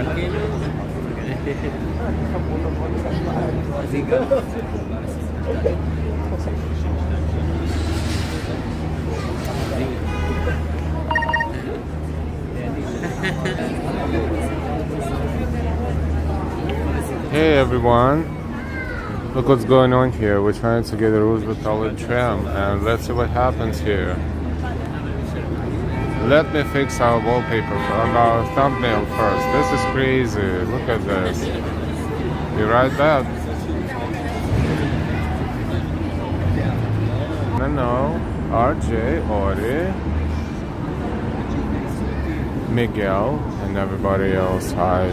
Hey everyone, look what's going on here. We're trying to get a Roosevelt Island tram, and let's see what happens here. Let me fix our wallpaper on our thumbnail first. This is crazy. Look at this. Be right back. No, RJ, Ori, Miguel, and everybody else. Hi.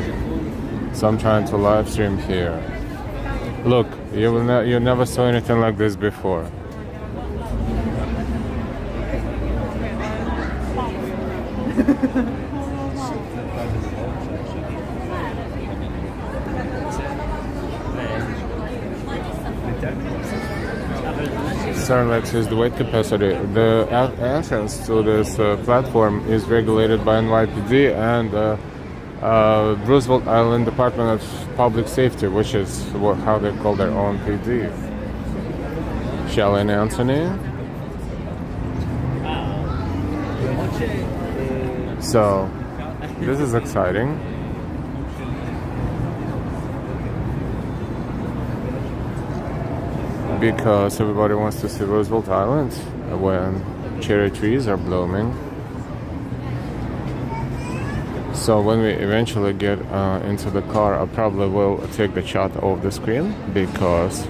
So I'm trying to live stream here. Look, you never saw anything like this before. Lex is the weight capacity. The entrance to this platform is regulated by NYPD and Roosevelt Island Department of Public Safety, which is how they call their own PD. Shelley and Anthony. So, this is exciting. Because everybody wants to see Roosevelt Island when cherry trees are blooming. So when we eventually get into the car, I probably will take the shot off the screen because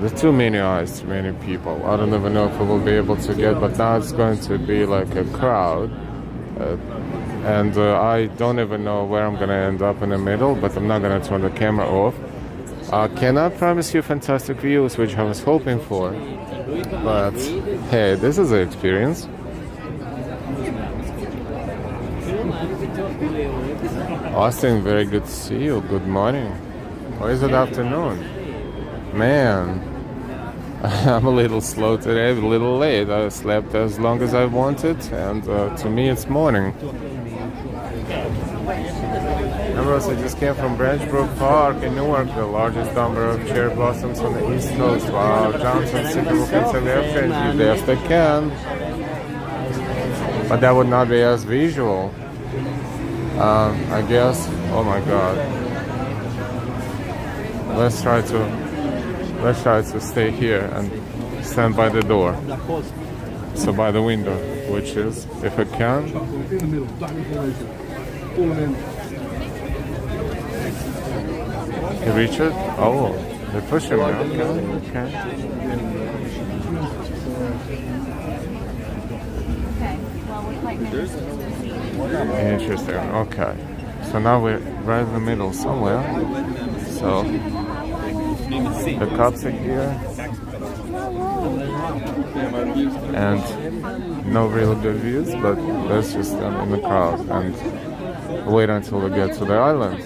there's too many eyes, too many people. I don't even know if we will be able to get, but now it's going to be like a crowd. And I don't even know where I'm going to end up in the middle, but I'm not going to turn the camera off. I cannot promise you fantastic views, which I was hoping for, but hey, this is an experience. Austin, very good to see you. Good morning. Or is it afternoon? Man, I'm a little slow today, a little late. I slept as long as I wanted, and to me it's morning. Ambrose, I just came from Branchbrook Park in Newark, the largest number of cherry blossoms on the East Coast. Wow, Johnson City will cancel their friendly best they can. But that would not be as visual. I guess. Oh my God. Let's try to stay here and stand by the door. So by the window, which is, if I can. You reach it? Oh, they're pushing me. Okay. Interesting. Okay. So now we're right in the middle somewhere. So the cops are here. And no real good views, but let's just stand in the crowd and wait until we get to the island.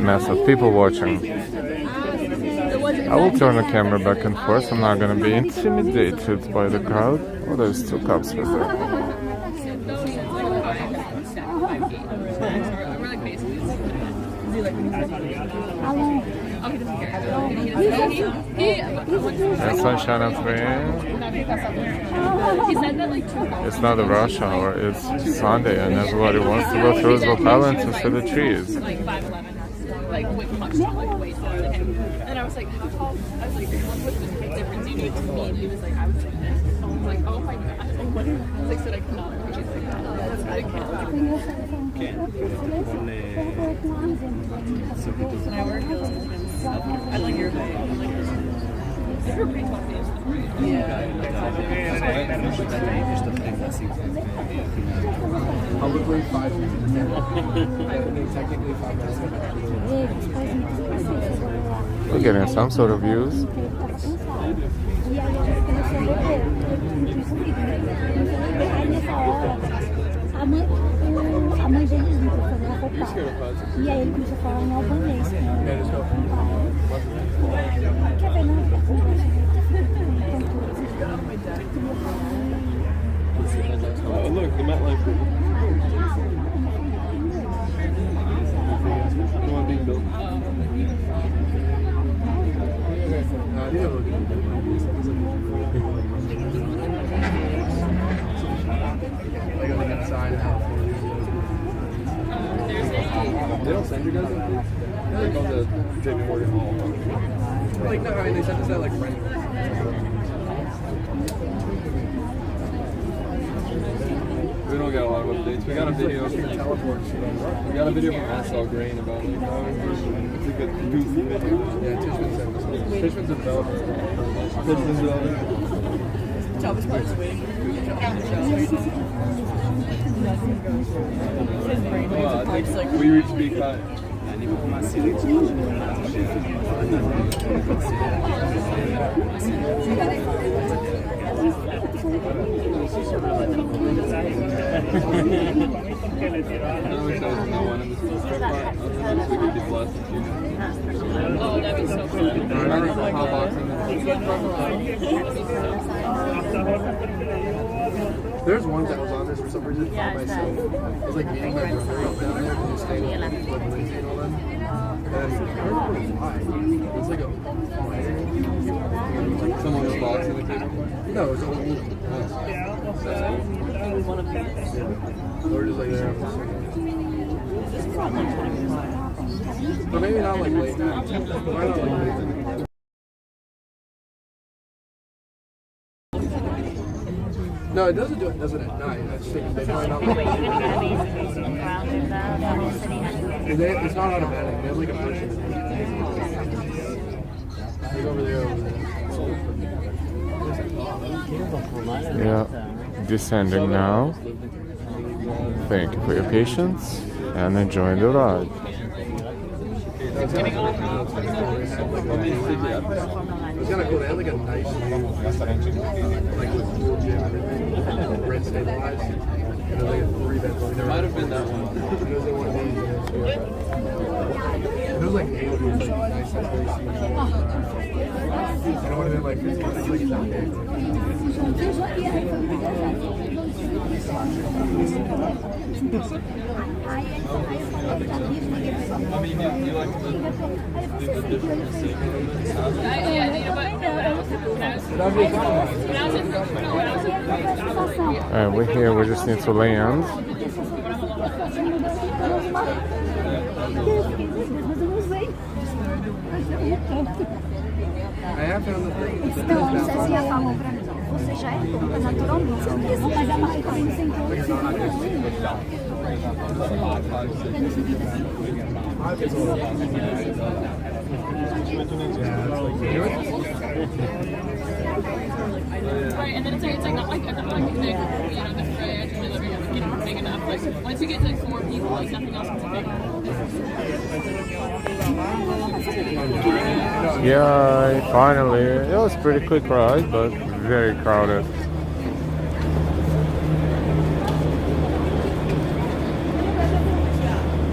Massive people watching. I will turn the camera back and forth. I'm not going to be intimidated by the crowd. Oh, there's two cops right there. And sunshine and rain. It's not a rush hour, it's Sunday, and everybody wants to go to Roosevelt Island to see the trees. And I was like, what's the difference you need to me? And he was like, I was like this. I was like, oh my God. I was like, so I cannot. She's like, that's good. And I work those. I like your way. I like your way. You're pretty coffee. Probably 5 minutes. Technically 5 minutes. We're getting some sort of views. A mãe deles viu pra fazer a copada. E aí ele começou a falar em albanês. Quer ver, não? Oh, look, the MetLife Group. The one being built. Like on the inside out. They don't send you guys anything? Yeah, they go to JP Morgan Hall. Like, no, I mean, they sent us that like right. We don't got a lot of updates. We got a video. We got a video from Assault Grain about like how it's a good goofy video. Yeah, Tishman sent us. Fishman's a developer. Fishman's a developer. Thomas Park's waiting for the job. I think we reached peak high. Oh, that'd be so fun. There's one that was on this for some reason by myself. It was like meeting my brother down there and just staying with like Lindsay and all them. And I don't know why. It's like a Someone was boxing the table. no, it was a whole One of these. We're just like there. But maybe not like late night. Why not like late night? No, it doesn't do it. Doesn't at night. I just think they might not. Wait, you're gonna go to base around the city. It's not automatic. They have like a person. Like over there. Yeah, descending now. Thank you for your patience and enjoy the ride. It's kind of cool. They had like a nice view, like with pool gym and everything, grid stabilized. And it was like a 3-bed. Might have been that one. It was like one of these. It was like 8 of these, like nice and very small. And it would have been like 15 minutes, like that big. I mean, you like to do the different Alright, we're here, we just need to land. I have found the thing. Então, você já falou pra mim, você já é louca naturalmente, mas a marca também não sentou. Right, and then it's like not like the fridge, the living room getting big enough. Like once you get to like 4 people, like nothing else is big. Yeah, finally. It was a pretty quick ride, but very crowded.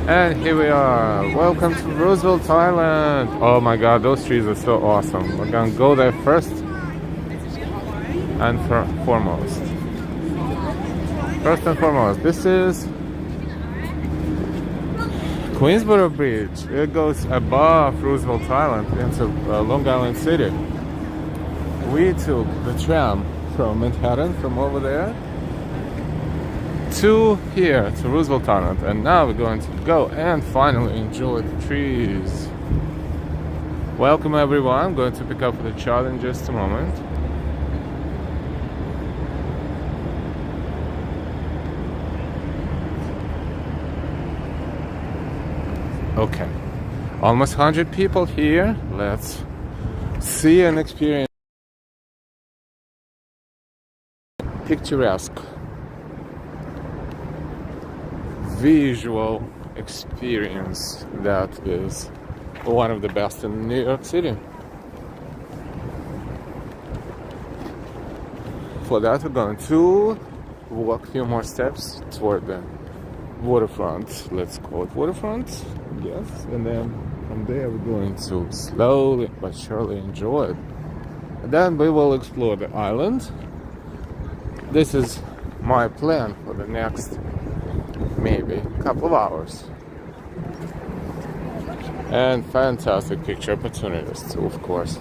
And here we are. Welcome to Roosevelt Island. Oh my god, those trees are so awesome. We're gonna go there first and foremost. First and foremost, this is Queensboro Bridge. It goes above Roosevelt Island into Long Island City. We took the tram from Manhattan, from over there, to here, to Roosevelt Island. And now we're going to go and finally enjoy the trees. Welcome everyone. I'm going to pick up the chart in just a moment. Okay, almost 100 people here. Let's see and experience Picturesque visual experience that is one of the best in New York City. For that, we're going to walk a few more steps toward the waterfront. Let's call it waterfront, yes. And then from there, we're going to slowly but surely enjoy it. And then we will explore the island. This is my plan for the next maybe couple of hours. And fantastic picture opportunities too, of course.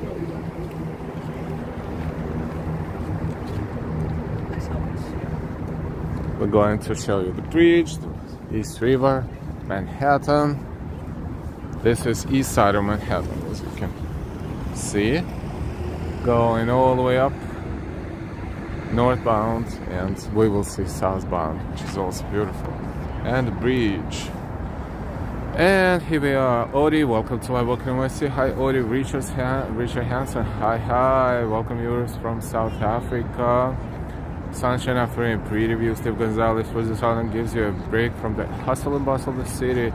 We're going to show you the bridge, the East River, Manhattan. This is east side of Manhattan, as you can see. Going all the way up northbound, and we will see southbound, which is also beautiful. And the bridge. And here we are, Odie. Welcome to my walk in NYC. Hi, Odie. Richard Hansen. Hi. Welcome viewers from South Africa. Sunshine after rain. Pretty view. Steve Gonzalez. Roosevelt Island gives you a break from the hustle and bustle of the city.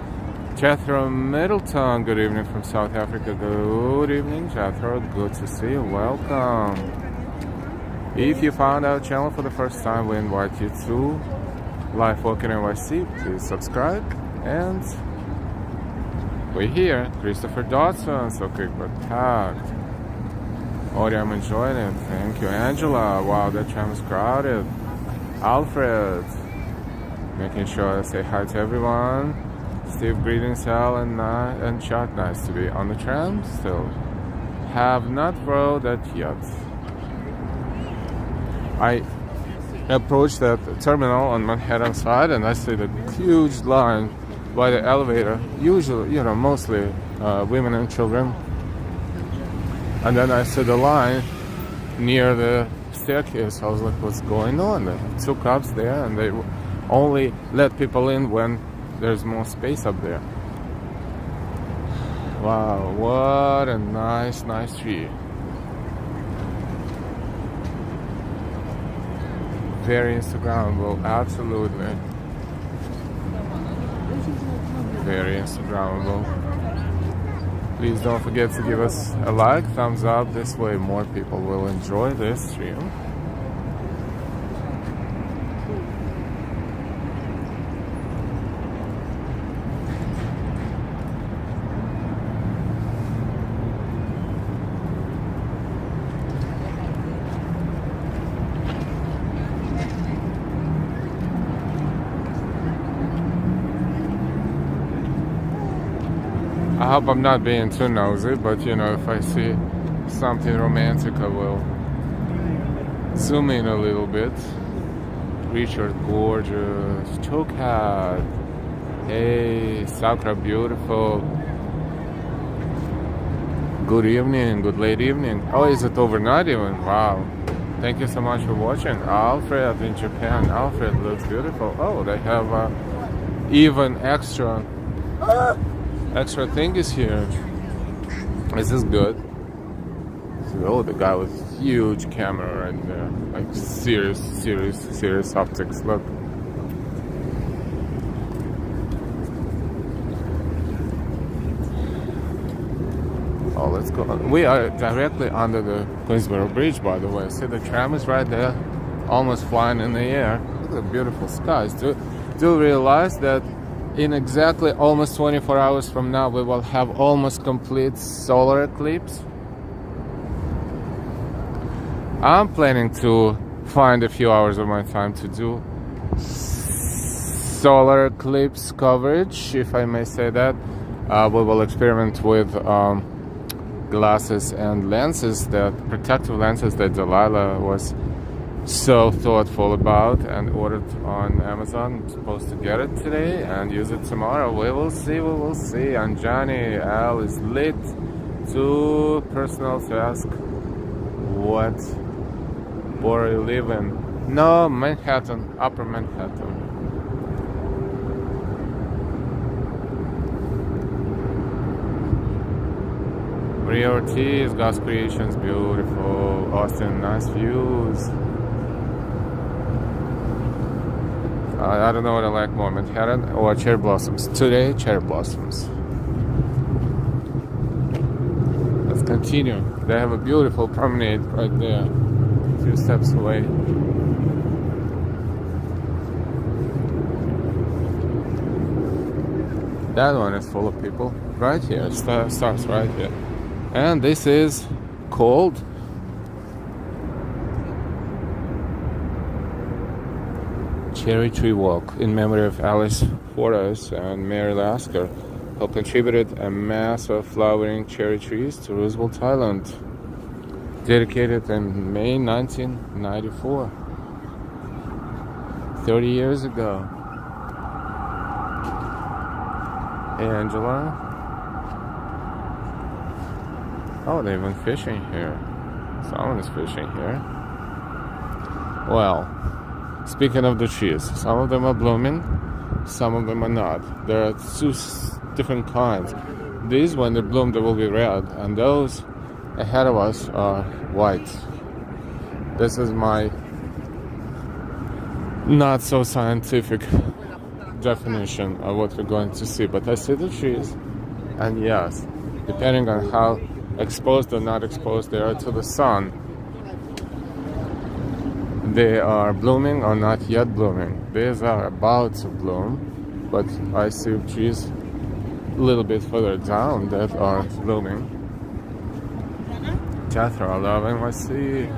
Jethro Middleton. Good evening from South Africa. Good evening, Jethro. Good to see you. Welcome. If you found our channel for the first time, we invite you to Life Walking NYC. Please subscribe. And we're here. Christopher Dodson. So quick but packed. Audie, I'm enjoying it. Thank you. Angela. Wow, that tram is crowded. Alfred. Making sure I say hi to everyone. Steve, greetings, Al and Chuck. Nice to be on the tram. Still have not rode that yet. I approached that terminal on Manhattan side and I see the huge line by the elevator. Usually, mostly women and children. And then I see the line near the staircase. I was like, what's going on? There are 2 cops there and they only let people in when there's more space up there. Wow, what a nice tree. Very Instagrammable, absolutely. Very Instagrammable. Please don't forget to give us a like, thumbs up. This way more people will enjoy this stream. I hope I'm not being too nosy, but if I see something romantic, I will zoom in a little bit. Richard, gorgeous. Chokehat. Hey, Sakura, beautiful. Good evening, good late evening. Oh, is it overnight even? Wow. Thank you so much for watching. Alfred in Japan. Alfred looks beautiful. Oh, they have even extra thing is here. This is good. Oh, the guy with huge camera right there. Like serious optics. Look. Oh, let's go. We are directly under the Queensboro Bridge, by the way. See, the tram is right there, almost flying in the air. Look at the beautiful skies. Do realize that in exactly almost 24 hours from now, we will have almost complete solar eclipse. I'm planning to find a few hours of my time to do solar eclipse coverage, if I may say that. We will experiment with glasses and lenses, protective lenses that Delilah was so thoughtful about and ordered on Amazon. I'm supposed to get it today and use it tomorrow. We will see. And Johnny Al is lit. Too personal to ask what borough you live in. No, Manhattan, Upper Manhattan. Maria Ortiz, God's Creations, beautiful. Austin, nice views. I don't know what I like more, Manhattan or Cherry Blossoms. Today, Cherry Blossoms. Let's continue. They have a beautiful promenade right there, a few steps away. That one is full of people. Right here, it starts right here. And this is called Cherry Tree Walk in memory of Alice Forrest and Mary Lasker, who contributed a mass of flowering cherry trees to Roosevelt Island, dedicated in May 1994, 30 years ago. Angela. Oh, they're even fishing here. Someone is fishing here. Well, speaking of the trees, some of them are blooming, some of them are not. There are two different kinds. These, when they bloom, they will be red, and those ahead of us are white. This is my not so scientific definition of what we're going to see, but I see the trees, and yes, depending on how exposed or not exposed they are to the sun, they are blooming or not yet blooming. These are about to bloom, but I see trees a little bit further down that are blooming. Tetra 11, let's see.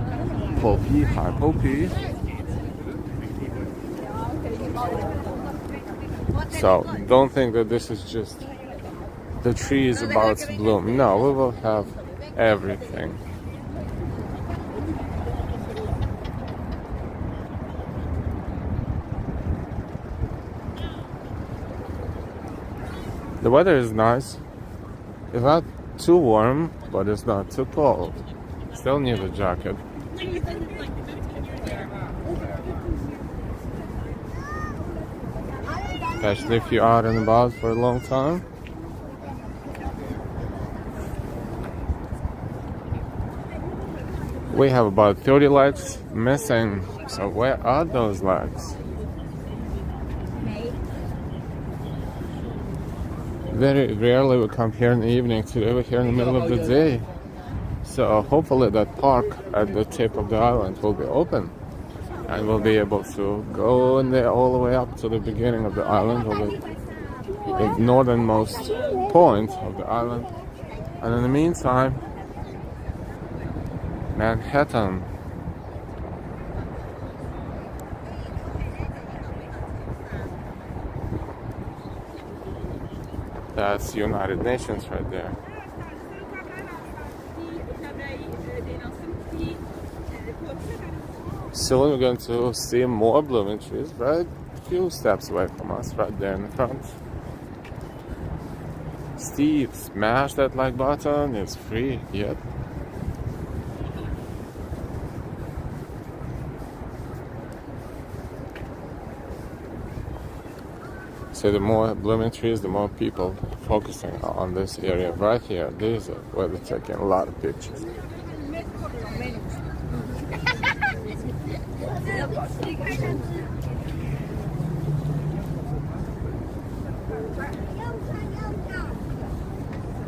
Poppy, hi Poppy. So don't think that this is just the tree is about to bloom. No, we will have everything. The weather is nice. It's not too warm, but it's not too cold. Still need a jacket. Especially if you're out and about for a long time. We have about 30 legs missing. So where are those legs? Very rarely we come here in the evening. Today we're here in the middle of the day. So hopefully that park at the tip of the island will be open. And we'll be able to go in there all the way up to the beginning of the island, or the northernmost point of the island. And in the meantime, Manhattan. That's United Nations right there. Soon we're going to see more blooming trees right a few steps away from us, right there in the front. Steve, smash that like button, it's free, yep. So the more blooming trees, the more people focusing on this area right here. These are where they're taking a lot of pictures.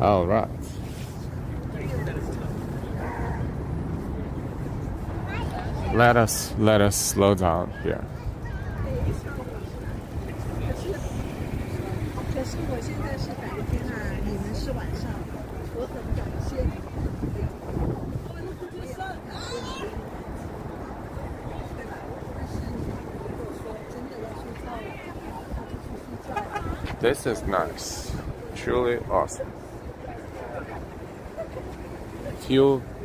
All right. Let us slow down here. This is nice, truly awesome.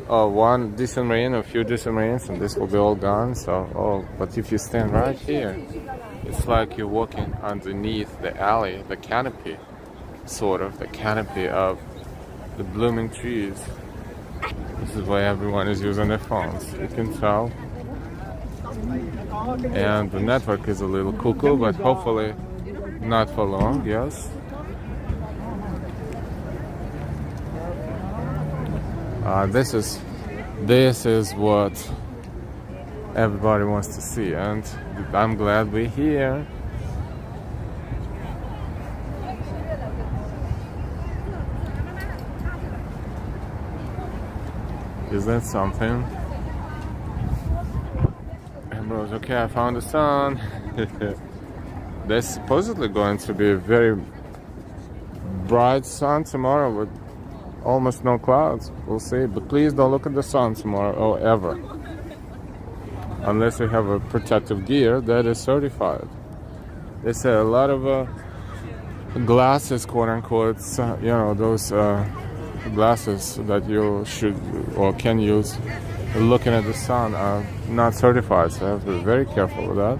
One decent rain, a few decent rains, and this will be all gone. So, but if you stand right here, it's like you're walking underneath the alley, the canopy, sort of the canopy of the blooming trees. This is why everyone is using their phones. You can tell. And the network is a little cuckoo, but hopefully not for long, yes. This is what everybody wants to see, and I'm glad we're here. Is that something? Ambrose, okay, I found the sun. There's supposedly going to be a very bright sun tomorrow with almost no clouds. We'll see, but please don't look at the sun tomorrow or ever. unless you have a protective gear that is certified. They say a lot of glasses, quote unquote, you know, those glasses that you should or can use looking at the sun are not certified, so you have to be very careful with that.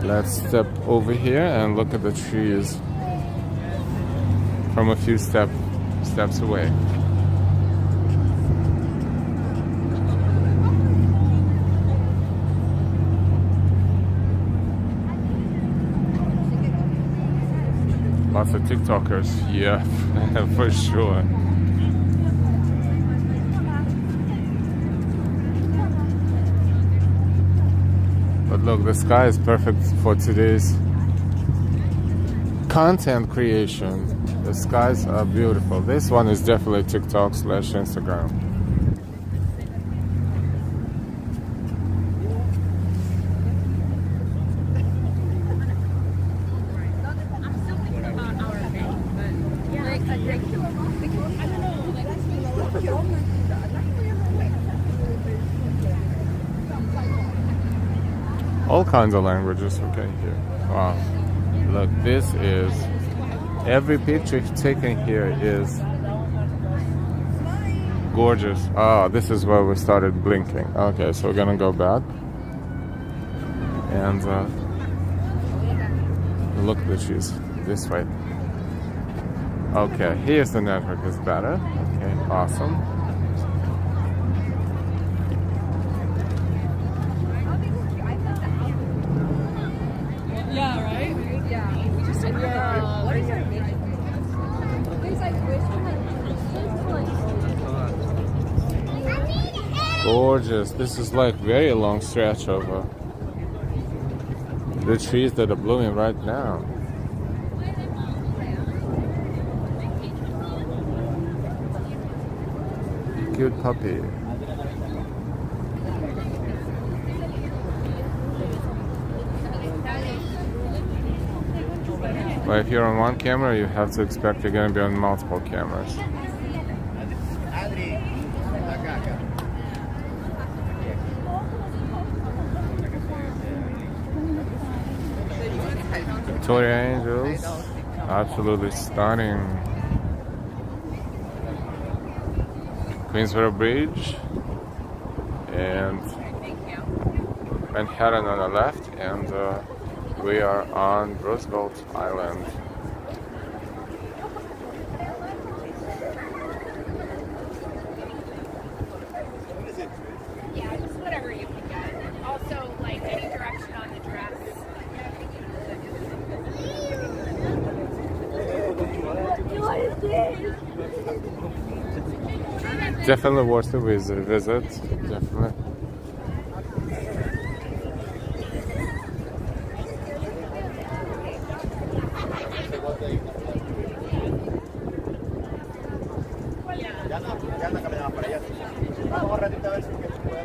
Let's step over here and look at the trees from a few steps away. Lots of TikTokers, yeah, for sure. But look, the sky is perfect for today's content creation. The skies are beautiful. This one is definitely TikTok/Instagram. All kinds of languages we can hear. Wow. Look, this is, every picture taken here is gorgeous. Ah, this is where we started blinking. Okay, so we're gonna go back. And look at the trees this way. Okay, here's the network is better. Okay, awesome. Yeah, right? Yeah. We just said, what is it? Gorgeous. This is like very long stretch of the trees that are blooming right now. Cute puppy. But if you're on one camera, you have to expect you're going to be on multiple cameras. Victoria Angels, absolutely stunning. Queensboro Bridge and Manhattan on the left, and we are on Roosevelt Island. Yeah, just whatever you can get. Also, like any direction on the dress. What is this? Definitely worth a visit. Definitely.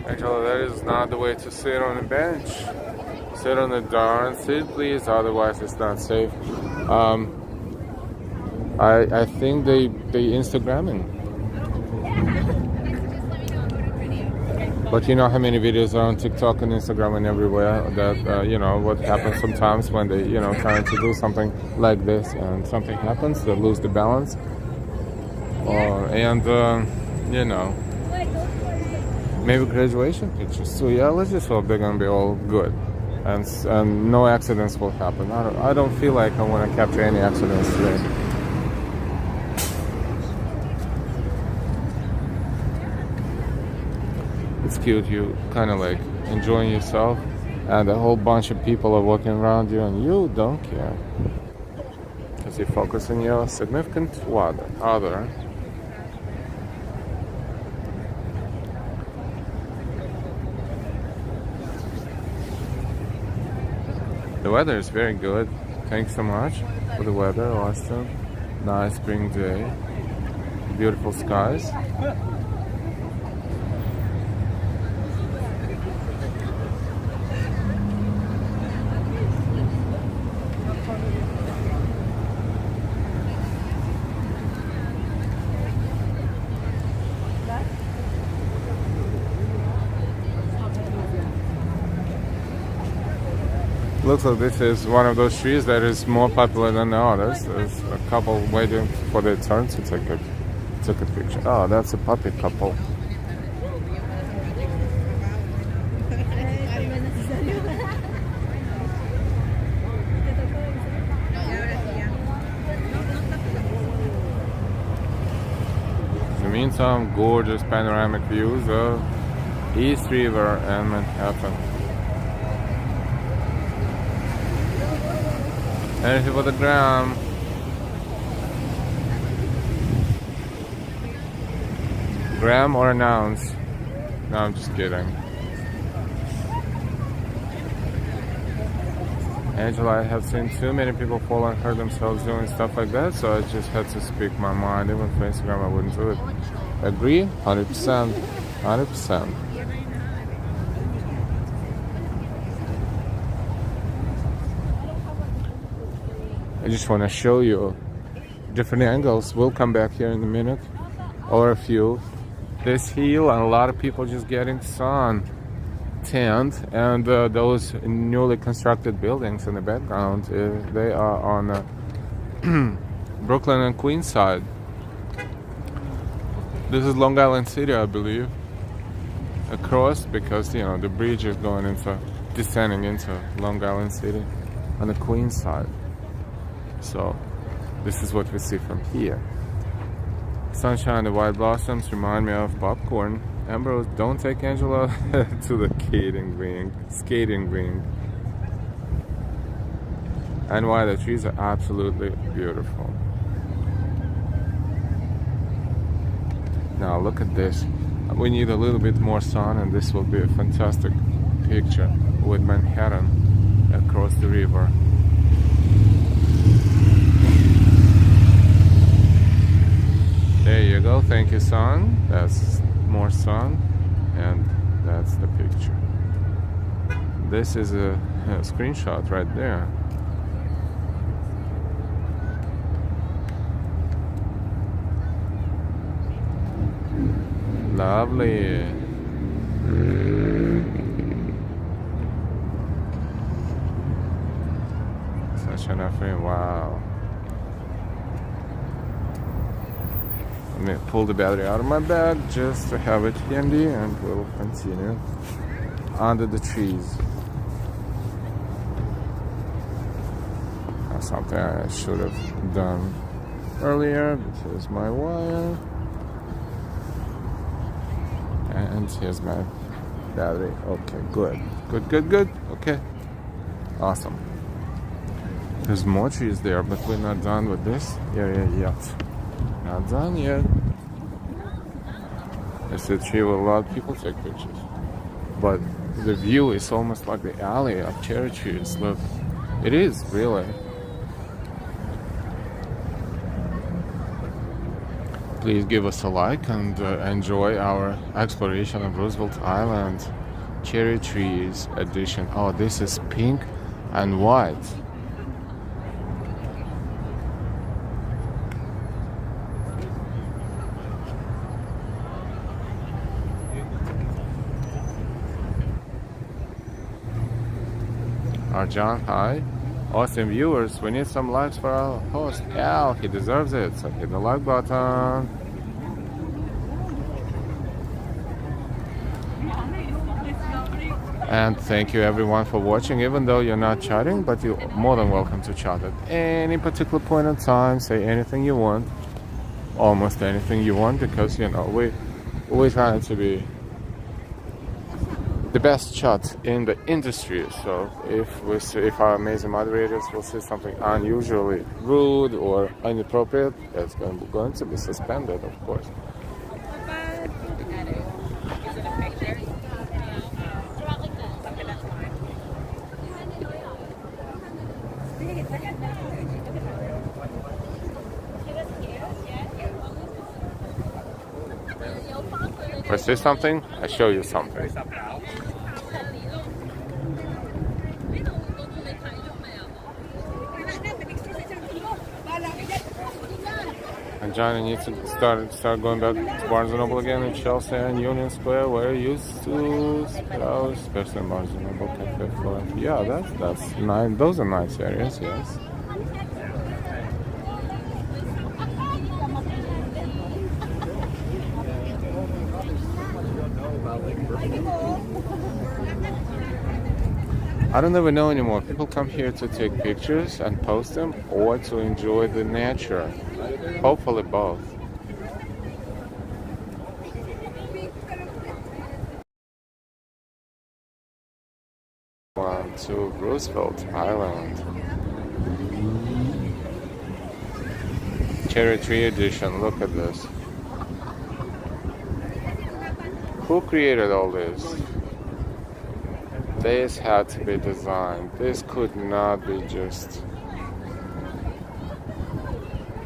Actually, that is not the way to sit on a bench. Sit on a darn seat, please. Otherwise, it's not safe. I think they Instagramming. But you know how many videos are on TikTok and Instagram and everywhere that, you know, what happens sometimes when they, you know, trying to do something like this and something happens, they lose the balance. You know, maybe graduation pictures. So yeah, let's just hope they're gonna be all good and no accidents will happen. I don't feel like I want to capture any accidents today. It's cute, you kind of like enjoying yourself and a whole bunch of people are walking around you and you don't care because you focus on your significant other. The weather is very good. Thanks so much for the weather, Austin. Nice spring day. Beautiful skies. Looks like this is one of those trees that is more popular than the others. There's a couple waiting for their turn to take a picture. Oh, that's a puppy couple. In the meantime, gorgeous panoramic views of East River and Manhattan. Anything for the gram. Gram or an ounce? No, I'm just kidding. Angela, I have seen too many people fall and hurt themselves doing stuff like that, so I just had to speak my mind. Even for Instagram, I wouldn't do it. Agree? 100%. 100%. I just want to show you different angles. We'll come back here in a minute or a few. This hill and a lot of people just getting sun tanned, and those newly constructed buildings in the background, they are on Brooklyn and Queens side. This is Long Island City, I believe, across, because you know the bridge is descending into Long Island City on the Queens side. So this is what we see from here. Sunshine, the white blossoms remind me of popcorn. Ambrose, don't take Angela to the skating rink. And why the trees are absolutely beautiful. Now look at this. We need a little bit more sun, and this will be a fantastic picture with Manhattan across the river. There you go. Thank you, sun. That's more sun, and that's the picture. This is a screenshot right there. Lovely. Such an afternoon. Wow. Let me pull the battery out of my bag just to have it handy, and we'll continue under the trees. That's something I should have done earlier. Here's my wire, and here's my battery. Okay, good. Okay, awesome. There's more trees there, but we're not done with this area yet. Not done yet. It's a tree where a lot of people take pictures. But the view is almost like the alley of cherry trees. Look, it is really. Please give us a like and enjoy our exploration of Roosevelt Island cherry trees edition. Oh, this is pink and white. John, hi. Awesome viewers, we need some likes for our host Al. He deserves it, so hit the like button. And thank you everyone for watching, even though you're not chatting, but you're more than welcome to chat at any particular point in time. Say anything you want, almost anything you want, because you know we're trying to be the best chat in the industry. So if our amazing moderators will say something unusually rude or inappropriate, that's going to be suspended, of course. If I say something, I show you something. I And Johnny needs to start going back to Barnes and Noble again in Chelsea and Union Square, where he used to browse, especially in Barnes and Noble Cafe Floor. Yeah, that's nice. Those are nice areas. Yes. I don't ever know anymore. People come here to take pictures and post them, or to enjoy the nature. Hopefully both. On to Roosevelt Island. Cherry Tree Edition. Look at this. Who created all this? This had to be designed. This could not be just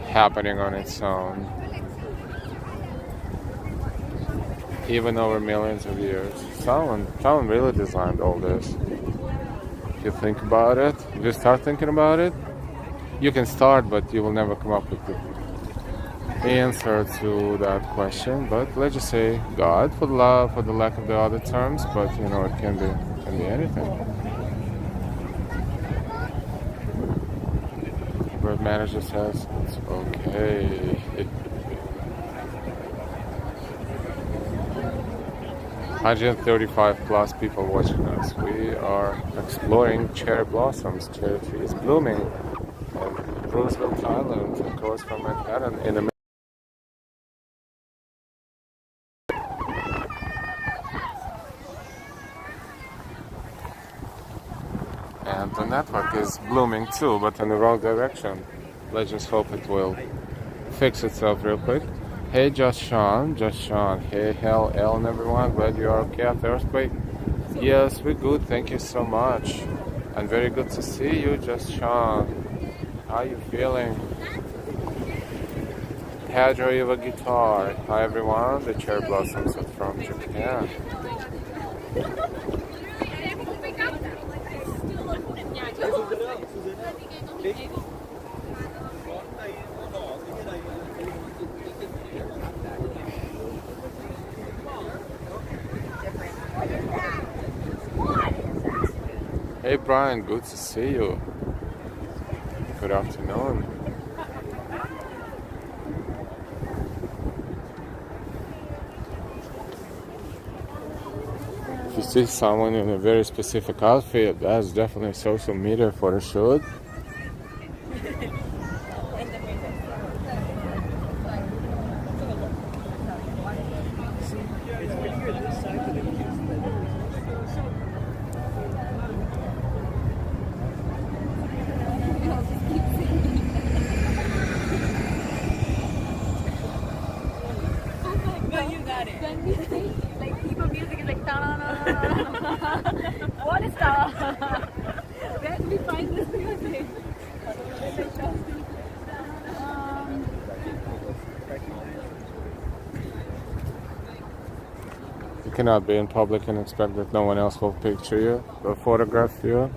happening on its own. Even over millions of years. Someone really designed all this. If you think about it, if you start thinking about it, you can start, but you will never come up with the answer to that question. But let's just say God, for the lack of the other terms, but you know, it can be anything. Bird manager says it's okay. 135 plus people watching us. We are exploring cherry blossoms, cherry trees blooming in Roosevelt Island, across from Manhattan, in the and the network is blooming too, but in the wrong direction. Let's just hope it will fix itself real quick. Hey, Just Sean. Hey, hell, Ellen, everyone. Glad you are okay after earthquake. Yes, we're good. Thank you so much. And very good to see you, Just Sean. How you feeling? Pedro, you have a guitar. Hi, everyone. The Cherry Blossoms are from Japan. Hey Brian, good to see you. Good afternoon. If you see someone in a very specific outfit, that's definitely social media for a shoot. What is that? Where do we find this music? You cannot be in public and expect that no one else will picture you, will photograph you,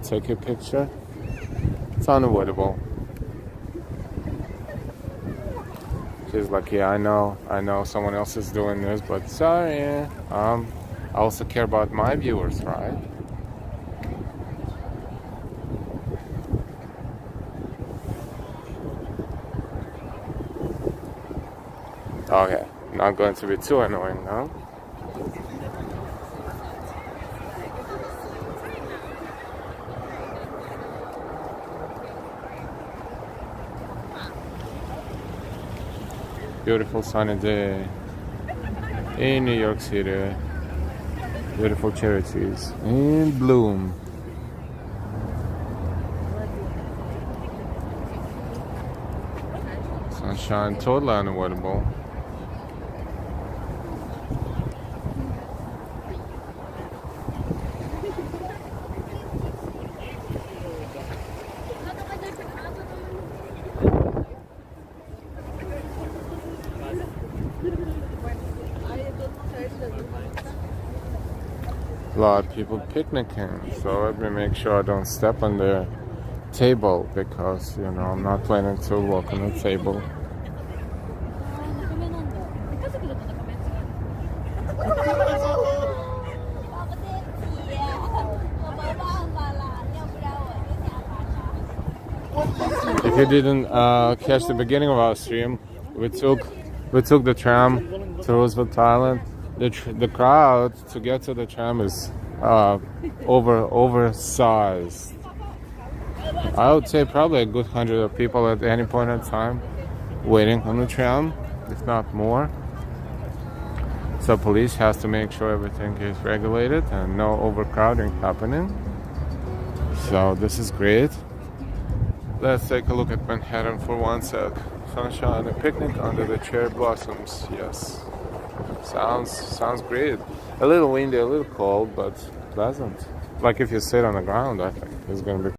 take a picture. It's unavoidable. She's like, yeah, I know someone else is doing this, but sorry, I also care about my viewers, right? Okay, not going to be too annoying now. Beautiful sunny day in New York City. Beautiful cherry trees in bloom. Sunshine totally unavoidable. A lot of people picnicking, so let me make sure I don't step on their table, because you know I'm not planning to walk on the table. you didn't catch the beginning of our stream, we took the tram to Roosevelt Island. The crowd to get to the tram is oversized. I would say probably a good 100 of people at any point in time waiting on the tram, if not more. So police has to make sure everything is regulated and no overcrowding happening. So this is great. Let's take a look at Manhattan for one sec. Sunshine, a picnic under the cherry blossoms. Yes, sounds great. A little windy, a little cold, but pleasant. Like if you sit on the ground, I think it's gonna be.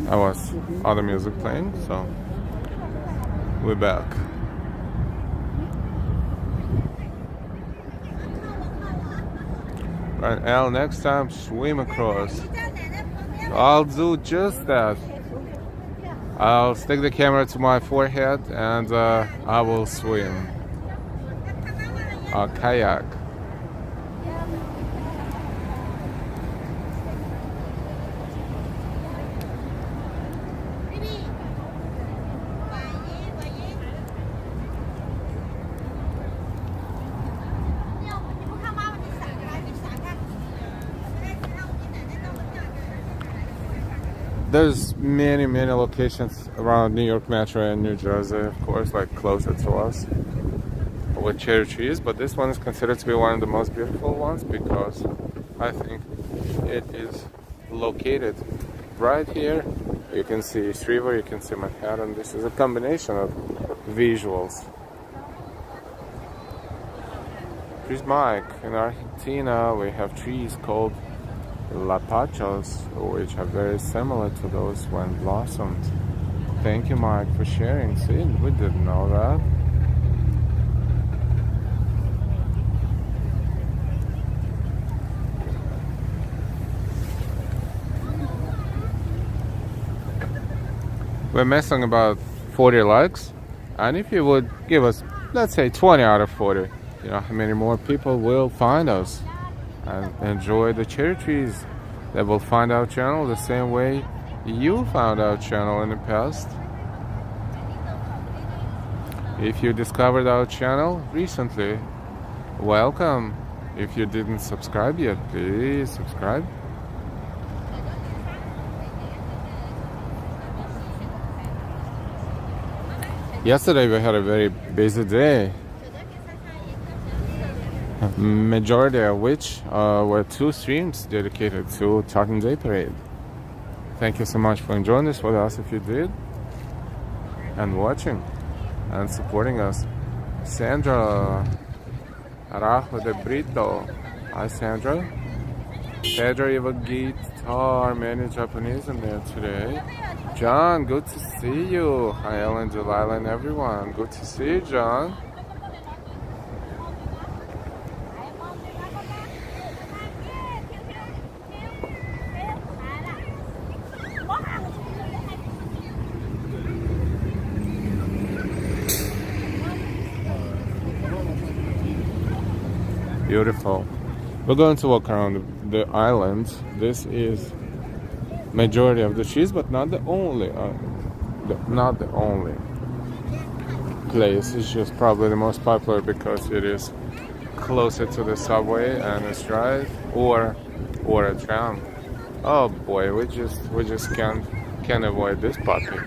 I was other music playing, so we're back. Right, Al, next time swim across. I'll do just that. I'll stick the camera to my forehead and I will swim. A kayak. There's many locations around New York Metro and New Jersey, of course, like closer to us, with cherry trees, but this one is considered to be one of the most beautiful ones because I think it is located right here. You can see East River, you can see Manhattan. This is a combination of visuals. Here's Mike. In Argentina, we have trees called lapachos, which are very similar to those when blossomed. Thank you, Mike, for sharing. See, we didn't know that. We're missing about 40 likes, and if you would give us, let's say, 20 out of 40, you know how many more people will find us and enjoy the cherry trees. They will find our channel the same way you found our channel in the past. If you discovered our channel recently, welcome. If you didn't subscribe yet, please subscribe. Yesterday we had a very busy day, majority of which were 2 streams dedicated to Tartan Day Parade. Thank you so much for enjoying this with us if you did, and watching and supporting us. Sandra Arajo de Brito. Hi Sandra. Pedro, you have a guitar, many Japanese in there today. John, good to see you. Hi Ellen, Delilah, and everyone. Good to see you, John. Beautiful. We're going to walk around the island. This is majority of the trees, but not the only. Not the only place. It's just probably the most popular because it is closer to the subway and a drive or a tram. Oh boy, we just can't avoid this puppy.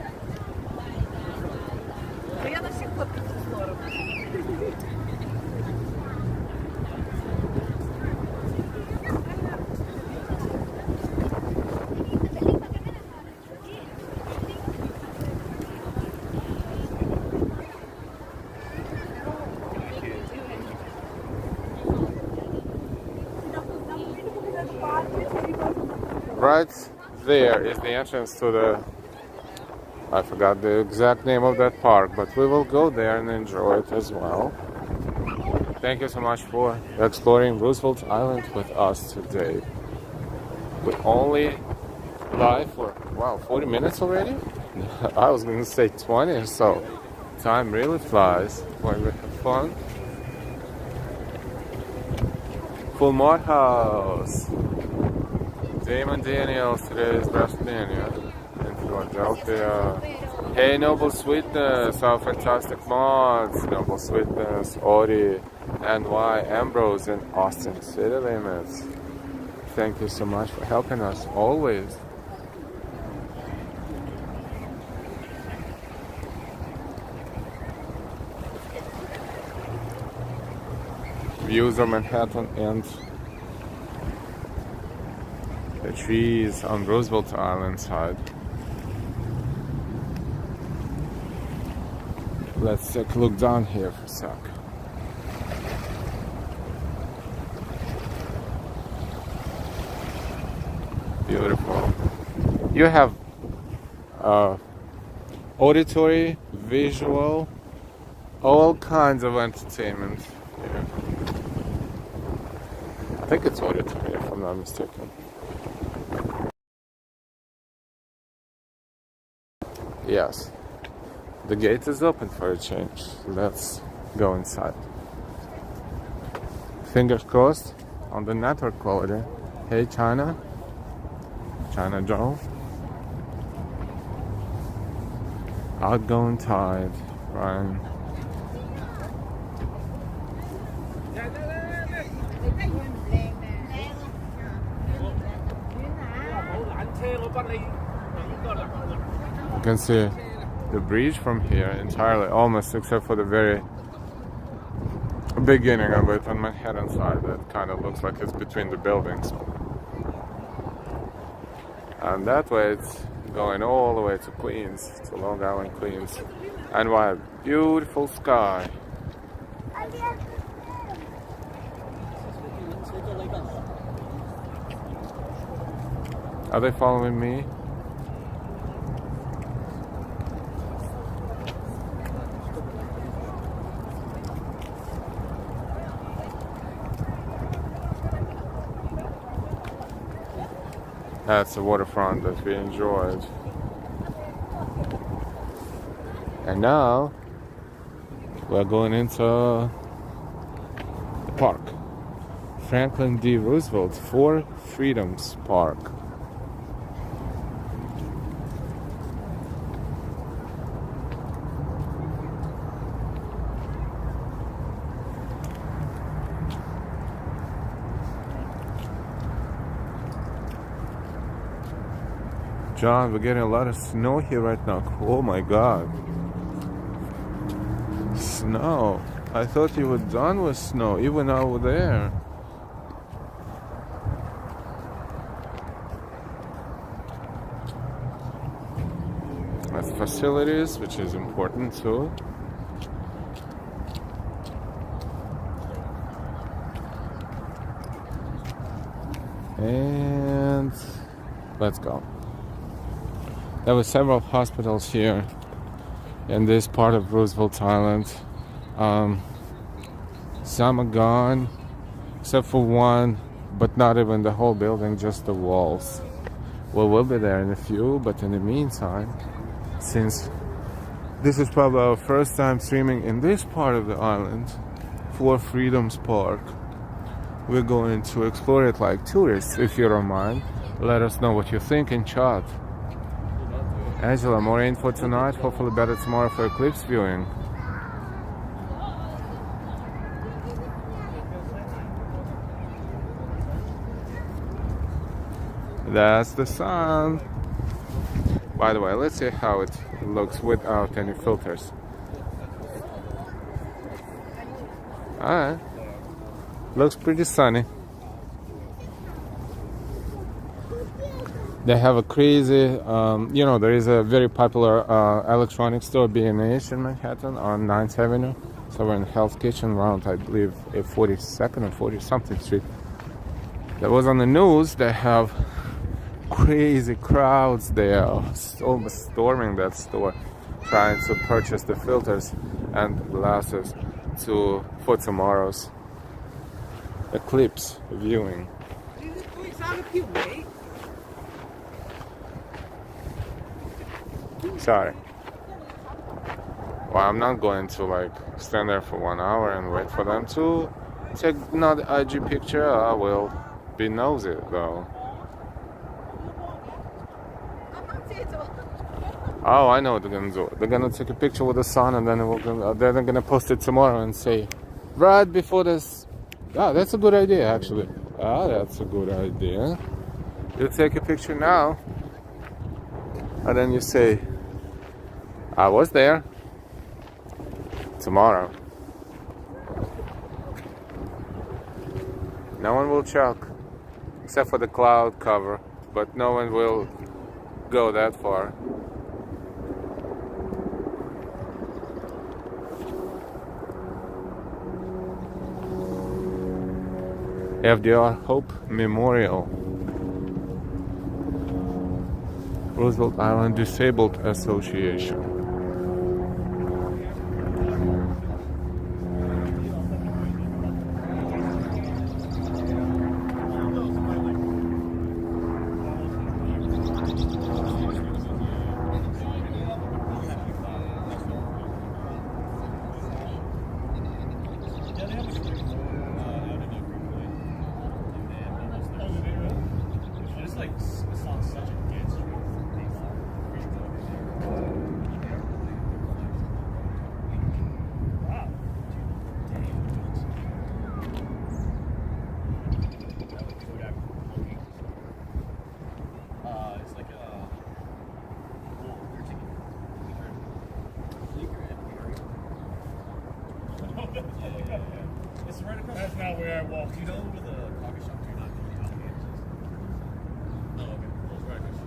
Right there is the entrance to the, I forgot the exact name of that park, but we will go there and enjoy it as well. thank you so much for exploring Roosevelt Island with us today. We only live for, wow, 40 minutes already? I was going to say 20 or so. Time really flies when we have fun. Full Mart House. Damon Daniels, today's Brasiliania in Philadelphia. Hey, Noble Sweetness, our fantastic mods. Noble Sweetness, Audie, NY, Ambrose, and Austin City Limits. Thank you so much for helping us always. Views of Manhattan and the trees on Roosevelt Island side. Let's take a look down here for a sec. Beautiful. You have auditory, visual, all kinds of entertainment here. I think it's auditory if I'm not mistaken. Yes. The gate is open for a change. Let's go inside. Fingers crossed on the network quality. Hey China. China Joe. Outgoing tide. Ryan. You can see the bridge from here entirely, almost except for the very beginning of it on Manhattan side. That kind of looks like it's between the buildings. And that way it's going all the way to Queens, to Long Island, Queens. And what a beautiful sky. Are they following me? That's the waterfront that we enjoyed. And now we're going into the park. Franklin D. Roosevelt Four Freedoms Park. John, we're getting a lot of snow here right now. Oh my god. Snow. I thought you were done with snow, even over there. That's facilities, which is important too. And let's go. There were several hospitals here in this part of Roosevelt Island. Some are gone, except for one, but not even the whole building, just the walls. Well, we'll be there in a few, but in the meantime, since this is probably our first time streaming in this part of the island, Four Freedoms Park, we're going to explore it like tourists. If you don't mind, let us know what you think in chat. Angela, more info tonight, hopefully better tomorrow for eclipse viewing. That's the sun. By the way, let's see how it looks without any filters. Alright. Looks pretty sunny. They have a crazy, there is a very popular electronics store, B&H in Manhattan on 9th Avenue. So we're in Hell's Kitchen around, I believe, 42nd or 40-something street. That was on the news. They have crazy crowds there, almost storming that store, trying to purchase the filters and glasses for tomorrow's eclipse viewing. Sorry. Well, I'm not going to like stand there for 1 hour and wait for them to take another IG picture. I will be nosy though. Oh, I know what they're gonna do. They're gonna take a picture with the sun, and then they're gonna post it tomorrow and say, right before this. Ah, that's a good idea, actually. Ah, that's a good idea. You take a picture now, and then you say, I was there. Tomorrow. No one will check, except for the cloud cover, but no one will go that far. FDR Hope Memorial. Roosevelt Island Disabled Association. That's not where I walk. You know where the coffee shop you're not going out here? Oh, okay. Well, it's right across.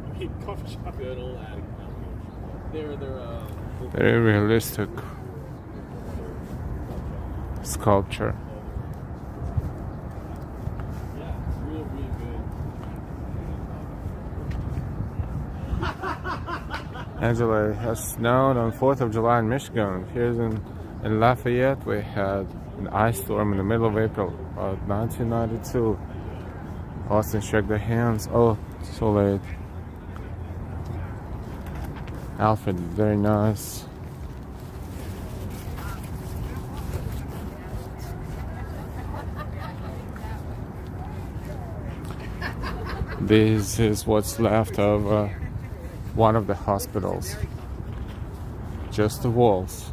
I mean, coffee shop. Good old attic. They're Very realistic sculpture. yeah, it's real good. Angela, it has snowed on 4th of July in Michigan. Here's in Lafayette, we had an ice storm in the middle of April of 1992. Austin shook their hands. Oh, so late. Alfred, very nice. This is what's left of one of the hospitals. Just the walls.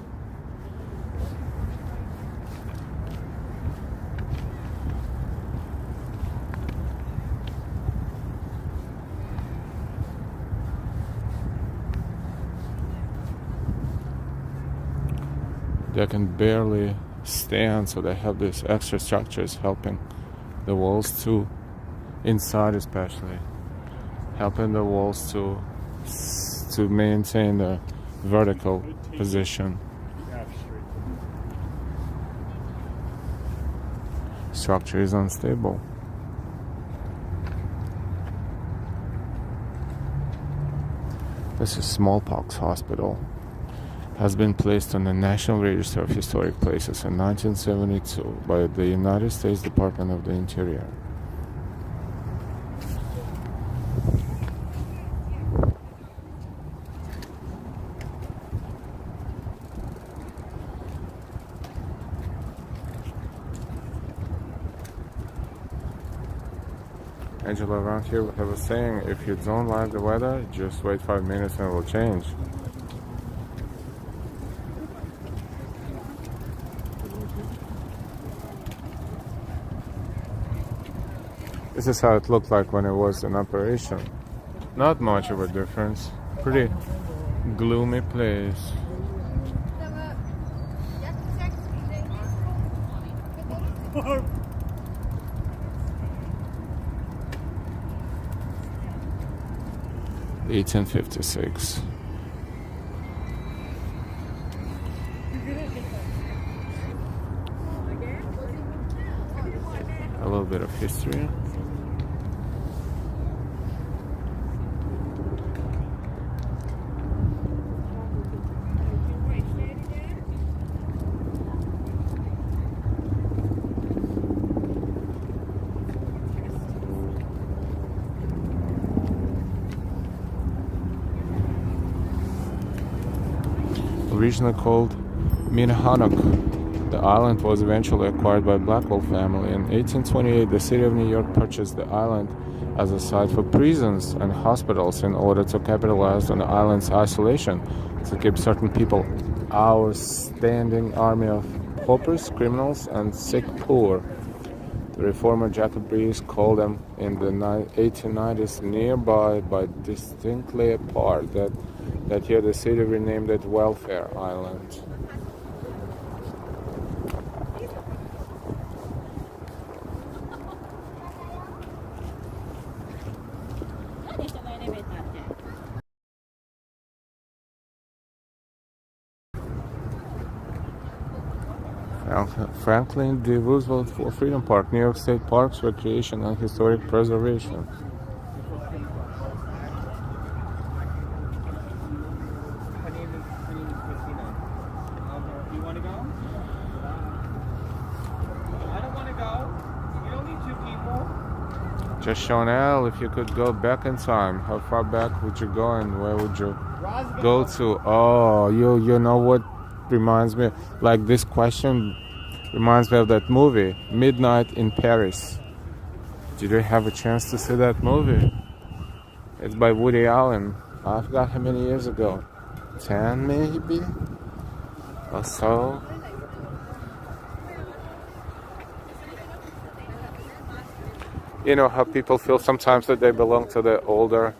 They can barely stand, so they have these extra structures helping the walls to, inside especially, helping the walls to maintain the vertical position. Structure is unstable. This is Smallpox Hospital. Has been placed on the National Register of Historic Places in 1972 by the United States Department of the Interior. Angela, around here we have a saying, if you don't like the weather, just wait 5 minutes and it will change. This is how it looked like when it was in operation. Not much of a difference. Pretty gloomy place. (1856). A little bit of history. originally called Minnehannock. The island was eventually acquired by Blackwell family. In 1828, the city of New York purchased the island as a site for prisons and hospitals in order to capitalize on the island's isolation to keep certain people our standing army of paupers, criminals, and sick poor. The reformer Jacob Riis called them in the 1890s nearby but distinctly apart. That year the city renamed it Welfare Island. Franklin D. Roosevelt Freedom Park, New York State Parks, Recreation and Historic Preservation. You want to go? I don't want to go. You don't need two people. Just Chanel, if you could go back in time, how far back would you go and where would you go to? Oh, you know what reminds me? Like this question reminds me of that movie, Midnight in Paris. Did you have a chance to see that movie? It's by Woody Allen. I forgot how many years ago. 10 maybe? Or so. You know how people feel sometimes that they belong to the older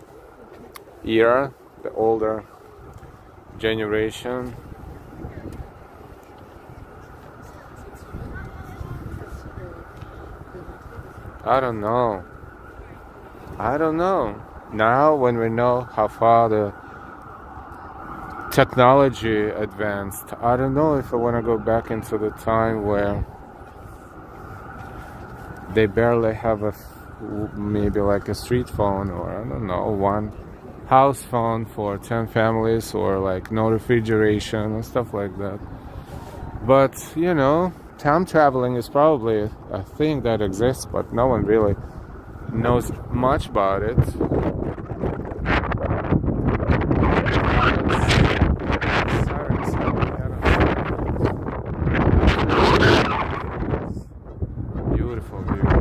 era, the older generation. I don't know. Now when we know how far the technology advanced, I don't know if I want to go back into the time where they barely have maybe like a street phone, or I don't know, one house phone for 10 families, or like no refrigeration and stuff like that. But you know, time traveling is probably a thing that exists, but no one really knows much about it. Beautiful views.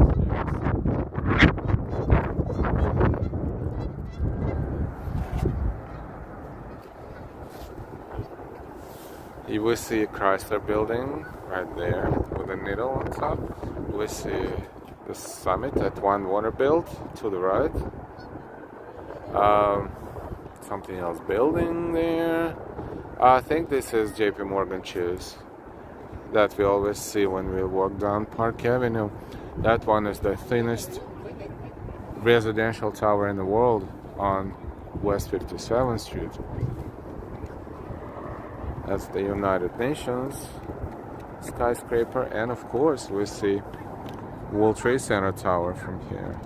You will see a Chrysler building right there with a needle on top. We see the summit at One Vanderbilt to the right. Something else building there. I think this is JP Morgan Chase that we always see when we walk down Park Avenue. That one is the thinnest residential tower in the world on West 57th Street. That's the United Nations skyscraper, and of course we see World Trade Center Tower from here.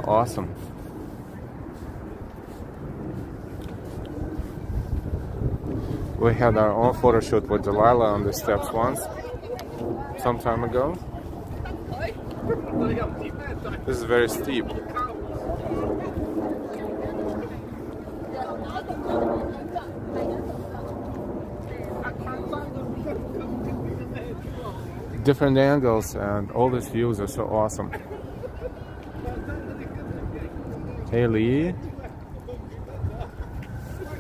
Awesome. We had our own photo shoot with Delilah on the steps once, some time ago. This is very steep. Different angles, and all these views are so awesome. Hey Lee.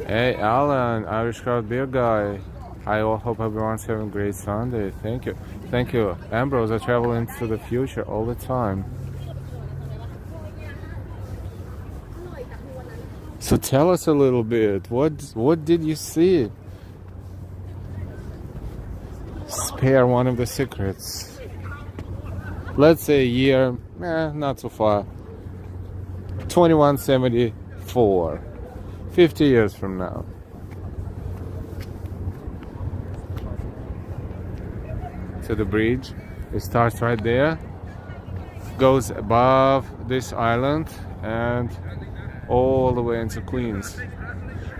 Hey Alan, Irish Crowd Beer Guy. I hope everyone's having a great Sunday. Thank you. Thank you. Ambrose, I travel into the future all the time. So tell us a little bit. What did you see? Spare one of the secrets. Let's say a year, not so far. 2174. 50 years from now. To the bridge. It starts right there. Goes above this island and all the way into Queens.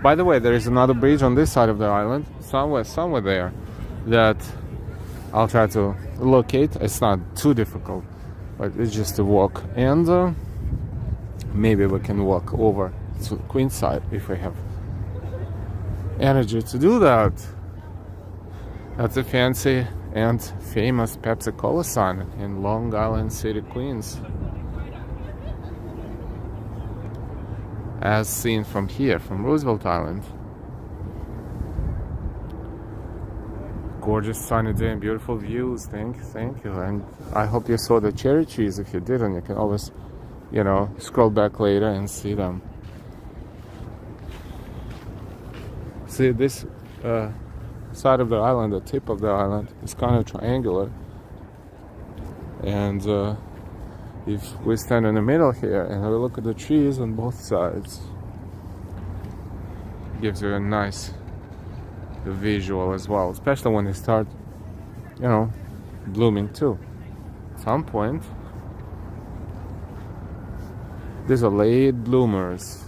By the way, there is another bridge on this side of the island, somewhere there, that I'll try to locate. It's not too difficult, but it's just a walk, and maybe we can walk over to Queens side if we have energy to do that. That's a fancy and famous Pepsi-Cola sign in Long Island City, Queens. As seen from here, from Roosevelt Island. Gorgeous sunny day and beautiful views. Thank you. And I hope you saw the cherry trees. If you didn't, you can always, you know, scroll back later and see them. See, this side of the island, the tip of the island, is kind of triangular. And if we stand in the middle here and we look at the trees on both sides, it gives you a nice visual as well, especially when they start, you know, blooming too. At some point, these are late bloomers.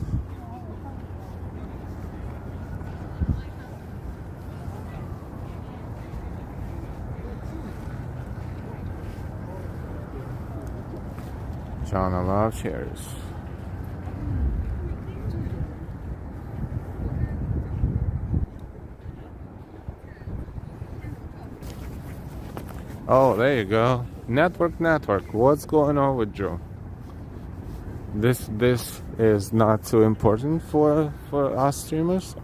John, I love cherries. Oh, there you go. Network. What's going on with Joe? This is not too important for us streamers.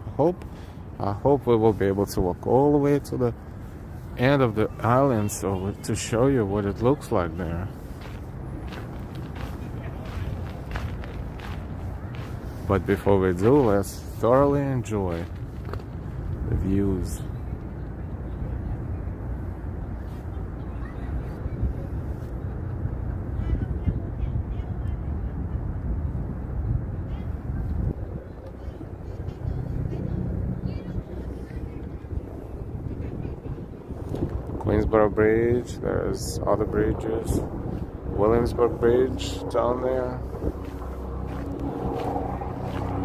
I hope we will be able to walk all the way to the end of the island so to show you what it looks like there. But before we do, let's thoroughly enjoy the views. Queensboro Bridge, there's other bridges. Williamsburg Bridge down there.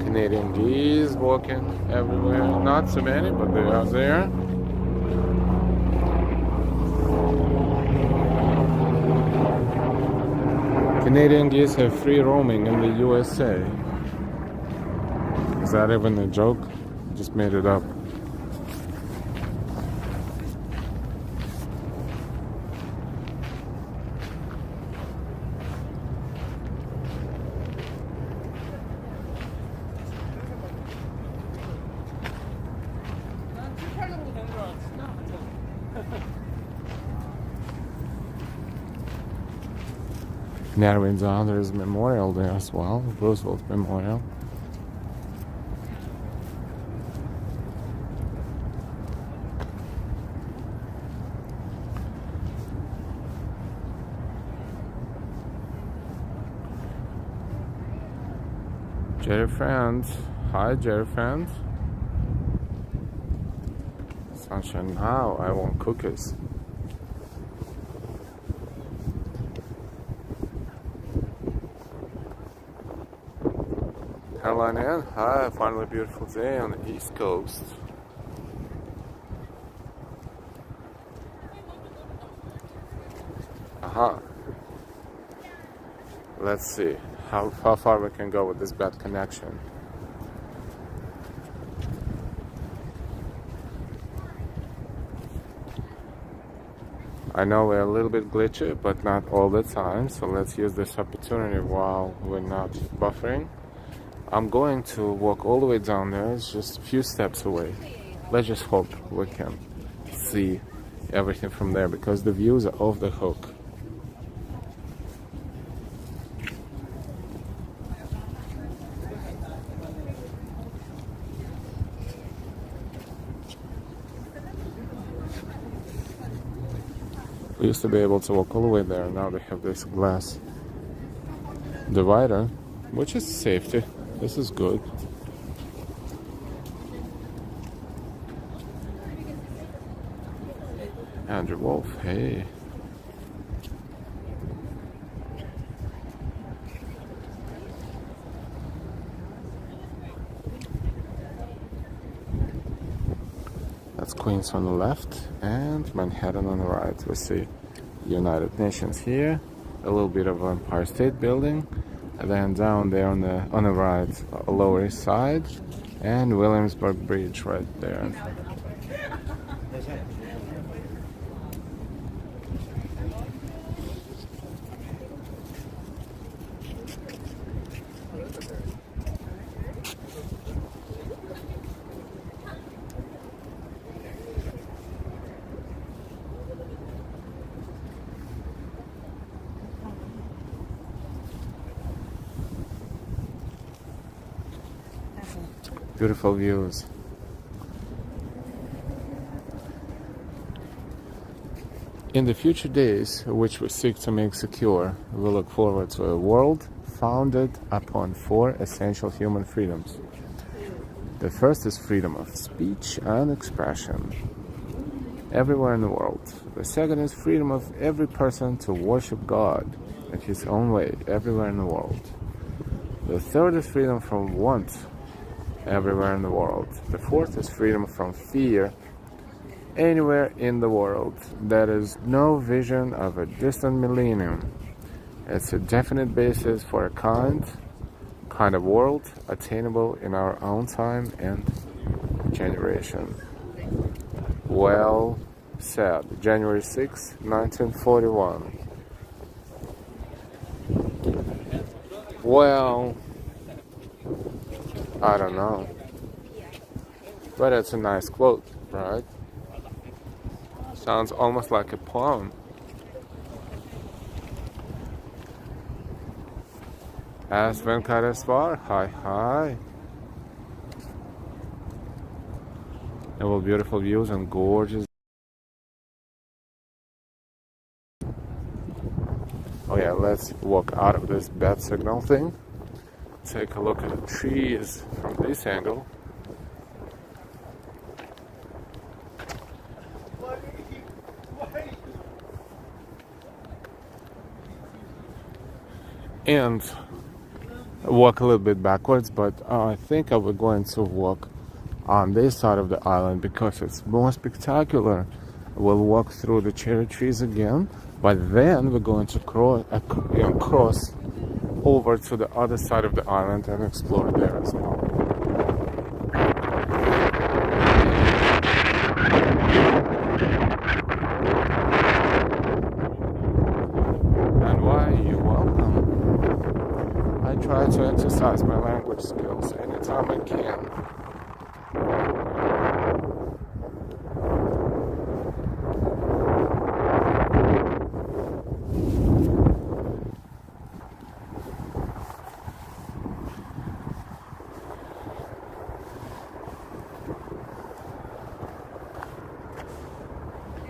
Canadian geese walking everywhere. Not so many, but they are there. Canadian geese have free roaming in the USA. Is that even a joke? Just made it up. Narrowing down, there's a memorial there as well, Roosevelt Memorial. Jerry friend, hi Jerry friend. Sunshine now, I want cookies. Caroline Ann, hi, finally a beautiful day on the East Coast. Aha. Let's see how far we can go with this bad connection. I know we're a little bit glitchy, but not all the time, so let's use this opportunity while we're not buffering. I'm going to walk all the way down there. It's just a few steps away. Let's just hope we can see everything from there because the views are off the hook. We used to be able to walk all the way there. Now they have this glass divider, which is safety. This is good. Andrew Wolf, hey. That's Queens on the left and Manhattan on the right. We see United Nations here, a little bit of Empire State Building, And then down there on the right, Lower East Side, and Williamsburg Bridge right there. Beautiful views. In the future days, which we seek to make secure, we look forward to a world founded upon 4 essential human freedoms. The first is freedom of speech and expression, everywhere in the world. The second is freedom of every person to worship God in his own way, everywhere in the world. The third is freedom from want, everywhere in the world. The fourth is freedom from fear, anywhere in the world. There is no vision of a distant millennium. It's a definite basis for a kind of world attainable in our own time and generation. Well said. January 6, 1941. Well, I don't know, but it's a nice quote, right? Sounds almost like a poem. As Venkateswar, hi. And all beautiful views and gorgeous. Oh yeah, let's walk out of this bad signal thing. Take a look at the trees from this angle. And walk a little bit backwards, but I think I was going to walk on this side of the island because it's more spectacular. We'll walk through the cherry trees again, but then we're going to cross over to the other side of the island and explore there as well. And why, you're welcome. I try to exercise my language skills anytime I can.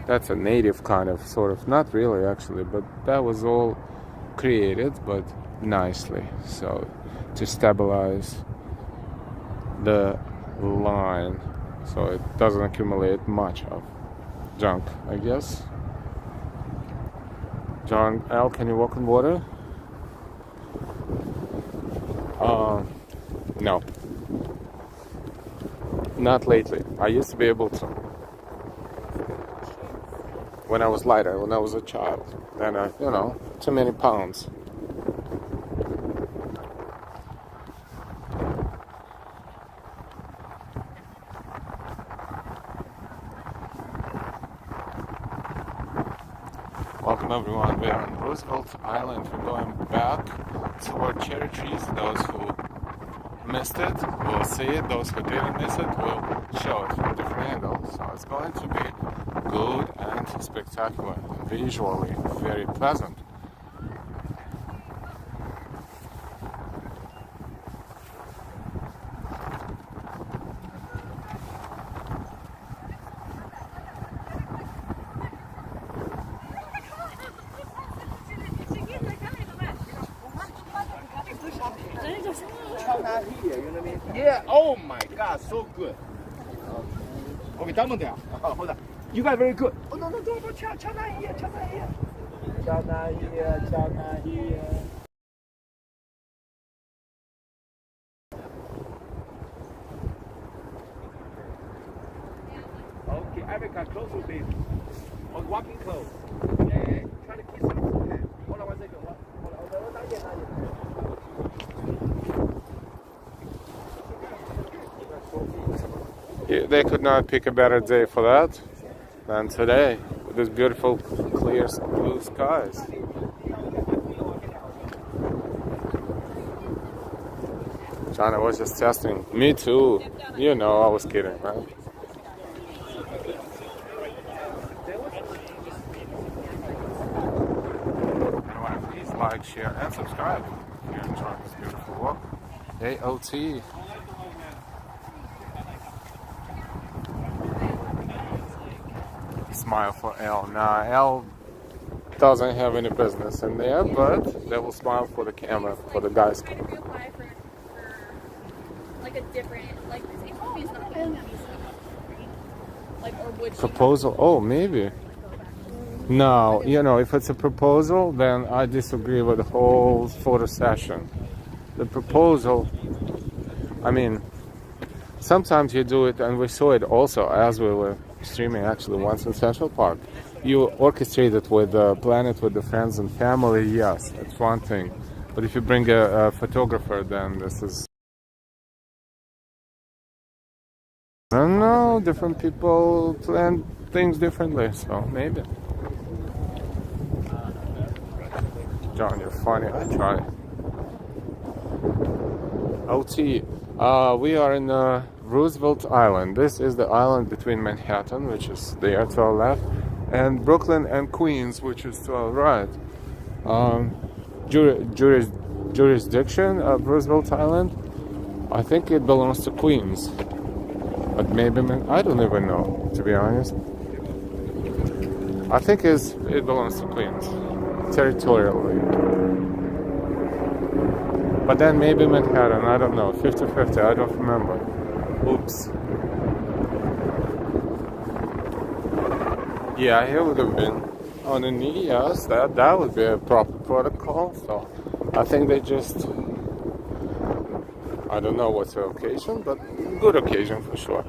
That's a native kind of, sort of, not really actually, but that was all created, but nicely, so to stabilize the line so it doesn't accumulate much of junk, I guess. John L, can you walk on water? No, not lately. I used to be able to when I was lighter, when I was a child, and too many pounds. Welcome everyone, we're on Roosevelt Island. We're going back toward cherry trees. Those who missed it will see it, those who didn't miss it will show it from different angles. So it's going to be good and spectacular, and visually very pleasant. Yeah, oh my god, so good. Okay, diamond there. Hold on. You guys very good. Oh no, China here. Okay, Erica, close your baby. On walking close. Yeah, try to kiss her. Hold on 1 second. Hold on. Not yet. They could not pick a better day for that than today with this beautiful clear blue skies. China was just testing. Me too. You know, I was kidding, man. Anyone, please like, share, and subscribe if you're enjoying this beautiful walk. AOT. Smile for L. Nah, L doesn't have any business in there, but they will smile for the camera, for the guys. Try to reapply for like a different, like this economy is not going to be like, or would she Proposal? Oh, maybe. No, you know, if it's a proposal, then I disagree with the whole photo session. The proposal, I mean, sometimes you do it, and we saw it also as we were streaming actually once in Central Park. You orchestrate it with plan it with the friends and family, yes, it's one thing. But if you bring a photographer, then this is... I don't know, different people plan things differently, so maybe. John, you're funny, I try. OT, we are in Roosevelt Island. This is the island between Manhattan, which is there to our left, and Brooklyn and Queens, which is to our right. Jurisdiction of Roosevelt Island, I think it belongs to Queens. But maybe, I don't even know, to be honest. I think it belongs to Queens, territorially. But then maybe Manhattan, I don't know, 50-50, I don't remember. Oops. Yeah, he would have been on a knee, yes, that would be a proper protocol. So I think they just, I don't know what's the occasion, but good occasion for sure.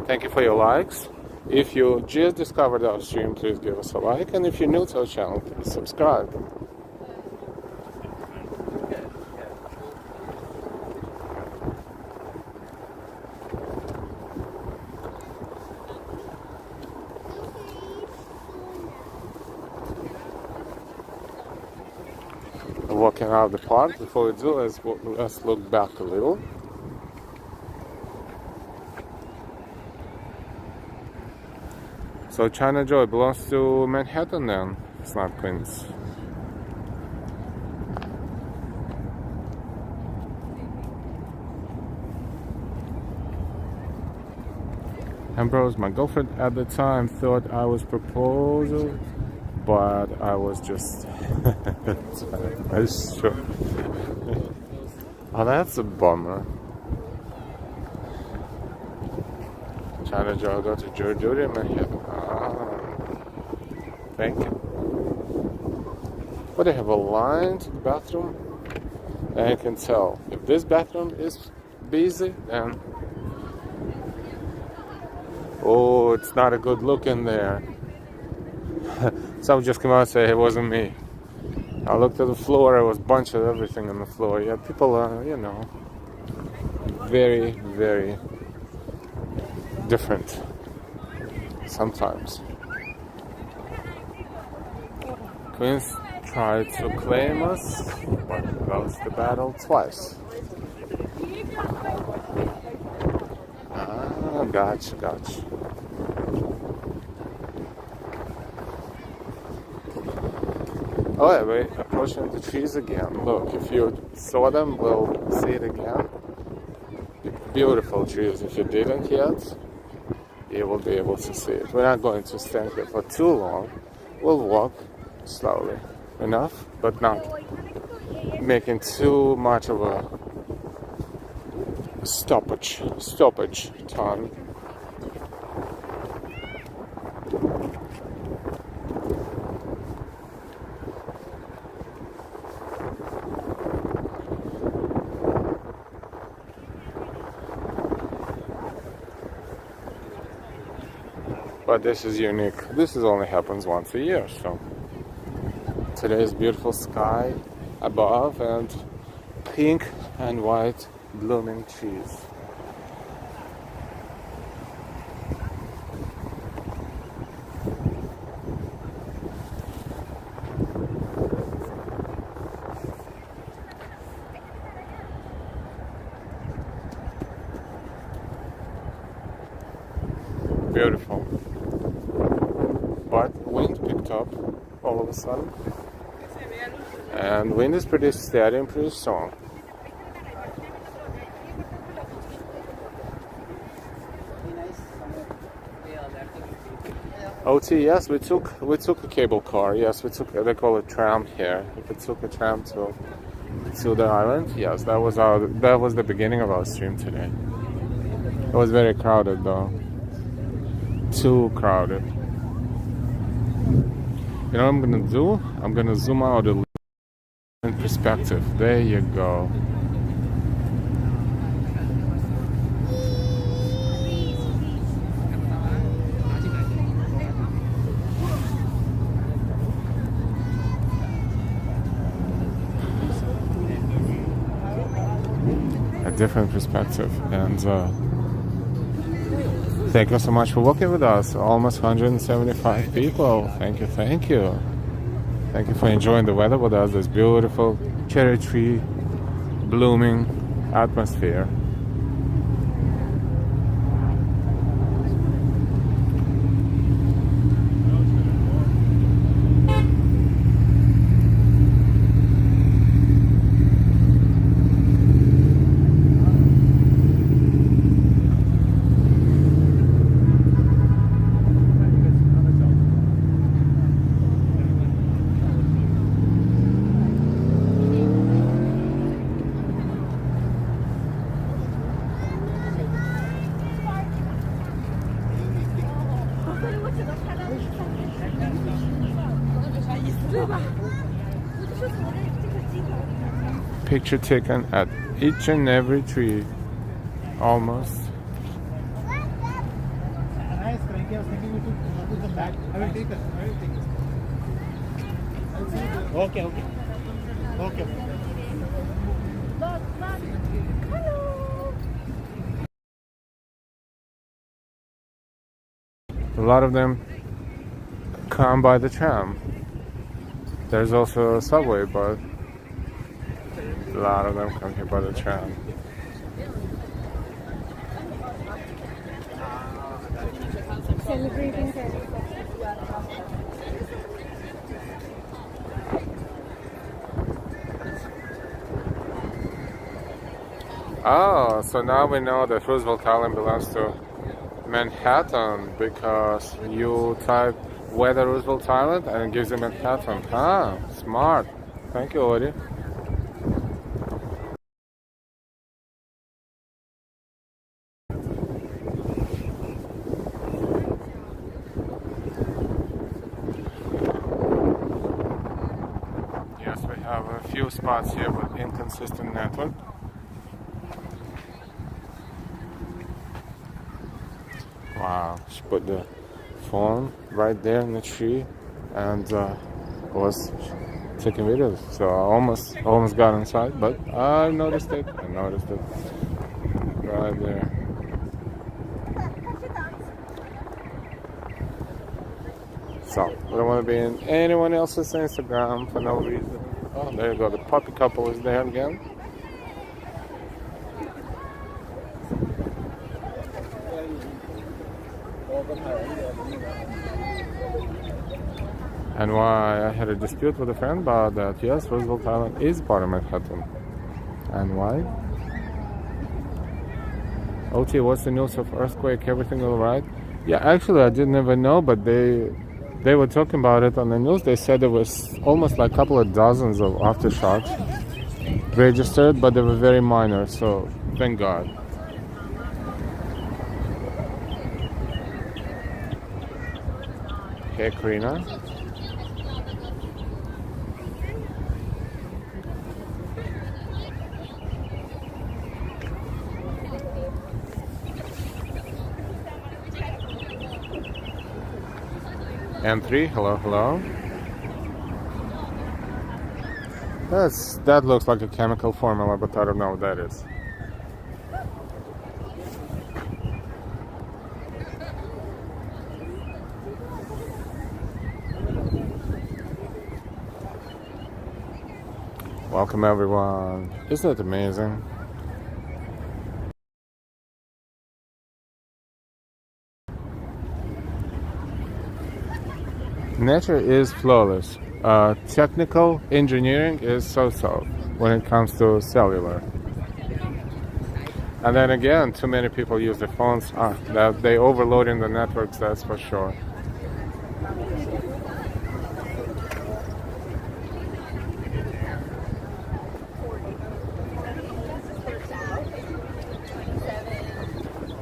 Thank you for your likes. If you just discovered our stream, please give us a like. And if you're new to our channel, please subscribe. Walking out of the park. Before we do, let's look back a little. So China Joy belongs to Manhattan then, it's not Queens. Ambrose, my girlfriend at the time thought I was proposal, but I was just... That's true. Oh, that's a bummer. China Joy, go to Judy, Manhattan. Thank you. But they have a line to the bathroom, and you can tell if this bathroom is busy, then oh, it's not a good look in there. Someone just came out and said it wasn't me. I looked at the floor, there was a bunch of everything on the floor. Yeah, people are, you know, very, very different sometimes. Queens tried to claim us, but lost the battle twice. Ah, gotcha. Oh, yeah, we're approaching the trees again. Look, if you saw them, we'll see it again. Beautiful trees. If you didn't yet, you will be able to see it. We're not going to stand here for too long. We'll walk slowly enough, but not making too much of a stoppage time. But this is unique. This is only happens once a year, so Today's beautiful sky above and pink and white blooming trees. Beautiful. But wind picked up all of a sudden. And wind is pretty steady and pretty strong. OT, yes, we took a cable car. Yes, they call it tram here. We took a tram to the island. Yes, that was the beginning of our stream today. It was very crowded though. Too crowded. You know what I'm gonna do? I'm gonna zoom out a little in perspective. There you go. A different perspective. And thank you so much for walking with us. Almost 175 people. Thank you, thank you. Thank you for enjoying the weather with us. This beautiful cherry tree blooming atmosphere. Picture taken at each and every tree, almost. Okay. A lot of them come by the tram. There's also a subway, but a lot of them come here by the tram. Celebrating. Oh, so now we know that Roosevelt Island belongs to Manhattan because you type weather Roosevelt Island and it gives you Manhattan. Ah, smart. Thank you, Ori. Yes, we have a few spots here with inconsistent network. Wow, she put the phone right there in the tree and was taking videos. So I almost got inside, but I noticed it. Right there. So we don't want to be in anyone else's Instagram for no reason. Oh, there you go. The puppy couple is there again. And why I had a dispute with a friend about that. Yes, Roosevelt Island is part of Manhattan. And why? OT, what's the news of earthquake? Everything all right? Yeah, actually I didn't even know, but they were talking about it on the news. They said there was almost like a couple of dozens of aftershocks registered, but they were very minor, so thank God. Hey, Karina. And 3, hello. That looks like a chemical formula, but I don't know what that is. Welcome everyone. Isn't it amazing? Nature is flawless. Technical engineering is so-so when it comes to cellular. And then again, too many people use their phones. That they overloading the networks, that's for sure.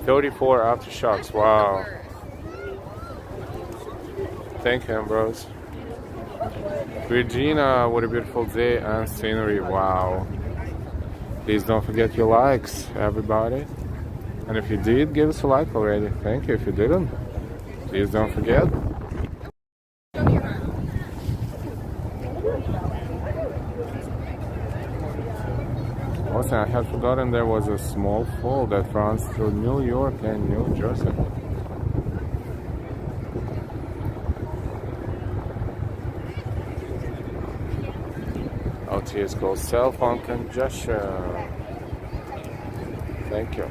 "34 aftershocks." Wow. Thank you, Ambrose. Regina, what a beautiful day and scenery. Wow. Please don't forget your likes, everybody. And if you did, give us a like already. Thank you. If you didn't, please don't forget. Also, I had forgotten there was a small fall that runs through New York and New Jersey. OT is called cell phone congestion. Thank you.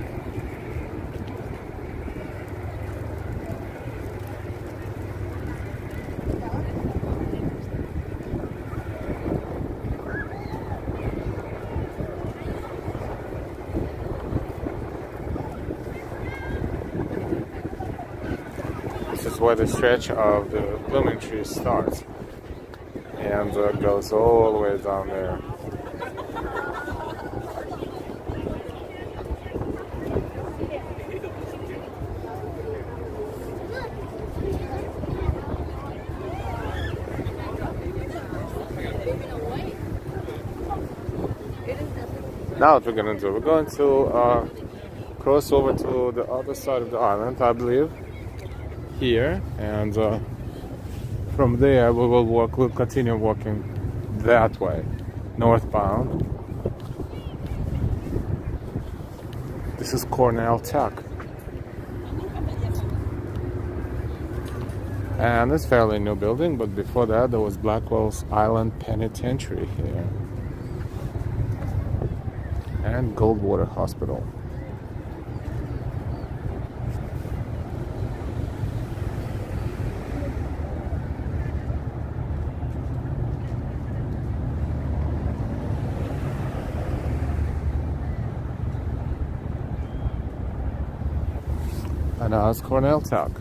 This is where the stretch of the blooming tree starts and goes all the way down there. Now what we're gonna do, we're going to cross over to the other side of the island, I believe, here, and from there we'll continue walking that way, northbound. This is Cornell Tech. And it's a fairly new building, but before that there was Blackwell's Island Penitentiary here. And Goldwater Hospital. And now it's Cornell Tech,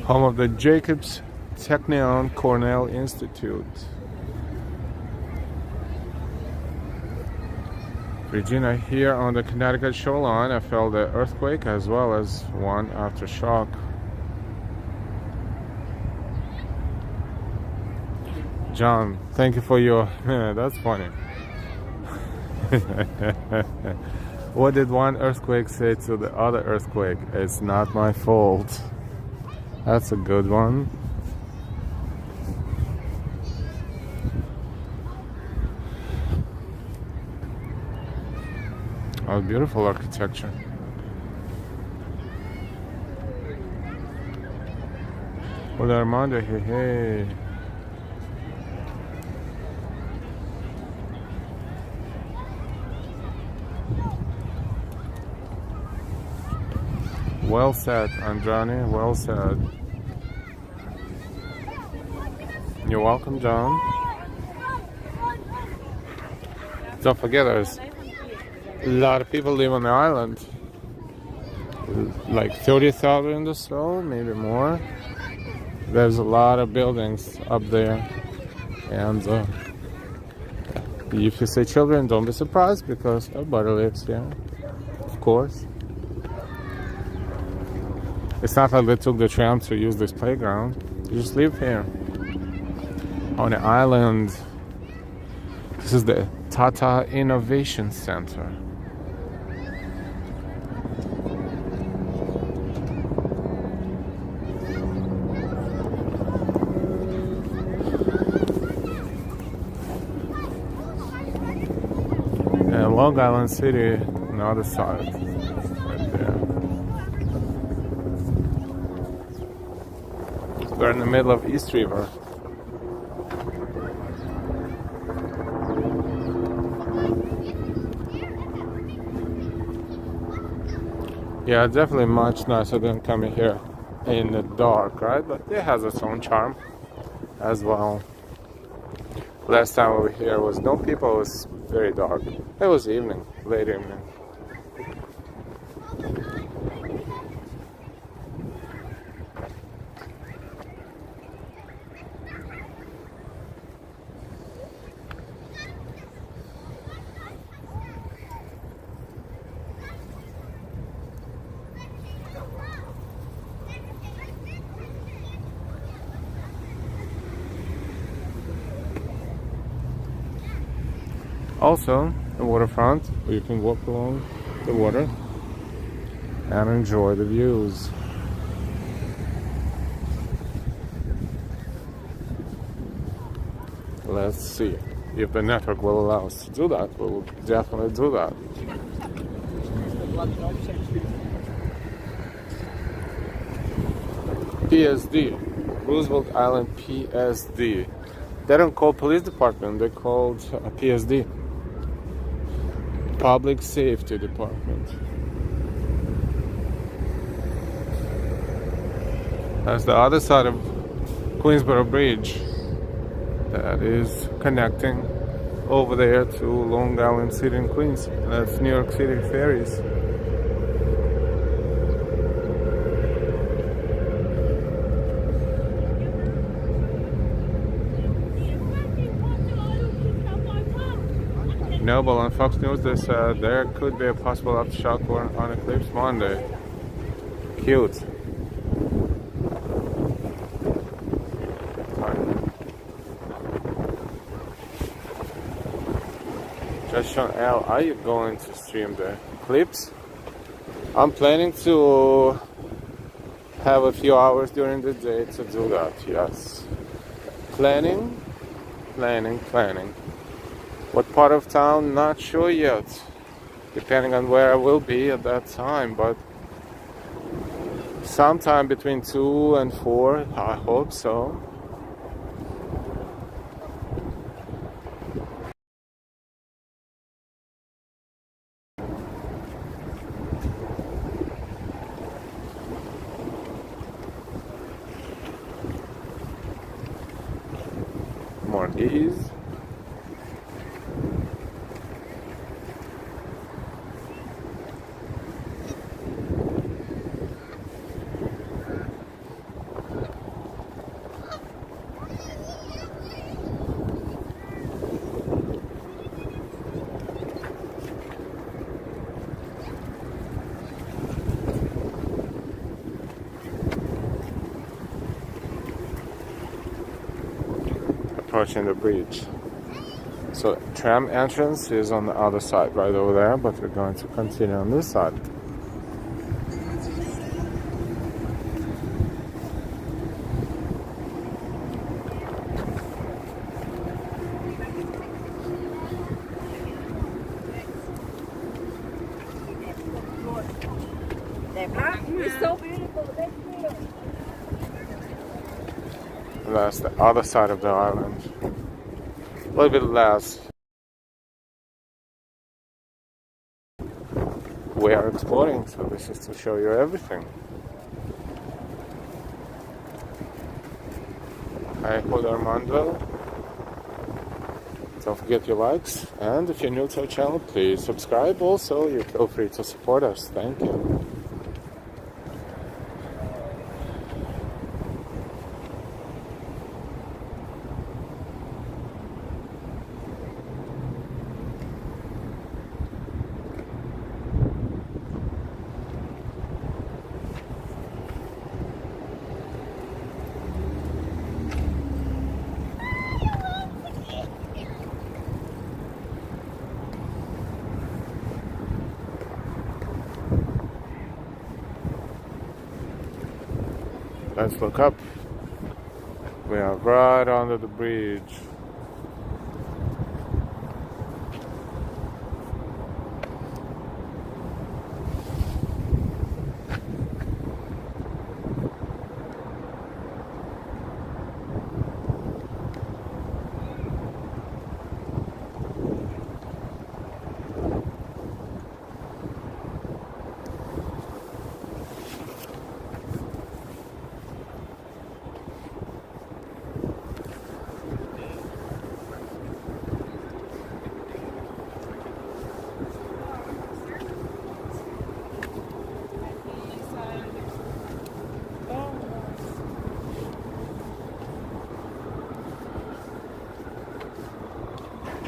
home of the Jacobs Technion Cornell Institute. Regina, here on the Connecticut shoreline, I felt the earthquake as well as one aftershock. John, thank you for your... that's funny. What did one earthquake say to the other earthquake? It's not my fault. That's a good one. Oh, beautiful architecture. Hola Armando, hey hey. Well said, Andrani, well said. You're welcome, John. Don't forget, there's a lot of people live on the island. Like 30,000 or so, maybe more. There's a lot of buildings up there. And if you say children, don't be surprised because everybody lives here. Of course. It's not like they took the tram to use this playground. You just live here on the island. This is the Tata Innovation Center. And Long Island City on the other side, right there. We're in the middle of East River. Yeah, definitely much nicer than coming here in the dark, right? But it has its own charm as well. Last time we were here was no people, it was very dark. It was evening, late evening. Also, the waterfront, where you can walk along the water and enjoy the views. Let's see if the network will allow us to do that. We will definitely do that. PSD, Roosevelt Island PSD. They don't call police department, they called PSD. Public Safety Department. That's the other side of Queensboro Bridge that is connecting over there to Long Island City in Queens. That's New York City ferries. Noble on Fox News, they said there could be a possible aftershock on Eclipse Monday. Cute. Justin L, are you going to stream the eclipse? I'm planning to have a few hours during the day to do that, yes. Planning. What part of town? Not sure yet. Depending on where I will be at that time, but sometime between 2 and 4, I hope so. More geese. Approaching the bridge. So tram entrance is on the other side, right over there, but we're going to continue on this side. It's so beautiful. That's the other side of the island. A little bit less. We are exploring, so this is to show you everything. Hi, Hood Armando. Don't forget your likes, and if you're new to our channel, please subscribe. Also, you feel free to support us. Thank you. Let's look up. We are right under the bridge.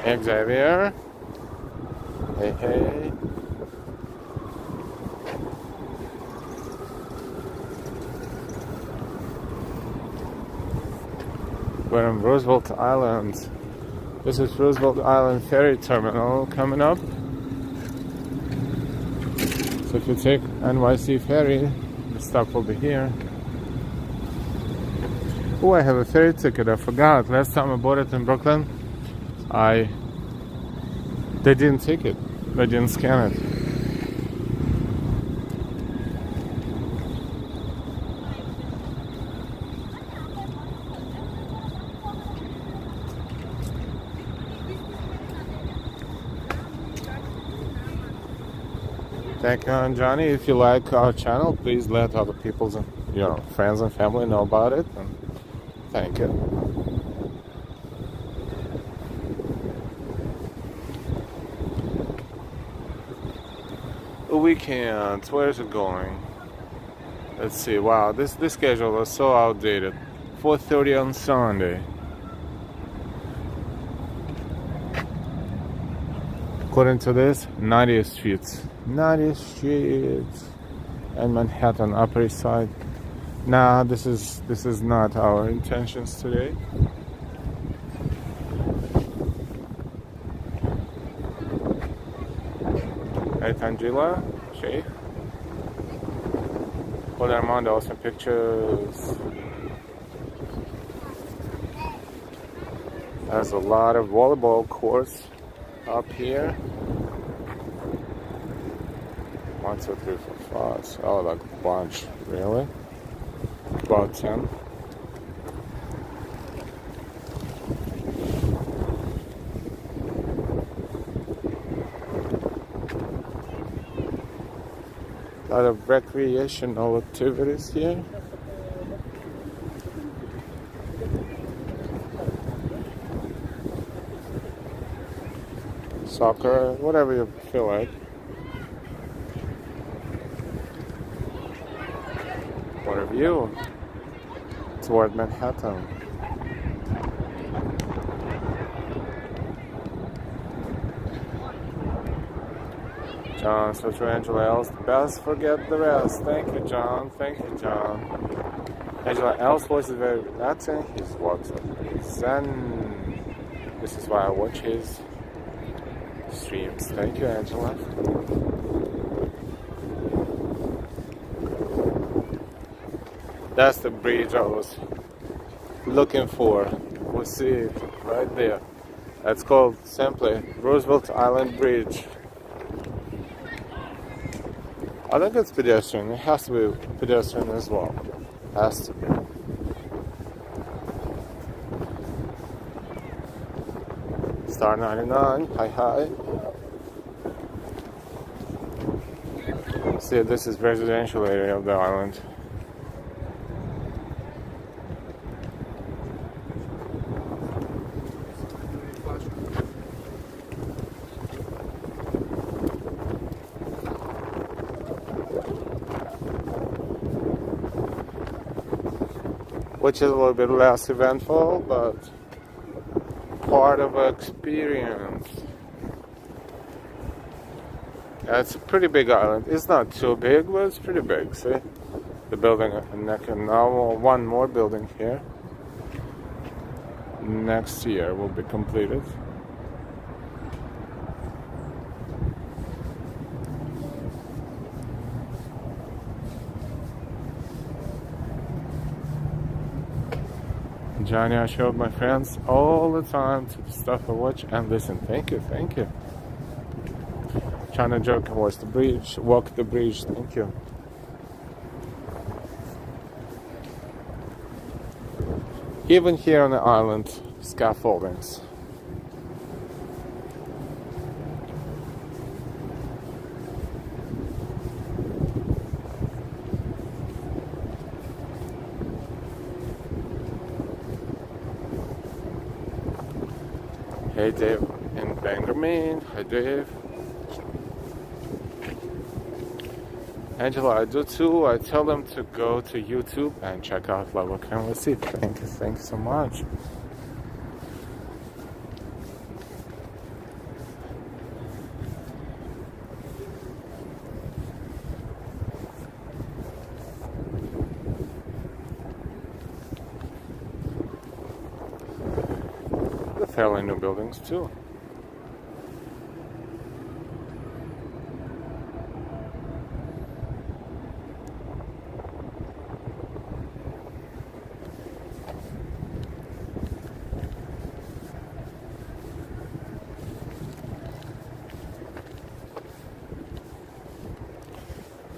Xavier. Hey, hey. We're on Roosevelt Island. This is Roosevelt Island ferry terminal coming up. So if you take NYC ferry, the stop will be here. Oh, I have a ferry ticket. I forgot. Last time I bought it in Brooklyn, they didn't take it. They didn't scan it. Thank you, Johnny. If you like our channel, please let other people's, friends and family know about it. And thank you. A weekend. Where's it going? Let's see. Wow, this schedule is so outdated. 4:30 on Sunday. According to this, 90th Street. 90th Street and Manhattan, Upper East Side. Nah, this is not our intentions today. Hey, Tangela, Shay. Hold Armando, some pictures. There's a lot of volleyball courts up here. 1, 2, 3, 4, 5. Oh, like a bunch, really? About 10. A lot of recreational activities here. Soccer, whatever you feel like. What a view toward Manhattan. John, so to Angela L's the best, forget the rest. Thank you, John. Thank you, John. Angela L's voice is very relaxing. He's walks up Zen. This is why I watch his streams. Thank you, Angela. That's the bridge I was looking for. We'll see it right there. That's called simply Roosevelt Island Bridge. I think it's pedestrian. It has to be pedestrian as well. Has to be. Star 99. Hi, hi. See, this is residential area of the island. Which is a little bit less eventful, but part of an experience. Yeah, it's a pretty big island. It's not too big, but it's pretty big. See, the building, and now one more building here. Next year will be completed. Johnny, I showed my friends all the time to the stuff I watch and listen. Thank you, thank you. China joke, watch the bridge, walk the bridge. Thank you. Even here on the island, scaffoldings. Hey Dave in Bangor, hi Dave. Angela, I do too. I tell them to go to YouTube and check out Level Camera Seat. Thank you so much. fairly new buildings too.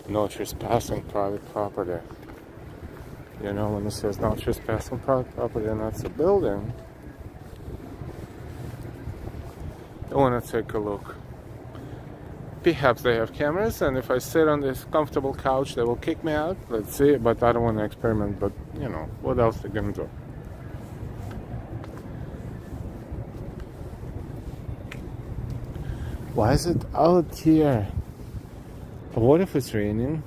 No trespassing private property. You know, when it says no trespassing private property and that's a building, I want to take a look. Perhaps they have cameras, and if I sit on this comfortable couch, they will kick me out. Let's see, but I don't want to experiment. But, you know, what else they gonna do? Why is it out here? What if it's raining?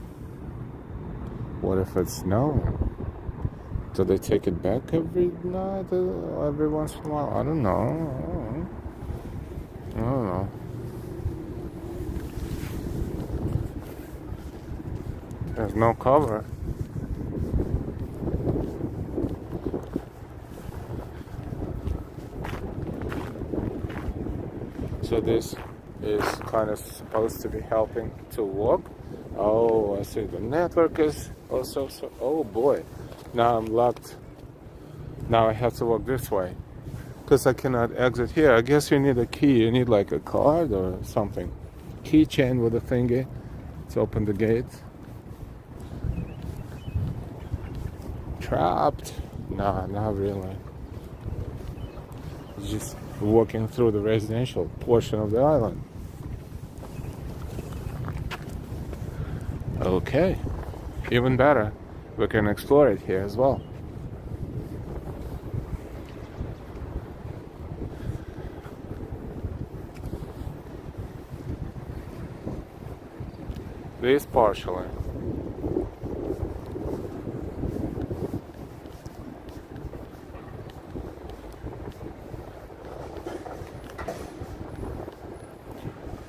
What if it's snowing? Do they take it back every night, every once in a while? I don't know. I don't know. There's no cover. So this is kind of supposed to be helping to walk. Oh, I see the network is also so. Oh boy, now I'm locked. Now I have to walk this way because I cannot exit here. I guess you need a key. You need like a card or something. Keychain with a thingy to open the gate. Trapped? Nah, not really. Just walking through the residential portion of the island. Okay, even better. We can explore it here as well. This partially.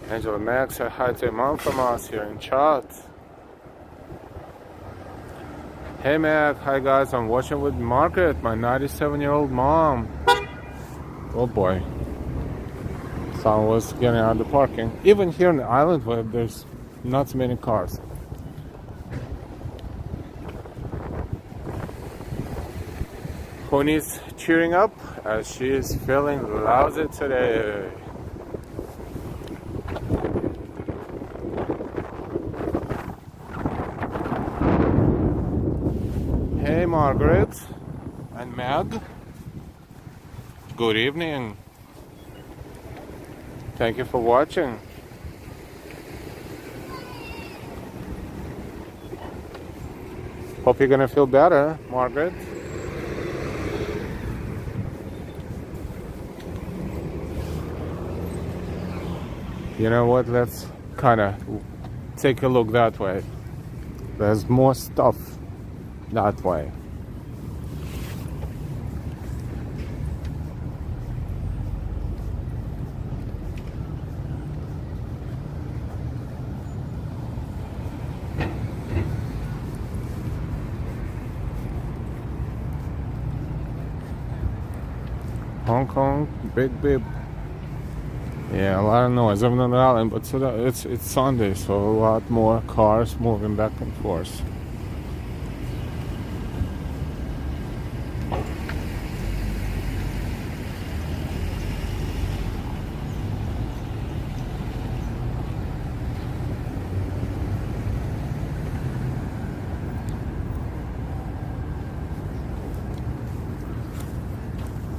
Angela Max said hi to a mom from us here in chat. Hey Mac, hi guys, I'm watching with Margaret, my 97-year-old mom. Oh boy. Someone was getting out of the parking. Even here on the island where there's not so many cars. Who needs cheering up as she is feeling lousy today? Hey Margaret and Meg, good evening. Thank you for watching. Hope you're gonna feel better, Margaret. You know what, let's kinda take a look that way. There's more stuff that way. Hong Kong, Big Bib. Yeah, a lot of noise over on the island, but so that it's Sunday, so a lot more cars moving back and forth.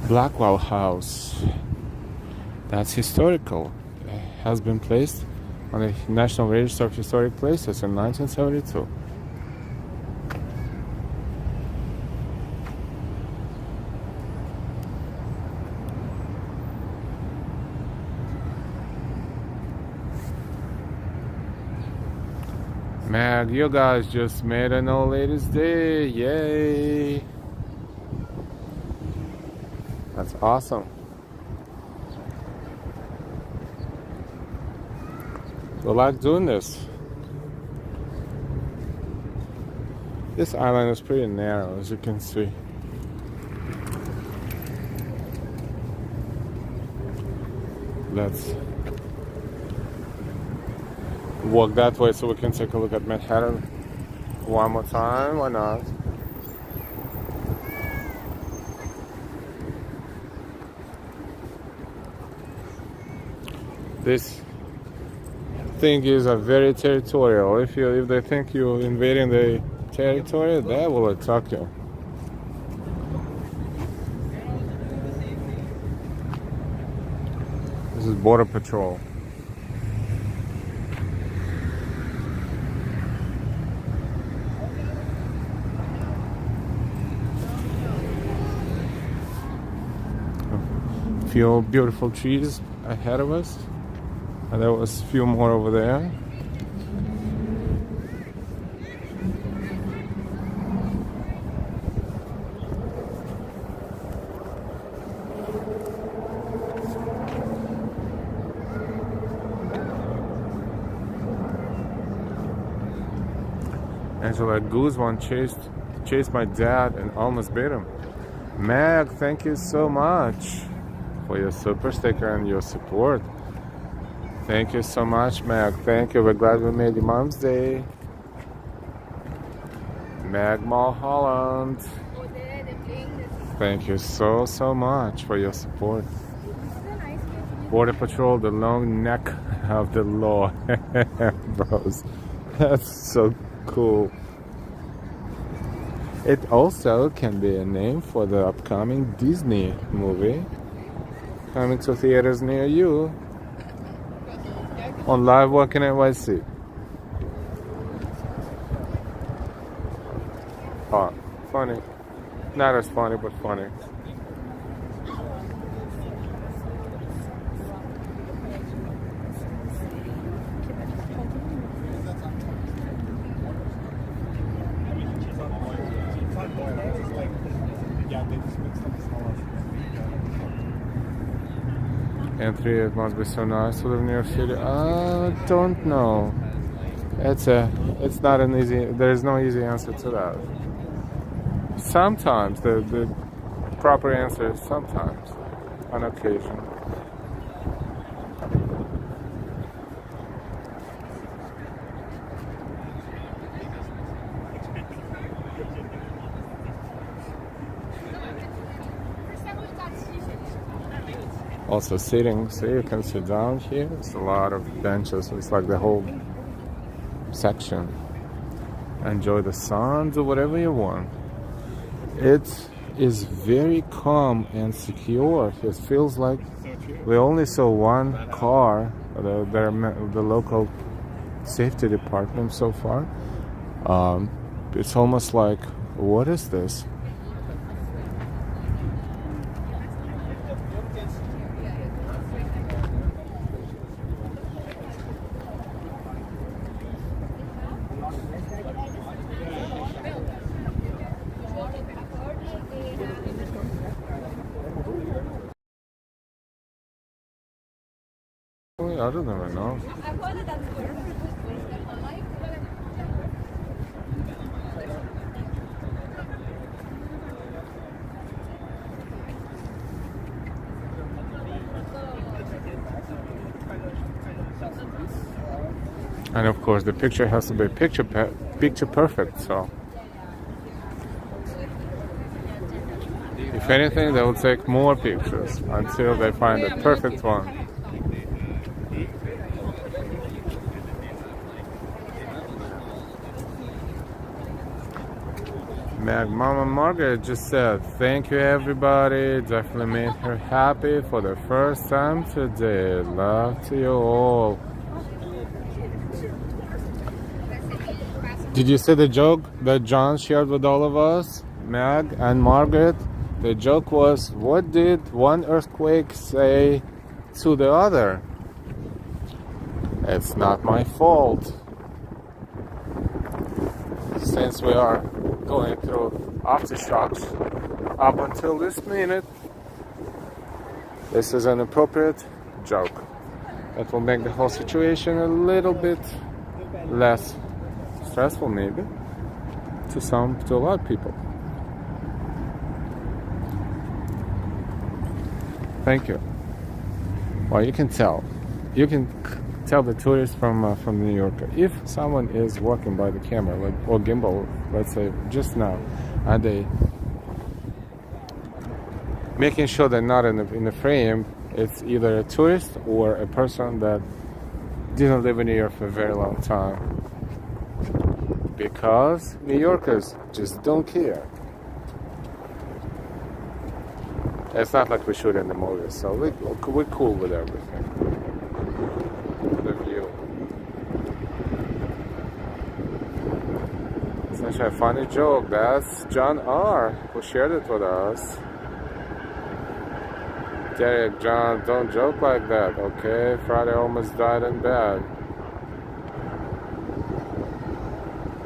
Blackwell House. That's historical. It has been placed on the National Register of Historic Places in 1972. Mag, you guys just made an old lady's day. Yay! That's awesome. We like doing this. This island is pretty narrow, as you can see. let's walk that way so we can take a look at Manhattan one more time. Why not? This thing is a very territorial. If they think you're invading the territory, they will attack you. This is Border Patrol. A few beautiful trees ahead of us. And there was a few more over there. Angela Guzman chased my dad and almost beat him. Meg, thank you so much for your super sticker and your support. Thank you so much, Meg. Thank you. We're glad we made your Mom's Day. Meg Mulholland. Thank you so much for your support. Border Patrol, the long neck of the law. Bros, that's so cool. It also can be a name for the upcoming Disney movie coming to theaters near you on Live Walk in NYC. Oh, funny. Not as funny, but funny. Anthony, it must be so nice to live in New York City. I don't know. It's not an easy. There is no easy answer to that. Sometimes the proper answer is sometimes, on occasion. Also sitting, so you can sit down here. It's a lot of benches. It's like the whole section. Enjoy the sun, do whatever you want. It is very calm and secure. It feels like we only saw one car, the local safety department so far. It's almost like, what is this? I don't even know. And of course the picture has to be picture perfect, so if anything they will take more pictures until they find the perfect one. Mama Margaret just said, thank you everybody, definitely made her happy for the first time today. Love to you all. Did you see the joke that John shared with all of us, Meg and Margaret? The joke was, what did one earthquake say to the other? It's not my fault. Since we are going through aftershocks up until this minute, this is an appropriate joke that will make the whole situation a little bit less stressful, maybe to a lot of people. Thank you. Well, you can tell. You can tell the tourist from New York. If someone is walking by the camera, like or gimbal, let's say just now, are they making sure they're not in the frame? It's either a tourist or a person that didn't live in New York for a very long time. Because New Yorkers just don't care. It's not like we shoot in the movies, so we're cool with everything. The view. Such a funny joke. That's John R. who shared it with us. Derek, John, don't joke like that, okay? Friday almost died in bed.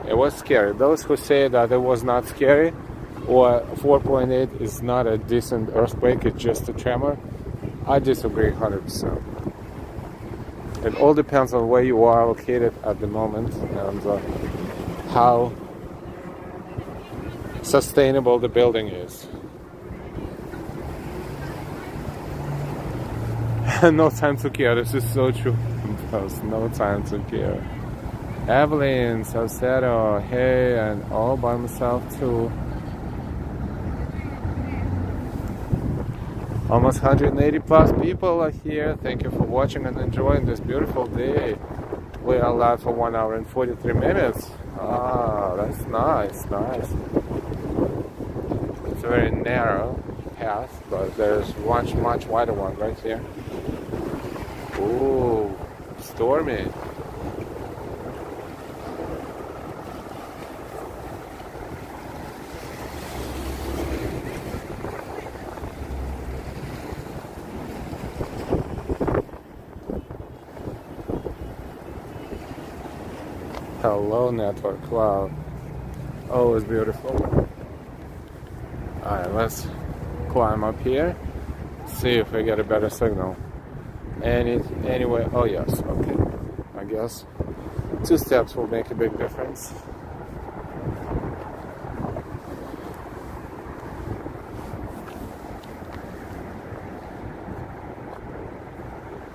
It was scary. Those who say that it was not scary, or 4.8 is not a decent earthquake, it's just a tremor, I disagree 100%. It all depends on where you are located at the moment and how sustainable the building is. No time to care, this is so true. There's no time to care. Evelyn, Salcedo, hey, and all by myself too. Almost 180 plus people are here. Thank you for watching and enjoying this beautiful day. We are live for 1 hour and 43 minutes. Ah, that's nice. It's a very narrow path, but there's much wider one right here. Ooh, stormy. Hello network, wow. Always beautiful. Alright, let's climb up here. See if we get a better signal. Anyway, oh yes, okay. I guess 2 steps will make a big difference.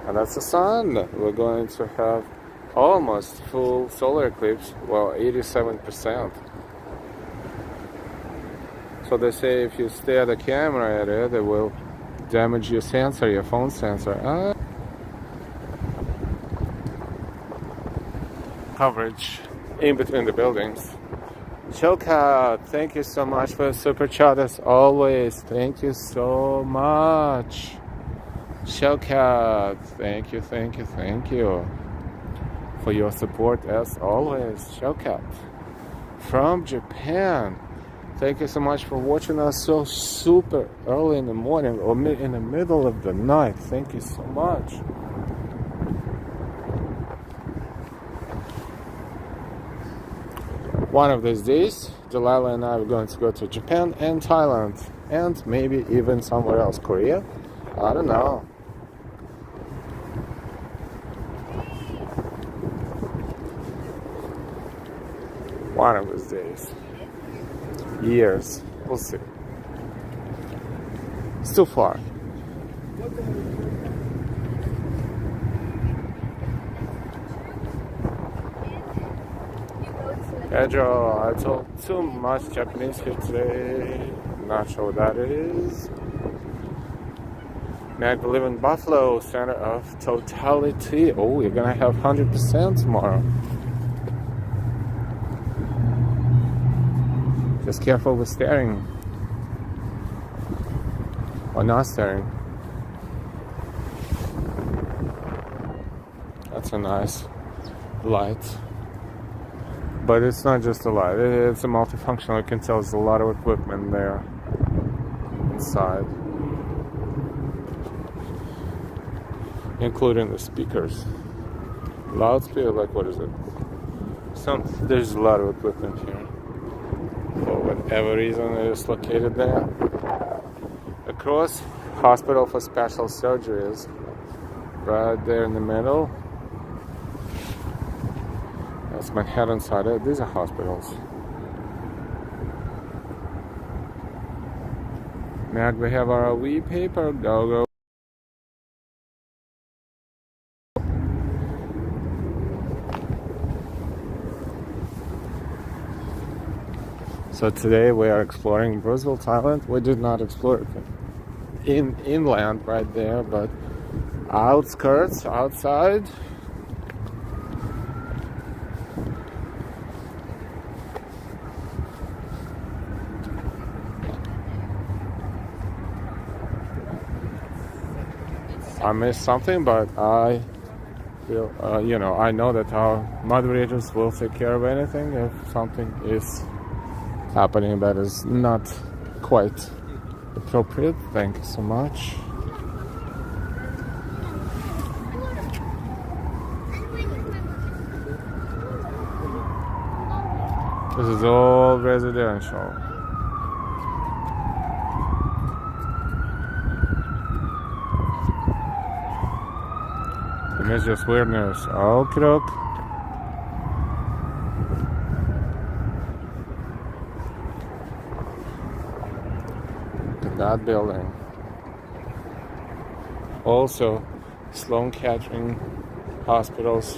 And that's the sun. We're going to have almost full solar eclipse, well, 87%. So they say if you stare at the camera at it, it will damage your sensor, your phone sensor. Coverage in between the buildings. Chokat, thank you so much for the super chat as always. Thank you so much. Chokat, thank you. For your support as always. Shokat from Japan. Thank you so much for watching us so super early in the morning or in the middle of the night. Thank you so much. One of these days, Delilah and I are going to go to Japan and Thailand and maybe even somewhere else. Korea? I don't know. One of those days. Years. We'll see. It's too far. Pedro, I told too much Japanese here today. Not sure what that is. Mag live in Buffalo, center of totality. Oh, you're gonna have 100% tomorrow. Just careful with staring. Or not staring. That's a nice light. But it's not just a light, it's a multifunctional. You can tell there's a lot of equipment there inside. Including the speakers. Loudspeaker, like what is it? There's a lot of equipment here. For whatever reason it is located there. Across, hospital for special surgeries. Right there in the middle. That's Manhattan side. These are hospitals. Mag, we have our wee paper. Go. So today we are exploring Roosevelt Island. We did not explore it inland right there, but outskirts, outside. I missed something, but I feel, I know that our moderators will take care of anything if something is happening that is not quite appropriate. Thank you so much. This is all residential. And it's just weirdness. Okie doke. That building. Also, Sloan Kettering hospitals.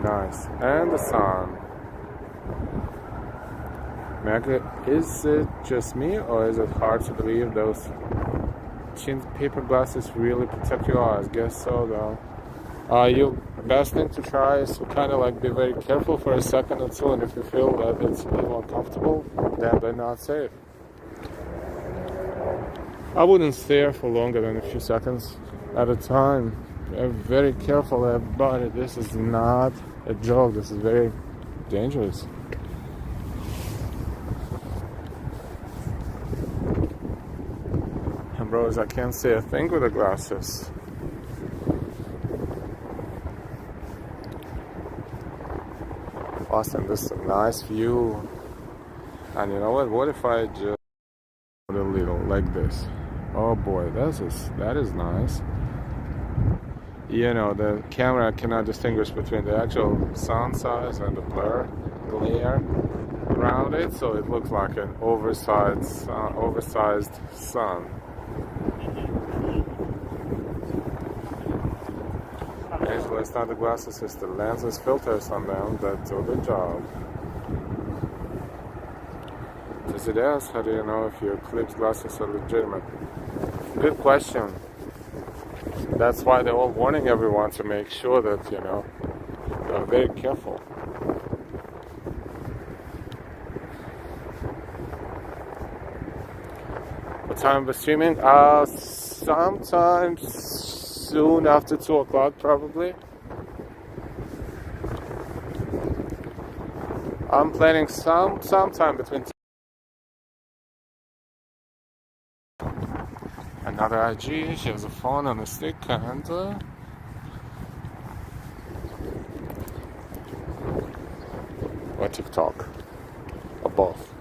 Nice. And the sun. Maggie, is it just me, or is it hard to believe those thin paper glasses really protect your eyes? Guess so, though. You best thing to try is to kind of like be very careful for a second or two, and if you feel that it's a little uncomfortable, then they're not safe. I wouldn't stare for longer than a few seconds at a time. Be very careful, everybody. This is not a joke. This is very dangerous. Bros, I can't see a thing with the glasses. Awesome, this is a nice view. And you know what if I just a little like this? Oh boy, that is nice. You know, the camera cannot distinguish between the actual sun size and the glare around it, so it looks like an oversized sun. Actually, it's not the glasses, it's the lenses filters on them that do the job. Does it ask, how do you know if your Eclipse glasses are legitimate? Good question. That's why they're all warning everyone to make sure that, they're very careful. What time was streaming? Sometimes soon after 2 o'clock, probably. I'm planning sometime between. Another IG. She has a phone on a stick and. Or TikTok, or both.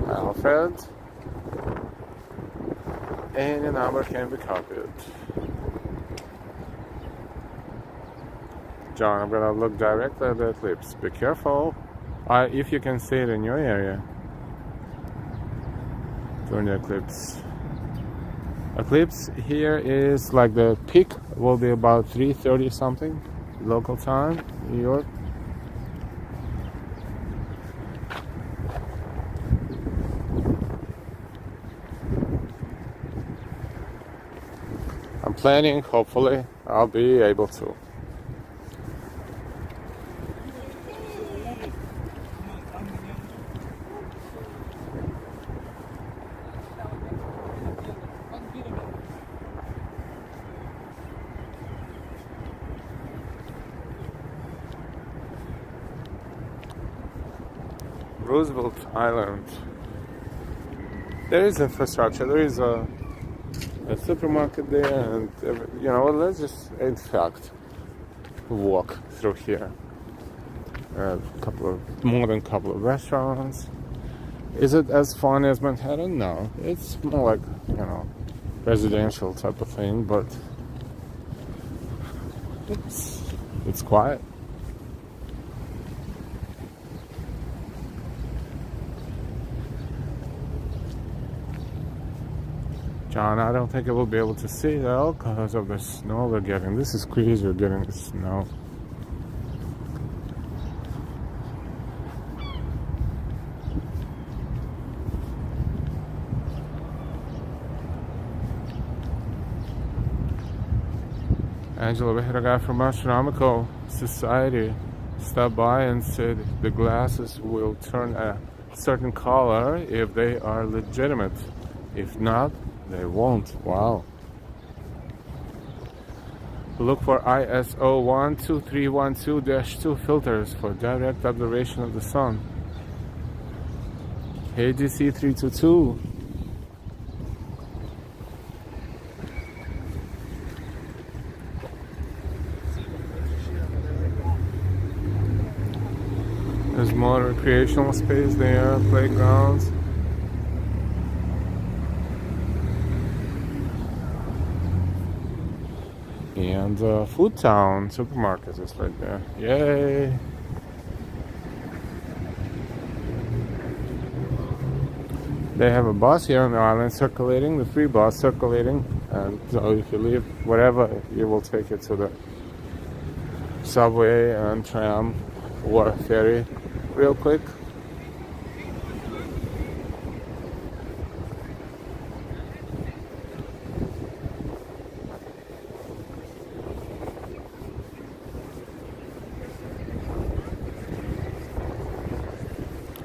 Alfred, any number can be copied. John, I'm gonna look directly at the eclipse. Be careful. If you can see it in your area during the eclipse. Eclipse here is like the peak will be about 3:30 something local time, New York. I'm planning, hopefully I'll be able to. Roosevelt Island. There is infrastructure, there is a supermarket there, and you know, let's just in fact walk through here. More than a couple of restaurants. Is it as fun as Manhattan? No, it's more like, you know, residential type of thing, but it's quiet. John, I don't think I will be able to see though because of the snow we're getting. This is crazy, we're getting the snow. Angela, we had a guy from Astronomical Society stop by and said the glasses will turn a certain color if they are legitimate. If not, they won't. Wow. Look for ISO 12312-2 filters for direct observation of the sun. Hey DC 322. There's more recreational space there, playgrounds. And Food Town supermarket is right there. Yay! They have a bus here on the island circulating, the free bus circulating. And so if you leave wherever, you will take it to the subway and tram or ferry real quick.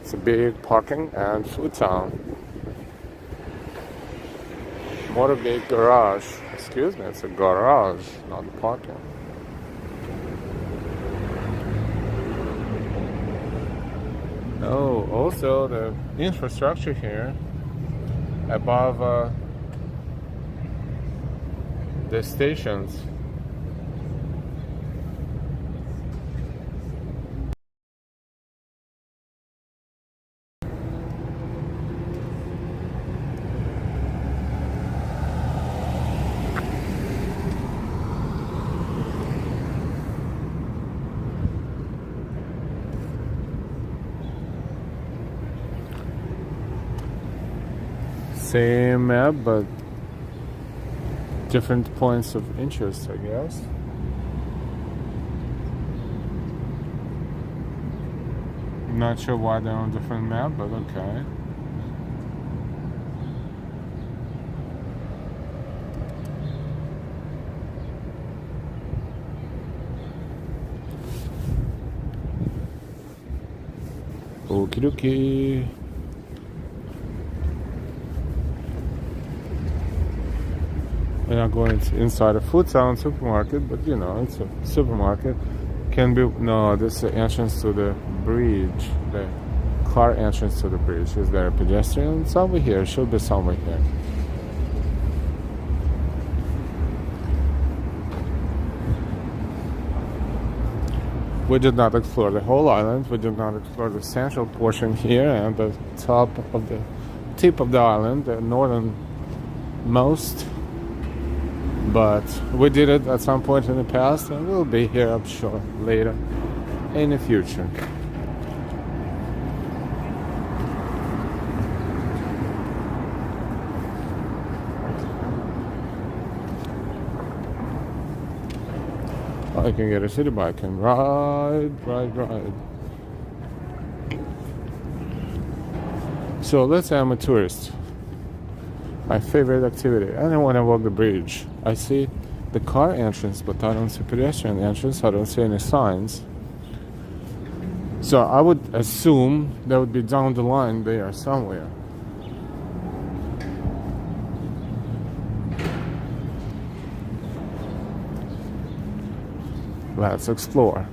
It's a big parking and food town. Motorgate garage. Excuse me, it's a garage, not parking. Oh, also the infrastructure here above the stations. Same map, but different points of interest, I guess. Not sure why they're on a different map, but okay. Okie dokie. We're not going inside a food town supermarket, but you know, it's a supermarket. Can be, no, this is the entrance to the bridge, the car entrance to the bridge. Is there a pedestrian? It's over here, should be somewhere here. We did not explore the whole island. We did not explore the central portion here and the tip of the island, the northernmost. But we did it at some point in the past, and we'll be here, I'm sure, later in the future. I can get a city bike and ride. So let's say I'm a tourist. My favorite activity. I don't want to walk the bridge. I see the car entrance, but I don't see pedestrian entrance. I don't see any signs. So I would assume that would be down the line there somewhere. Let's explore.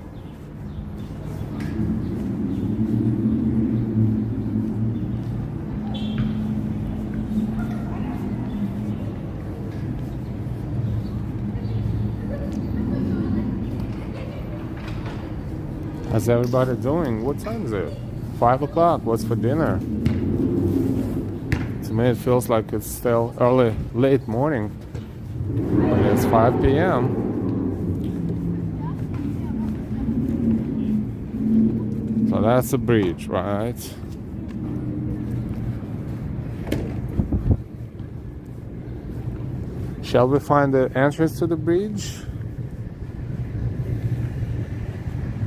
How's everybody doing? What time is it? 5 o'clock. What's for dinner? To me, it feels like it's still early, late morning. But it's 5 p.m. So that's the bridge, right? Shall we find the entrance to the bridge?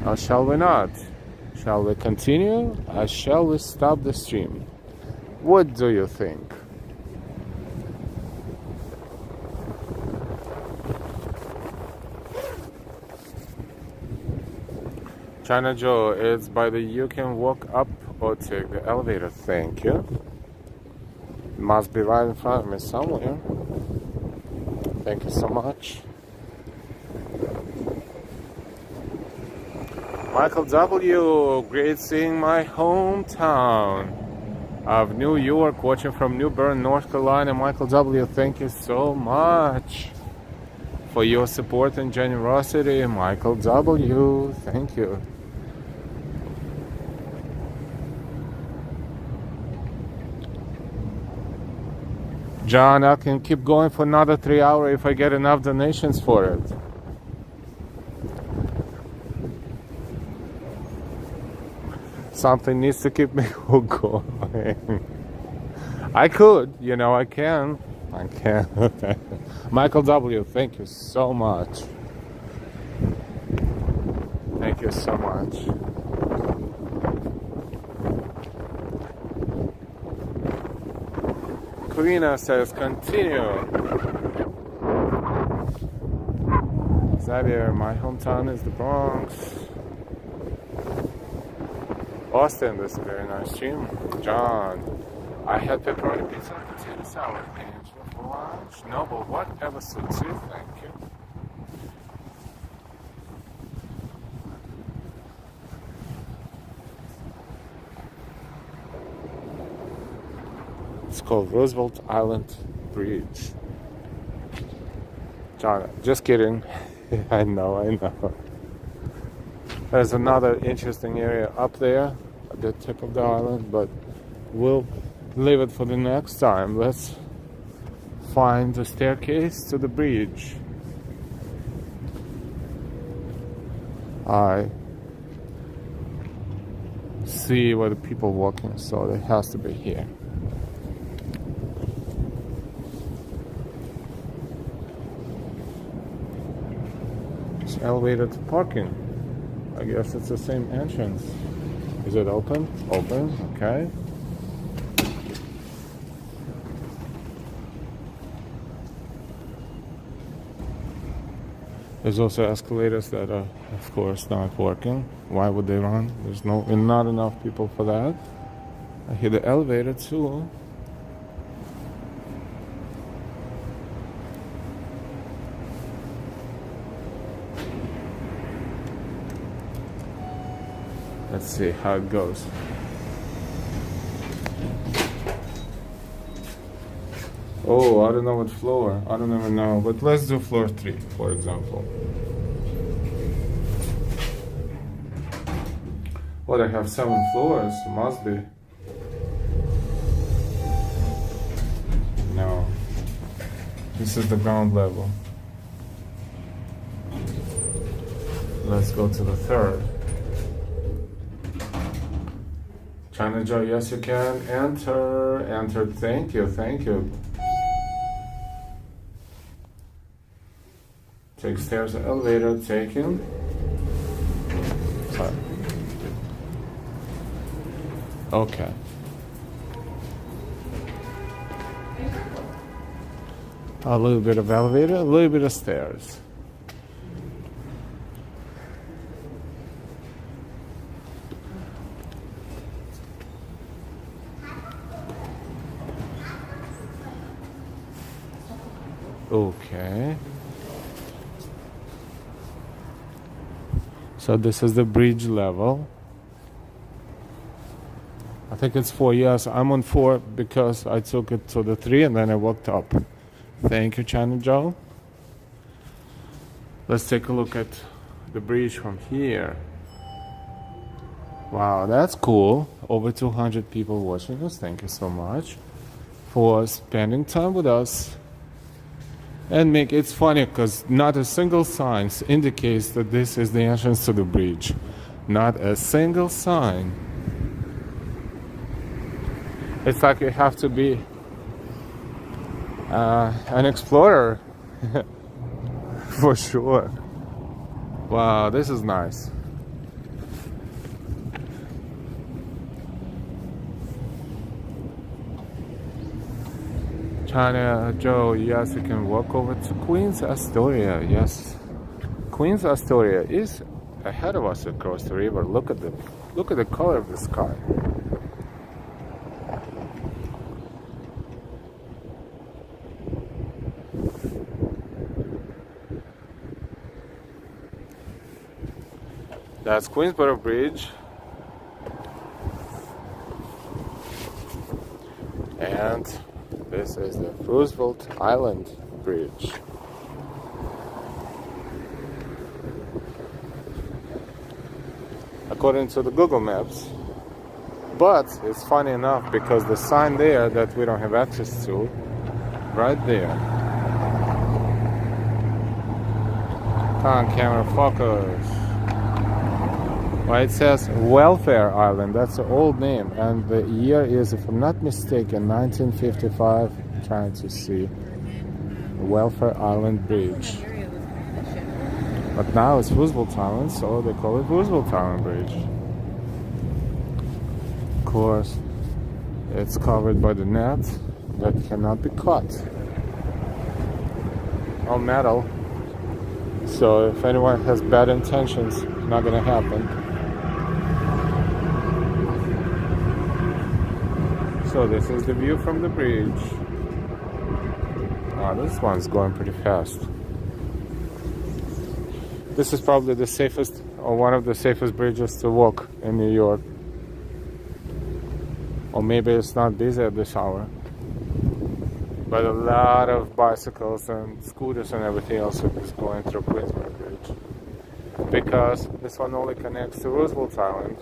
Or shall we not? Shall we continue? Or shall we stop the stream? What do you think? China Joe, it's by the you can walk up or take the elevator. Thank you. It must be right in front of me somewhere. Thank you so much. Michael W, great seeing my hometown of New York, watching from New Bern, North Carolina. Michael W, thank you so much for your support and generosity. Michael W, thank you. John, I can keep going for another 3 hours if I get enough donations for it. Something needs to keep me going. I could, you know, I can. I can. Michael W, thank you so much. Thank you so much. Karina says, continue. Xavier, my hometown is the Bronx. Austin, this is a very nice stream. John, I had pepperoni pizza and potato salad. Angela for lunch. No, but whatever suits you, thank you. It's called Roosevelt Island Bridge. John, just kidding. I know. There's another interesting area up there at the tip of the island, but we'll leave it for the next time. Let's find the staircase to the bridge. I see where the people walking, so it has to be here. It's elevated to parking. I guess it's the same entrance. Is it open? Open, okay. There's also escalators that are, of course, not working. Why would they run? There's not enough people for that. I hear the elevator too. Let's see how it goes. Oh, I don't know what floor. I don't even know. But let's do floor 3, for example. Well, they have 7 floors. Must be. No. This is the ground level. Let's go to the 3rd. China Joe, yes you can. Enter. Enter. Thank you. Thank you. Take stairs or elevator. Taken. Sorry. Okay. A little bit of elevator, a little bit of stairs. Okay. So this is the bridge level. I think it's 4. Yes, I'm on 4 because I took it to the 3 and then I walked up. Thank you, China Joe. Let's take a look at the bridge from here. Wow, that's cool. Over 200 people watching us. Thank you so much for spending time with us. And it's funny because not a single sign indicates that this is the entrance to the bridge. Not a single sign. It's like you have to be an explorer for sure. Wow, this is nice. China Joe, yes, you can walk over to Queens Astoria. Yes, Queens Astoria is ahead of us across the river. Look at the color of the sky. That's Queensboro Bridge. And this is the Roosevelt Island Bridge. According to the Google Maps. But it's funny enough because the sign there that we don't have access to, right there. Come on, camera, focus. Well, it says Welfare Island. That's the old name, and the year is, if I'm not mistaken, 1955. I'm trying to see Welfare Island Bridge. But now it's Roosevelt Island, so they call it Roosevelt Island Bridge. Of course, it's covered by the net that cannot be cut. All metal. So if anyone has bad intentions, not gonna happen. So this is the view from the bridge. Oh, this one's going pretty fast. This is probably the safest, or one of the safest bridges to walk in New York. Or maybe it's not busy at this hour. But a lot of bicycles and scooters and everything else is going through Queensboro Bridge. Because this one only connects to Roosevelt Island.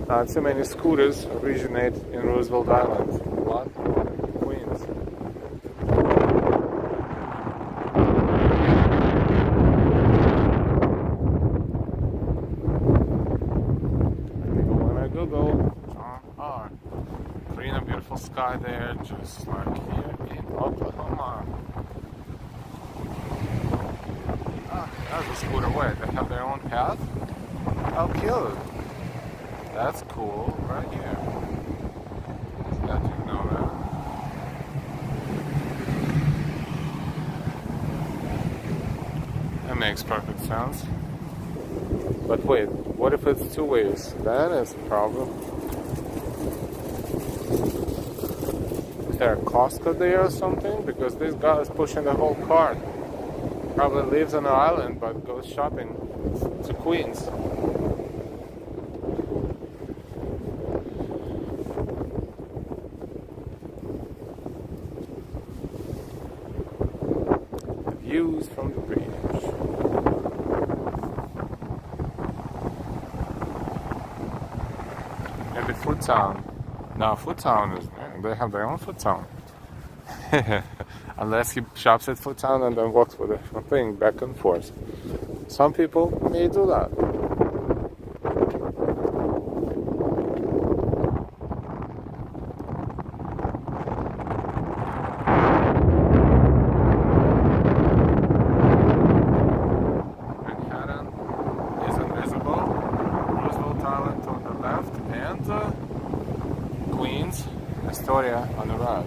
Not so many scooters originate in Roosevelt Island. A lot more in Queens. When I Google John R. Green and beautiful sky there, just like here in Oklahoma. Ah, that's a scooter way. They have their own path. How cute. That's cool, right here. I didn't know that. That makes perfect sense. But wait, what if it's two ways? That is a problem. Is there a Costco there or something? Because this guy is pushing the whole cart. Probably lives on an island but goes shopping to Queens. Views from the bridge. Maybe Food Town. No, Food Town is they have their own Food Town. Unless he shops at Food Town and then walks with the thing back and forth. Some people may do that. Astoria on the right.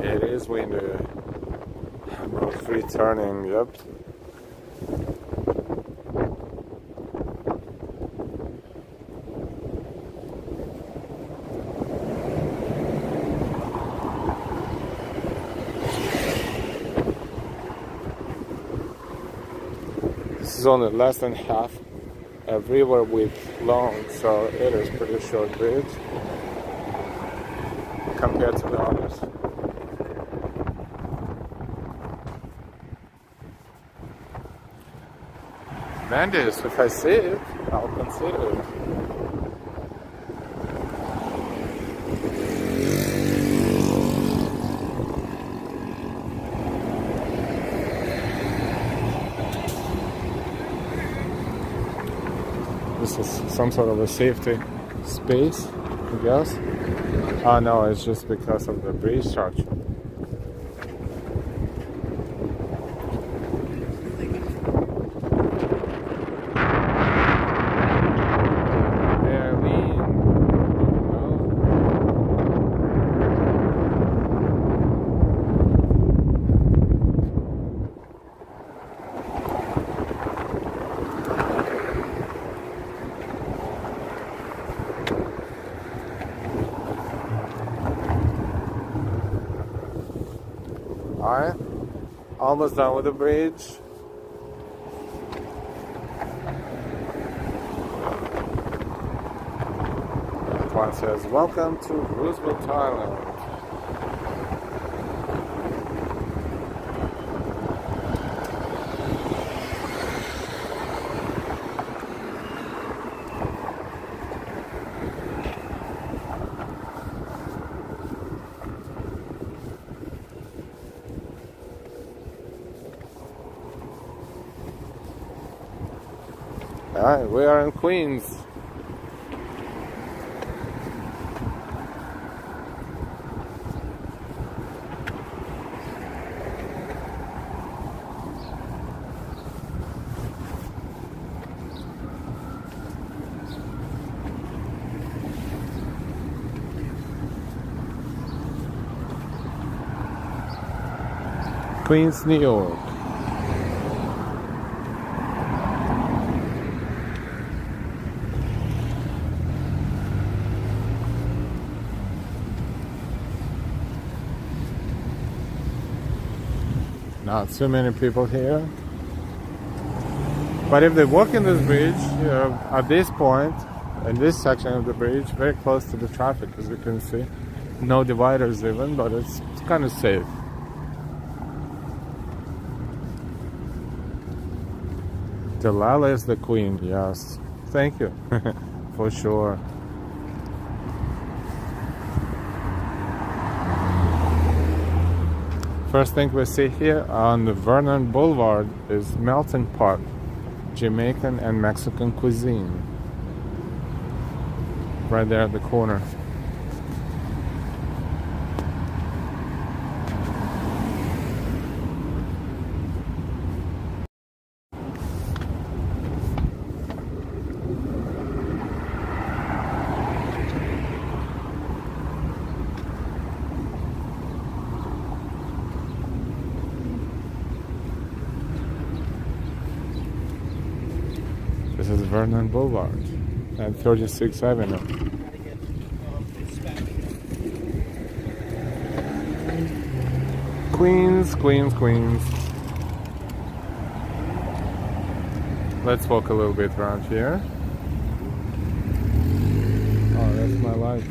It is windy. Road 3 turning, yep. is only less than half a river width long, so it is pretty short bridge compared to the others. Mandis, if I see it, I'll consider it. This is some sort of a safety space, I guess. Oh no, it's just because of the bridge structure. Alright, almost done with the bridge. That one says, "Welcome to Roosevelt Island." Alright, we are in Queens. Queens, New York. Not so many people here. But if they walk in this bridge, at this point, in this section of the bridge, very close to the traffic, as you can see. No dividers even, but it's kind of safe. Delilah is the queen, yes. Thank you. For sure. First thing we see here on the Vernon Boulevard is melting pot, Jamaican and Mexican cuisine. Right there at the corner. This is Vernon Boulevard and 36th Avenue. Queens, Queens, Queens. Let's walk a little bit around here. Oh, that's my life.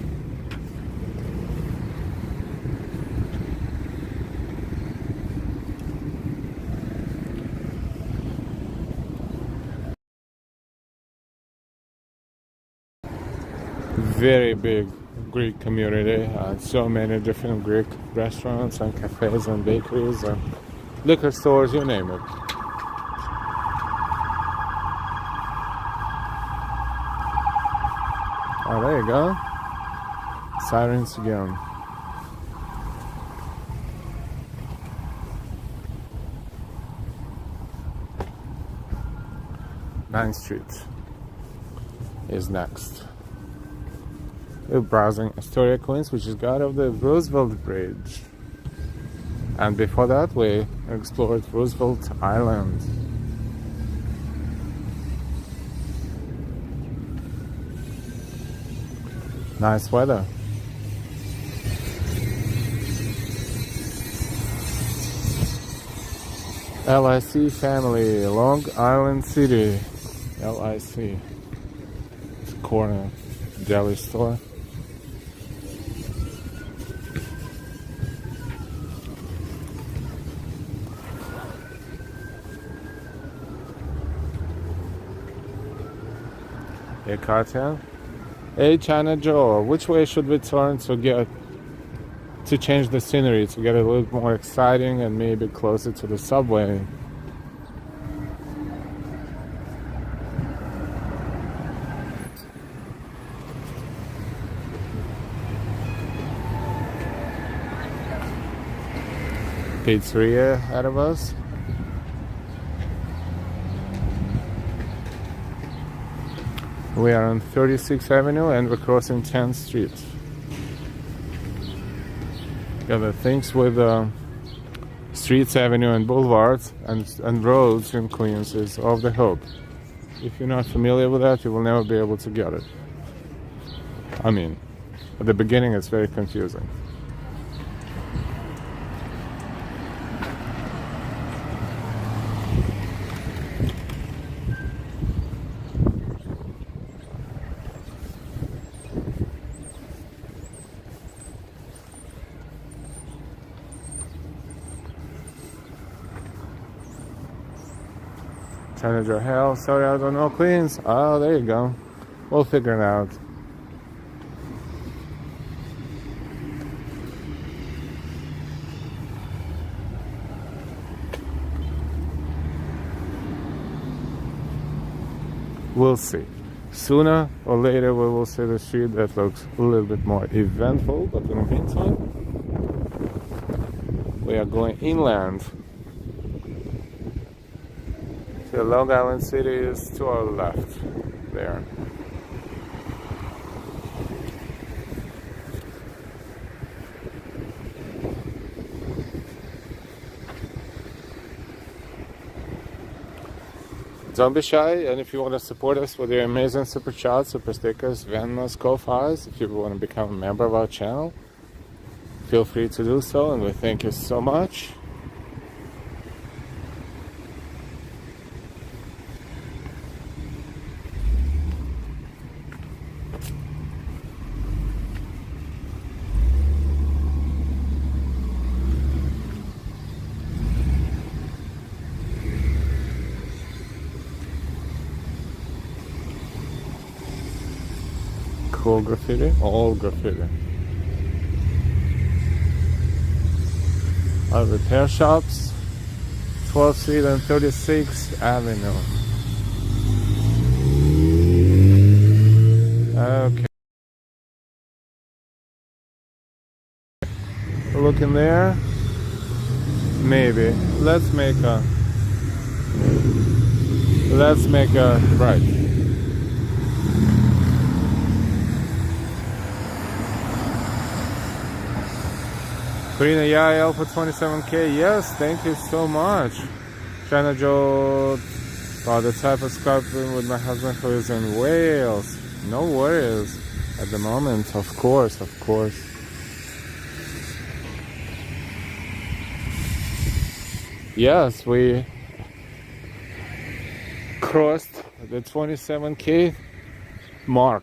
Very big Greek community. So many different Greek restaurants and cafes and bakeries and liquor stores, you name it. Oh, there you go. Sirens again. Ninth Street is next. We're browsing Astoria, Queens, which is got of the Roosevelt Bridge. And before that, we explored Roosevelt Island. Nice weather. LIC family, Long Island City. LIC. It's a corner deli store. Hey, Cartel. Hey, China Joe. Which way should we turn to change the scenery, to get a little more exciting and maybe closer to the subway? Pizzeria ahead of us. We are on 36th Avenue and we're crossing 10th Street. Yeah, the things with streets, avenue, and boulevards and roads in Queens is of the hope. If you're not familiar with that, you will never be able to get it. I mean, at the beginning it's very confusing. Senator Hell, sorry I don't know Queens. Oh, there you go. We'll figure it out. We'll see. Sooner or later we will see the street that looks a little bit more eventful, but in the meantime, we are going inland. The Long Island City is to our left there. Don't be shy, and if you want to support us with your amazing super chats, super stickers, Venmos, Ko-Fis, if you want to become a member of our channel, feel free to do so, and we thank you so much. Cool graffiti, all graffiti. Our repair shops, 12th Street and 36th Avenue. Okay. Look in there. Maybe. Let's make a right. Karina Yael for 27K. Yes, thank you so much. China Joe, the type of sculpting with my husband who is in Wales. No worries at the moment, of course, of course. Yes, we crossed the 27K mark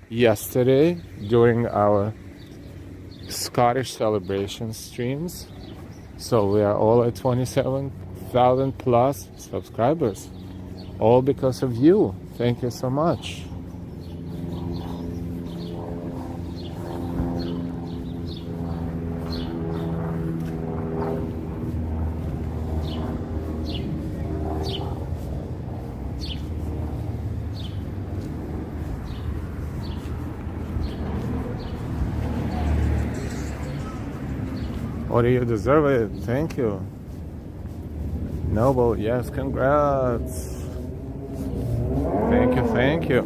yesterday during our Scottish celebration streams. So we are all at 27,000 plus subscribers, all because of you. Thank you so much. What do you deserve it? Thank you. Noble, yes, congrats. Thank you, thank you.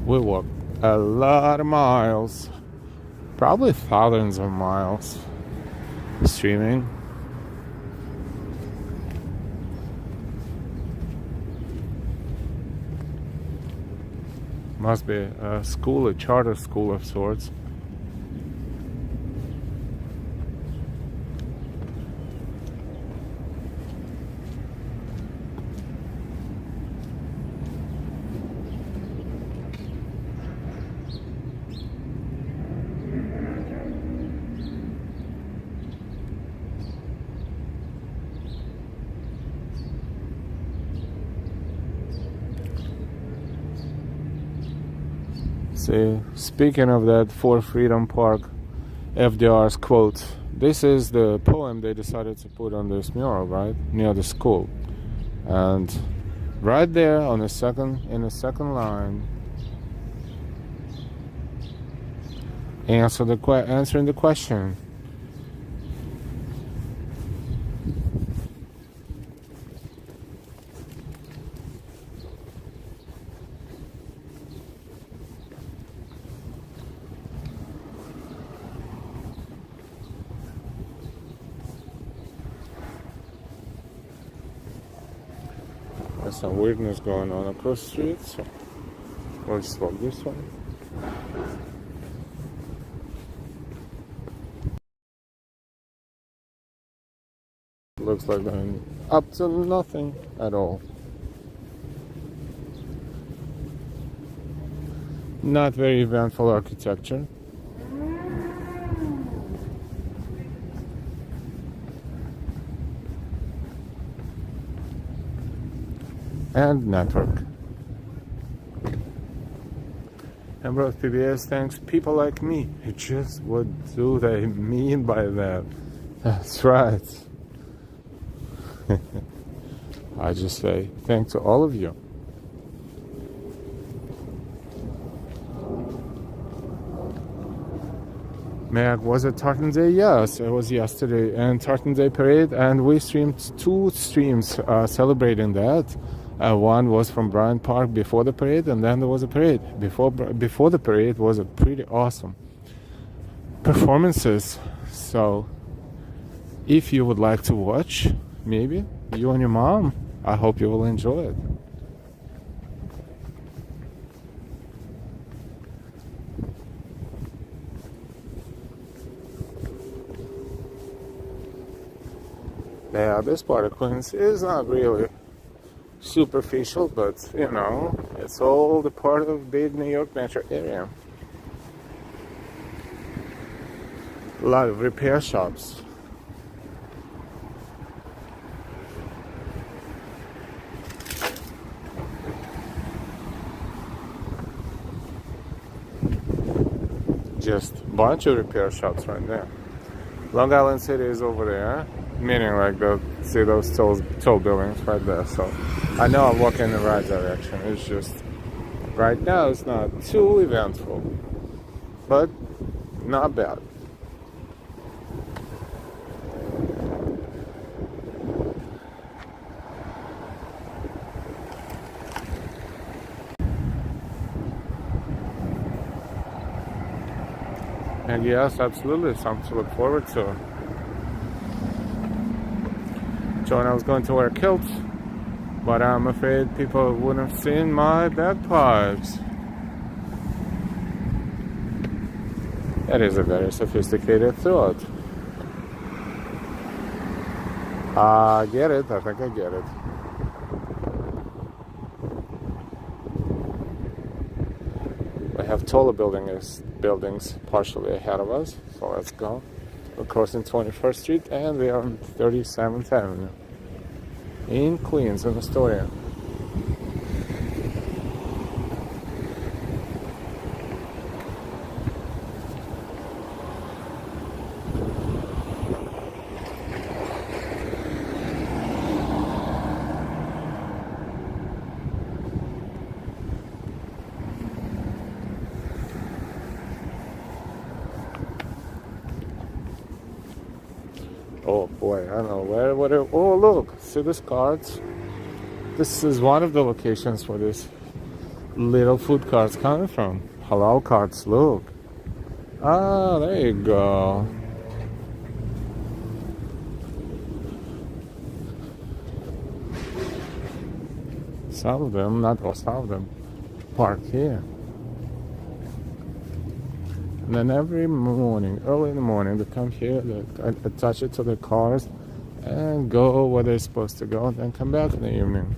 We walked a lot of miles, probably thousands of miles, streaming. Must be a school, a charter school of sorts. See, speaking of that, for Freedom Park, FDR's quote. This is the poem they decided to put on this mural, right near the school, and right there on the in the second line, answering the question. There's some weirdness going on across the street, so we'll just walk this way. Looks like they're up to nothing at all. Not very eventful architecture. And network. Ambrose PBS thanks people like me. Just what do they mean by that? That's right. I just say thanks to all of you. Meg, was it Tartan Day? Yes, it was yesterday, and Tartan Day parade, and we streamed 2 streams celebrating that. One was from Bryant Park before the parade, and then there was a parade. Before the parade was a pretty awesome performances. So if you would like to watch, maybe you and your mom, I hope you will enjoy it. Yeah, this part of Queens is not really superficial, but you know, it's all the part of big New York metro area. A lot of repair shops. Just a bunch of repair shops right there. Long Island City is over there, meaning like see those tall buildings right there. So I know I'm walking in the right direction. It's just right now it's not too eventful, but not bad. And yes, absolutely, something to look forward to. Joan, I was going to wear a kilt, but I'm afraid people wouldn't have seen my bagpipes. That is a very sophisticated thought. I get it, I think I get it. We have taller buildings partially ahead of us, so let's go. We're crossing 21st Street and we are on 37th Avenue in Queens, in Astoria. Oh boy, I don't know where. Oh look, see this carts? This is one of the locations where this little food carts coming from. Halal carts, look. Ah, there you go. Some of them, not all, some of them, park here. And then every morning, early in the morning, they come here, they attach it to their cars and go where they're supposed to go, and then come back in the evening.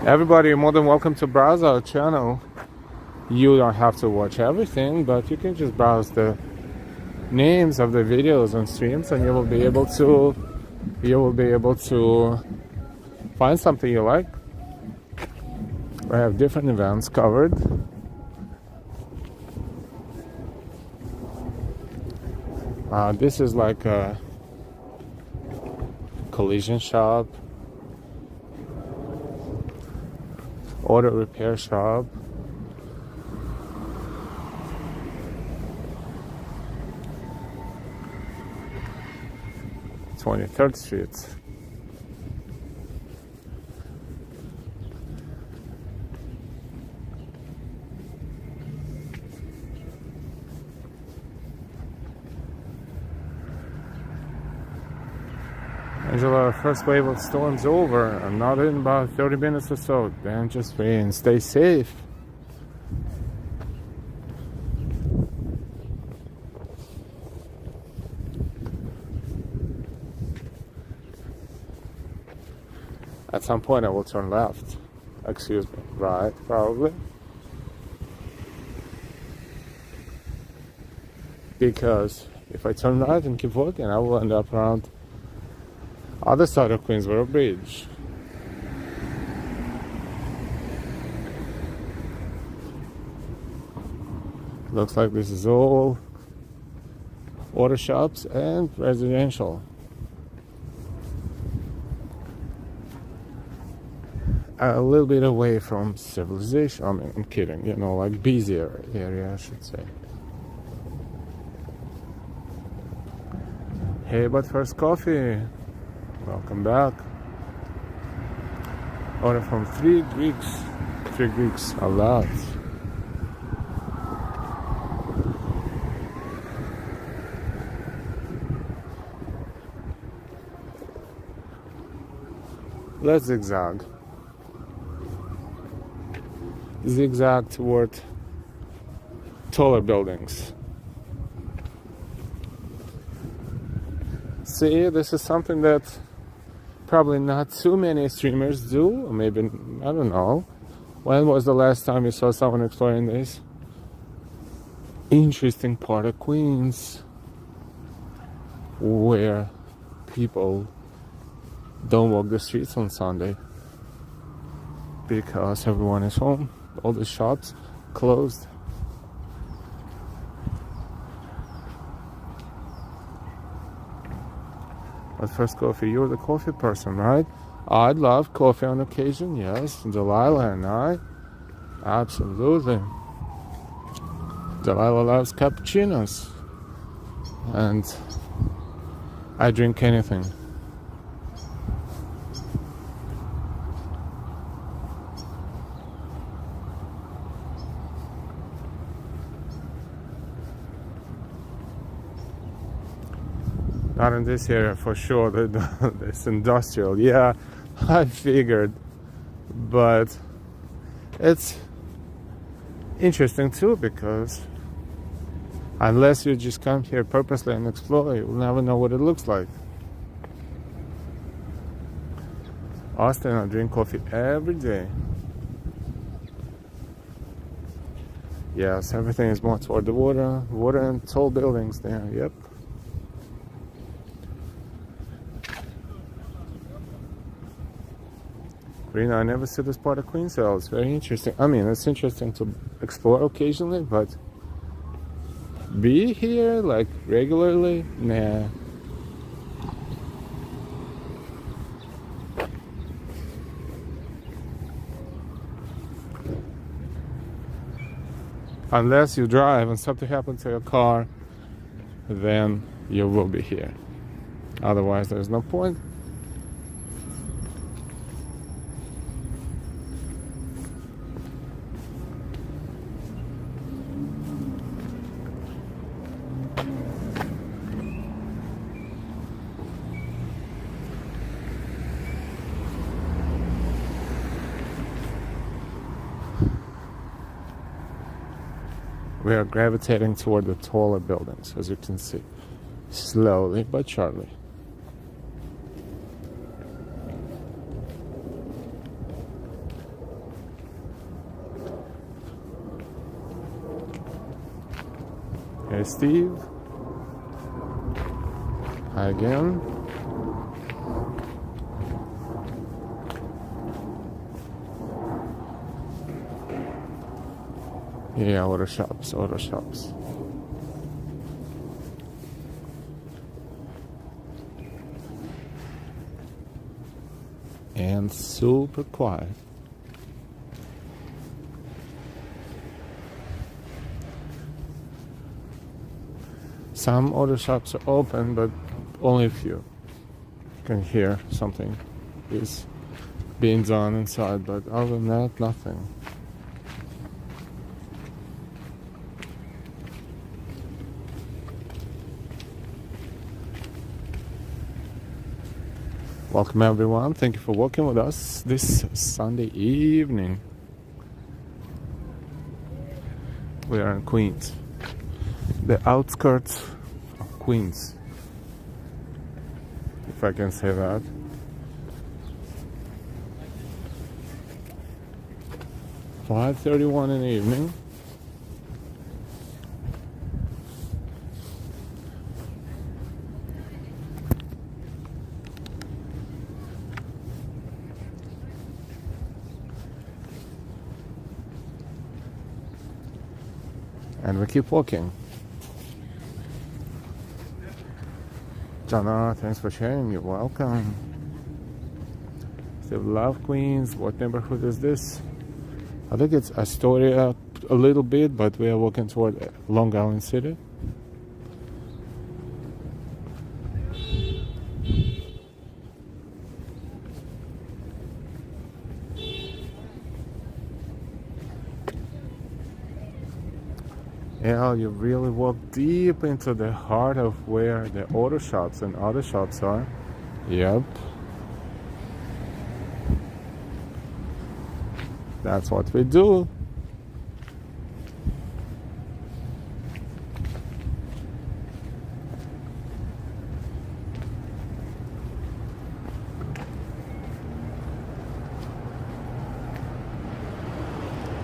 Everybody, you're more than welcome to browse our channel. You don't have to watch everything, but you can just browse the names of the videos and streams, and you will be able to find something you like. We have different events covered. This is like a collision shop, auto repair shop. Third Street. Angela, first wave of storms over. I'm not in about 30 minutes or so. Then just rain. Stay safe. At some point I will turn left. Excuse me. Right, probably. Because if I turn right and keep walking, I will end up around other side of Queensboro Bridge. Looks like this is all auto shops and residential. A little bit away from civilization. I mean, I'm kidding, you know, like busier area, I should say. Hey, but first coffee. Welcome back. Order from 3 Greeks. 3 Greeks, a lot. Let's zigzag. Zigzag toward taller buildings. See, this is something that probably not too many streamers do, or maybe, I don't know. When was the last time you saw someone exploring this interesting part of Queens where people don't walk the streets on Sunday because everyone is home? All the shops closed. But first coffee, you're the coffee person, right? I'd love coffee on occasion, yes. Delilah and I, absolutely. Delilah loves cappuccinos. And I drink anything. Not in this area for sure. It's industrial. Yeah, I figured. But it's interesting too, because unless you just come here purposely and explore, you'll never know what it looks like. Austin, I drink coffee every day. Yes, everything is more toward the water and tall buildings there. Yep. Green, I never see this part of Queensville. It's very interesting. I mean, it's interesting to explore occasionally, but be here like regularly? Nah. Unless you drive and something happens to your car, then you will be here. Otherwise, there's no point. We are gravitating toward the taller buildings, as you can see. Slowly but surely. Hey Steve. Hi again. Yeah, auto shops, auto shops. And super quiet. Some auto shops are open, but only a few. You can hear something is being done inside, but other than that, nothing. Welcome everyone, thank you for walking with us this Sunday evening. We are in Queens, the outskirts of Queens, if I can say that. "5:31 in the evening. And we keep walking. Jana, thanks for sharing. You're welcome. Still love Queens. What neighborhood is this? I think it's Astoria a little bit, but we are walking toward Long Island City. Yeah, you really walk deep into the heart of where the auto shops and other shops are. Yep. That's what we do.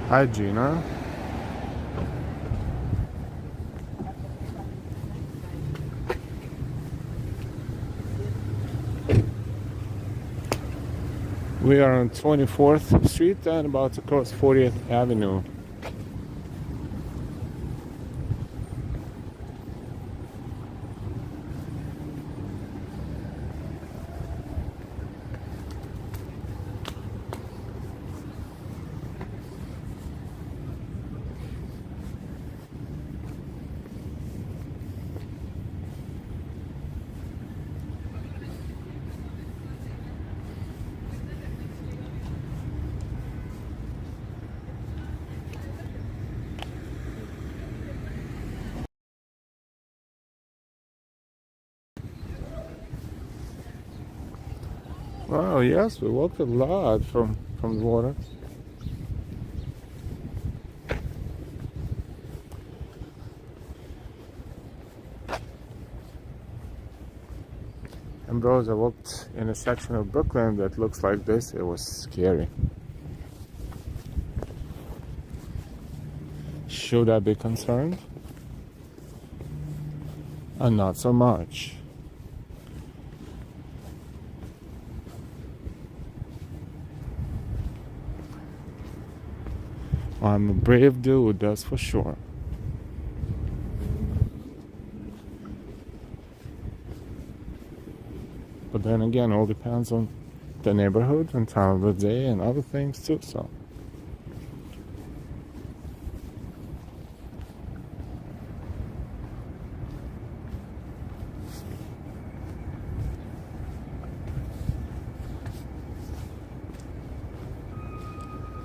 Hi, Gina. We are on 24th Street and about to cross 40th Avenue. Oh yes, we walked a lot from the water. And bros, I walked in a section of Brooklyn that looks like this. It was scary. Should I be concerned? Not so much. I'm a brave dude, that's for sure. But then again, all depends on the neighborhood and time of the day and other things too, so.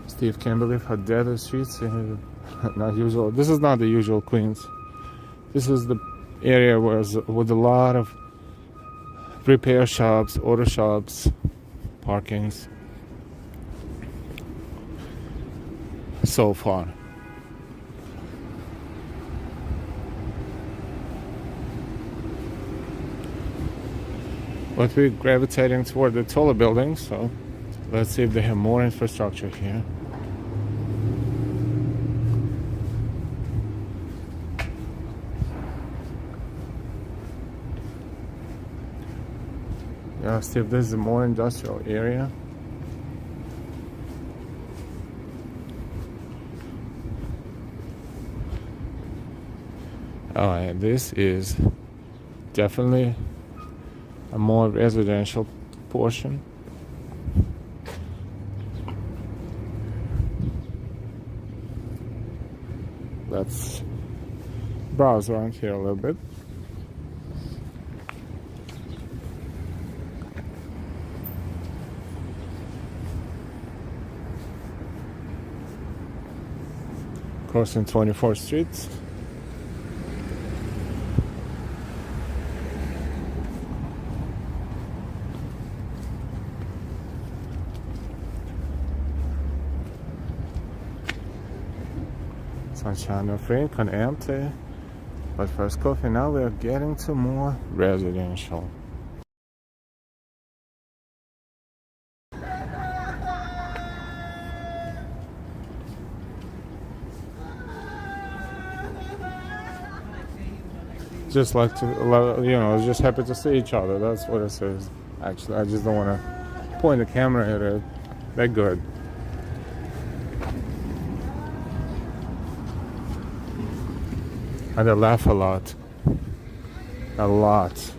Steve can't believe how dead the streets are. Not usual. This is not the usual Queens. This is the area with a lot of repair shops, auto shops, parkings. So far. But we're gravitating toward the taller buildings, so let's see if they have more infrastructure here. Yeah, see if this is a more industrial area. Oh, and this is definitely a more residential portion. Let's browse around here a little bit. Crossing 24th Street. Sunshine of Freak and empty. But first coffee, now we are getting to more residential. Just like to, you know, just happy to see each other. That's what it says. Actually, I just don't want to point the camera at it. They're good. And they laugh a lot. A lot.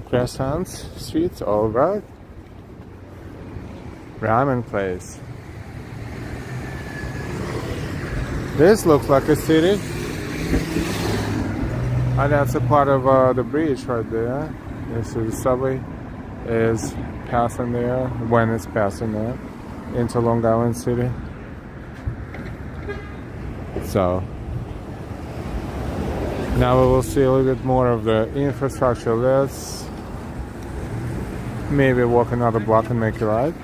Crescent Street, alright. Ramen place. This looks like a city. And that's a part of the bridge right there. This is the subway is passing there when it's passing there into Long Island City. So now we will see a little bit more of the infrastructure. Let's maybe walk another block and make a ride.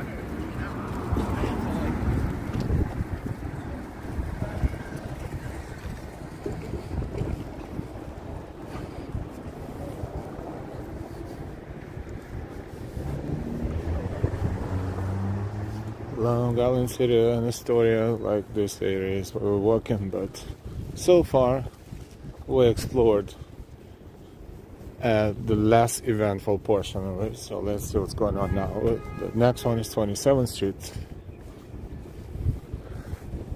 Long Island City and Astoria, like this area is where we're walking, but so far we explored the less eventful portion of it. So let's see what's going on now. The next one is 27th Street.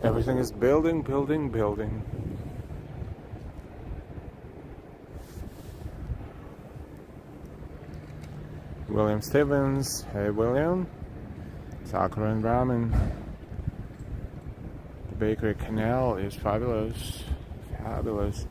Everything is building, building, building. William Stevens, hey William. Sakura and ramen. The bakery canal is fabulous. Fabulous.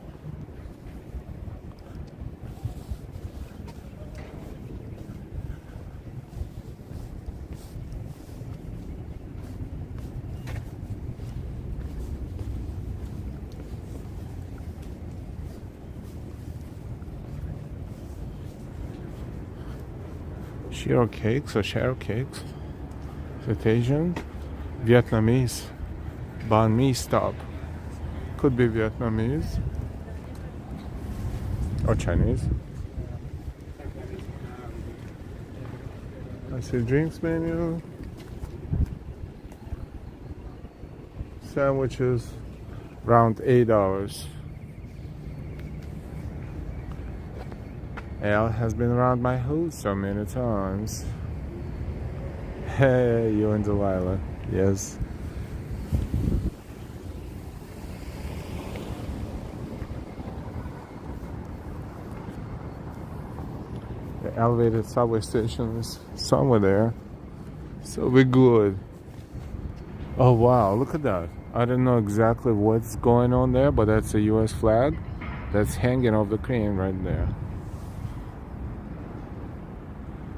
Shiro cakes or share cakes. It's Asian, Vietnamese, banh mi stop. Could be Vietnamese or Chinese. I see drinks menu, sandwiches, around $8. Al has been around my hood so many times. Hey, you and Delilah. Yes. The elevated subway station is somewhere there. So we're good. Oh wow, look at that. I don't know exactly what's going on there, but that's a US flag that's hanging off the crane right there.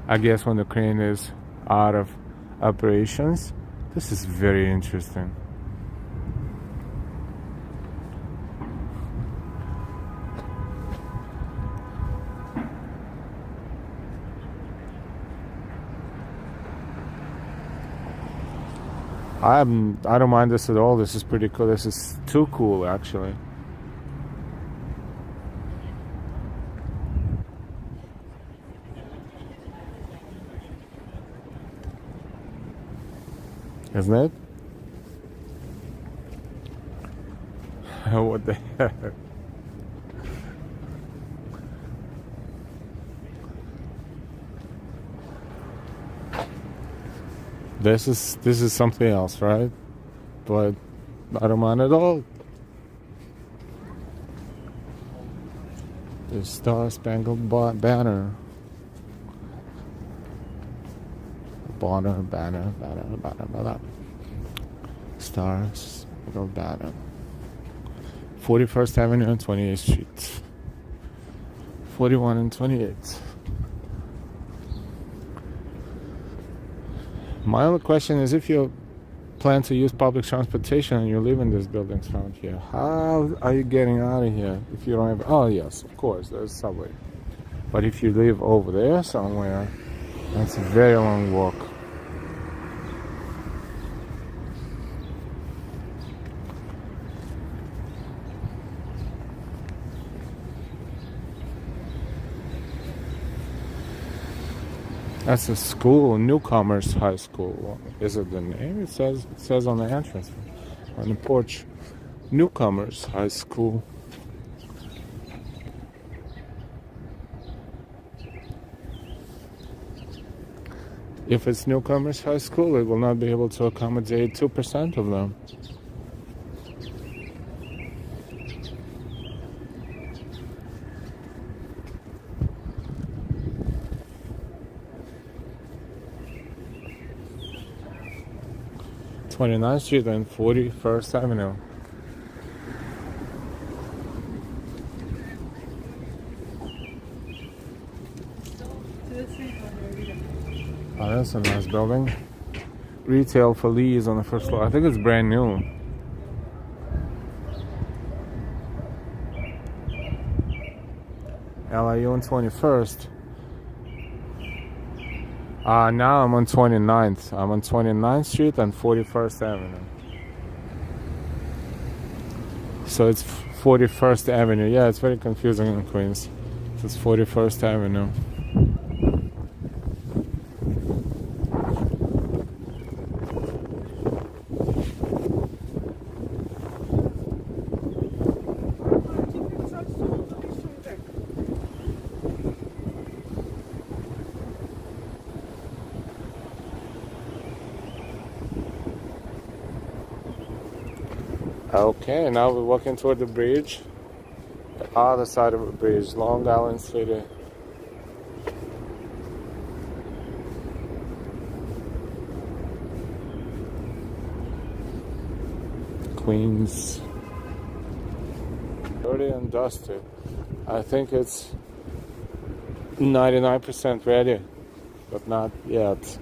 I guess when the crane is out of operations. This is very interesting. I don't mind this at all. This is pretty cool. This is too cool actually. Isn't it? What the heck? This is something else, right? But I don't mind at all. The Star Spangled Banner. Banner. Star Spangled Banner. 41st Avenue and 28th Street. 41 and 28. My only question is, if you plan to use public transportation and you live in these buildings around here, how are you getting out of here if you don't have... Oh yes, of course, there's subway. But if you live over there somewhere, that's a very long walk. That's a school, Newcomers High School. Is it the name? It says on the entrance, on the porch, Newcomers High School. If it's Newcomers High School, it will not be able to accommodate 2% of them. '29th Street and 41st Avenue. Oh, that's a nice building. Retail for Lee's on the first floor. I think it's brand new. LIU on 21st. Now I'm on 29th. I'm on 29th Street and 41st Avenue. So it's 41st Avenue. Yeah, it's very confusing in Queens. It's 41st Avenue. Okay, now we're walking toward the bridge. The other side of the bridge, Long Island City. Queens. Dirty and dusty. I think it's 99% ready, but not yet.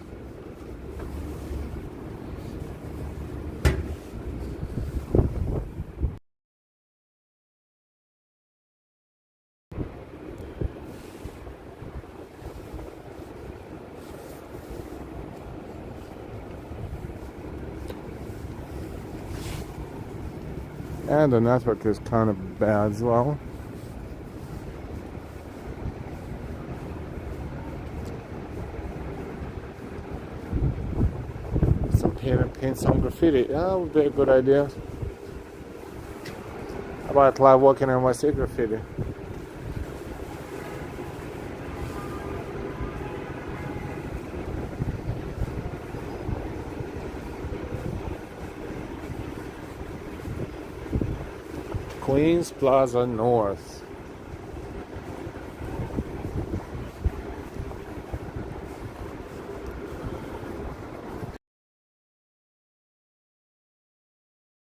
And the network is kind of bad as well. Paint some graffiti. Yeah, that would be a good idea. How about live walking NYC graffiti? Queens Plaza North.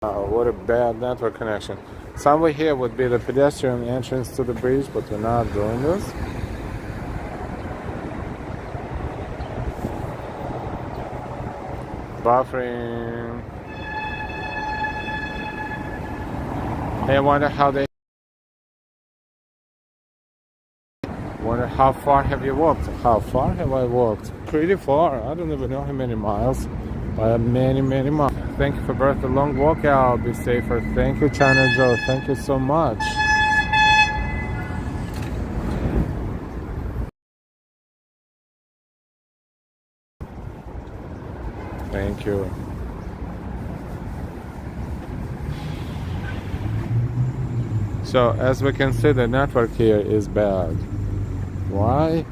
What a bad network connection. Somewhere here would be the pedestrian entrance to the bridge, but we're not doing this. Buffering. Hey, I wonder how far have you walked? How far have I walked? Pretty far. I don't even know how many miles. But many miles. Thank you for birthday long walk out. Be safer. Thank you, China Joe. Thank you so much. Thank you. So as we can see, the network here is bad. Why?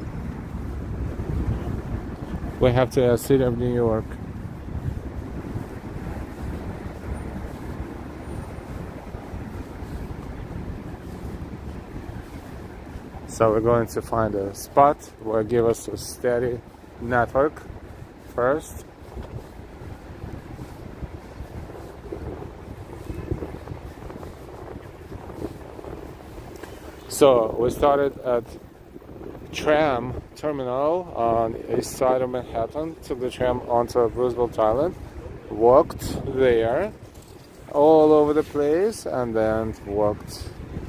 We have to ask City of New York. So we're going to find a spot where give us a steady network first. So we started at Tram terminal on the east side of Manhattan, took the tram onto Roosevelt Island, walked there all over the place, and then walked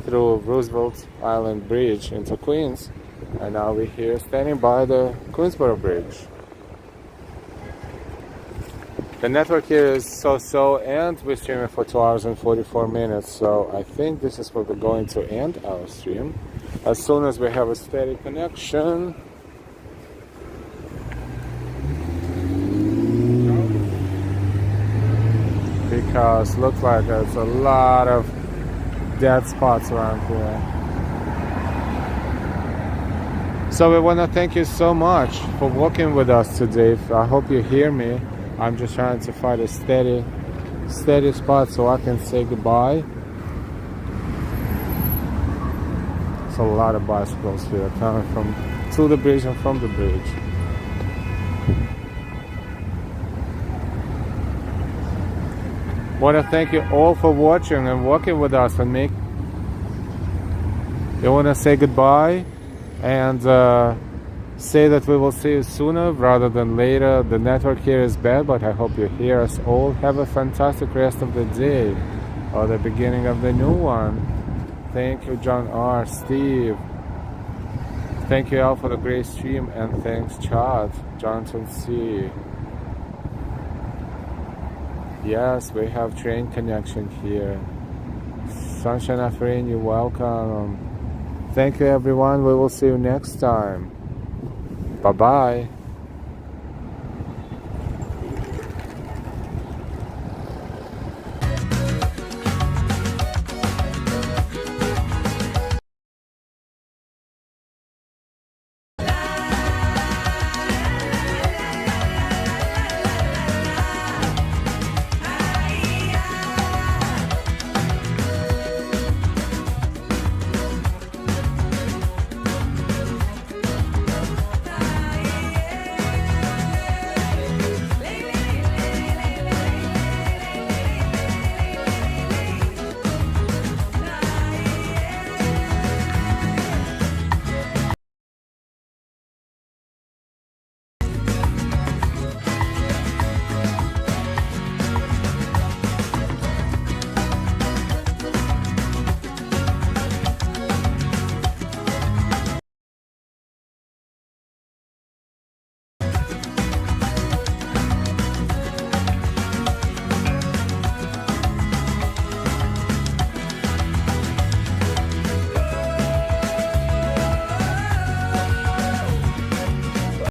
through Roosevelt Island Bridge into Queens, and now we're here standing by the Queensboro Bridge. The network here is so-so, and we're streaming for 2 hours and 44 minutes, so I think this is where we're going to end our stream as soon as we have a steady connection. Because looks like there's a lot of dead spots around here. So we want to thank you so much for walking with us today. I hope you hear me. I'm just trying to find a steady spot so I can say goodbye. There's a lot of bicycles here coming from to the bridge and from the bridge. Want to thank you all for watching and walking with us and make. You want to say goodbye and say that we will see you sooner rather than later. The network here is bad, but I hope you hear us all. Have a fantastic rest of the day or the beginning of the new one. Thank you, John R. Steve. Thank you all for the great stream, and thanks, Chad, Johnson C. Yes, we have train connection here. Sunshine of Rain, you're welcome. Thank you, everyone. We will see you next time. Bye-bye.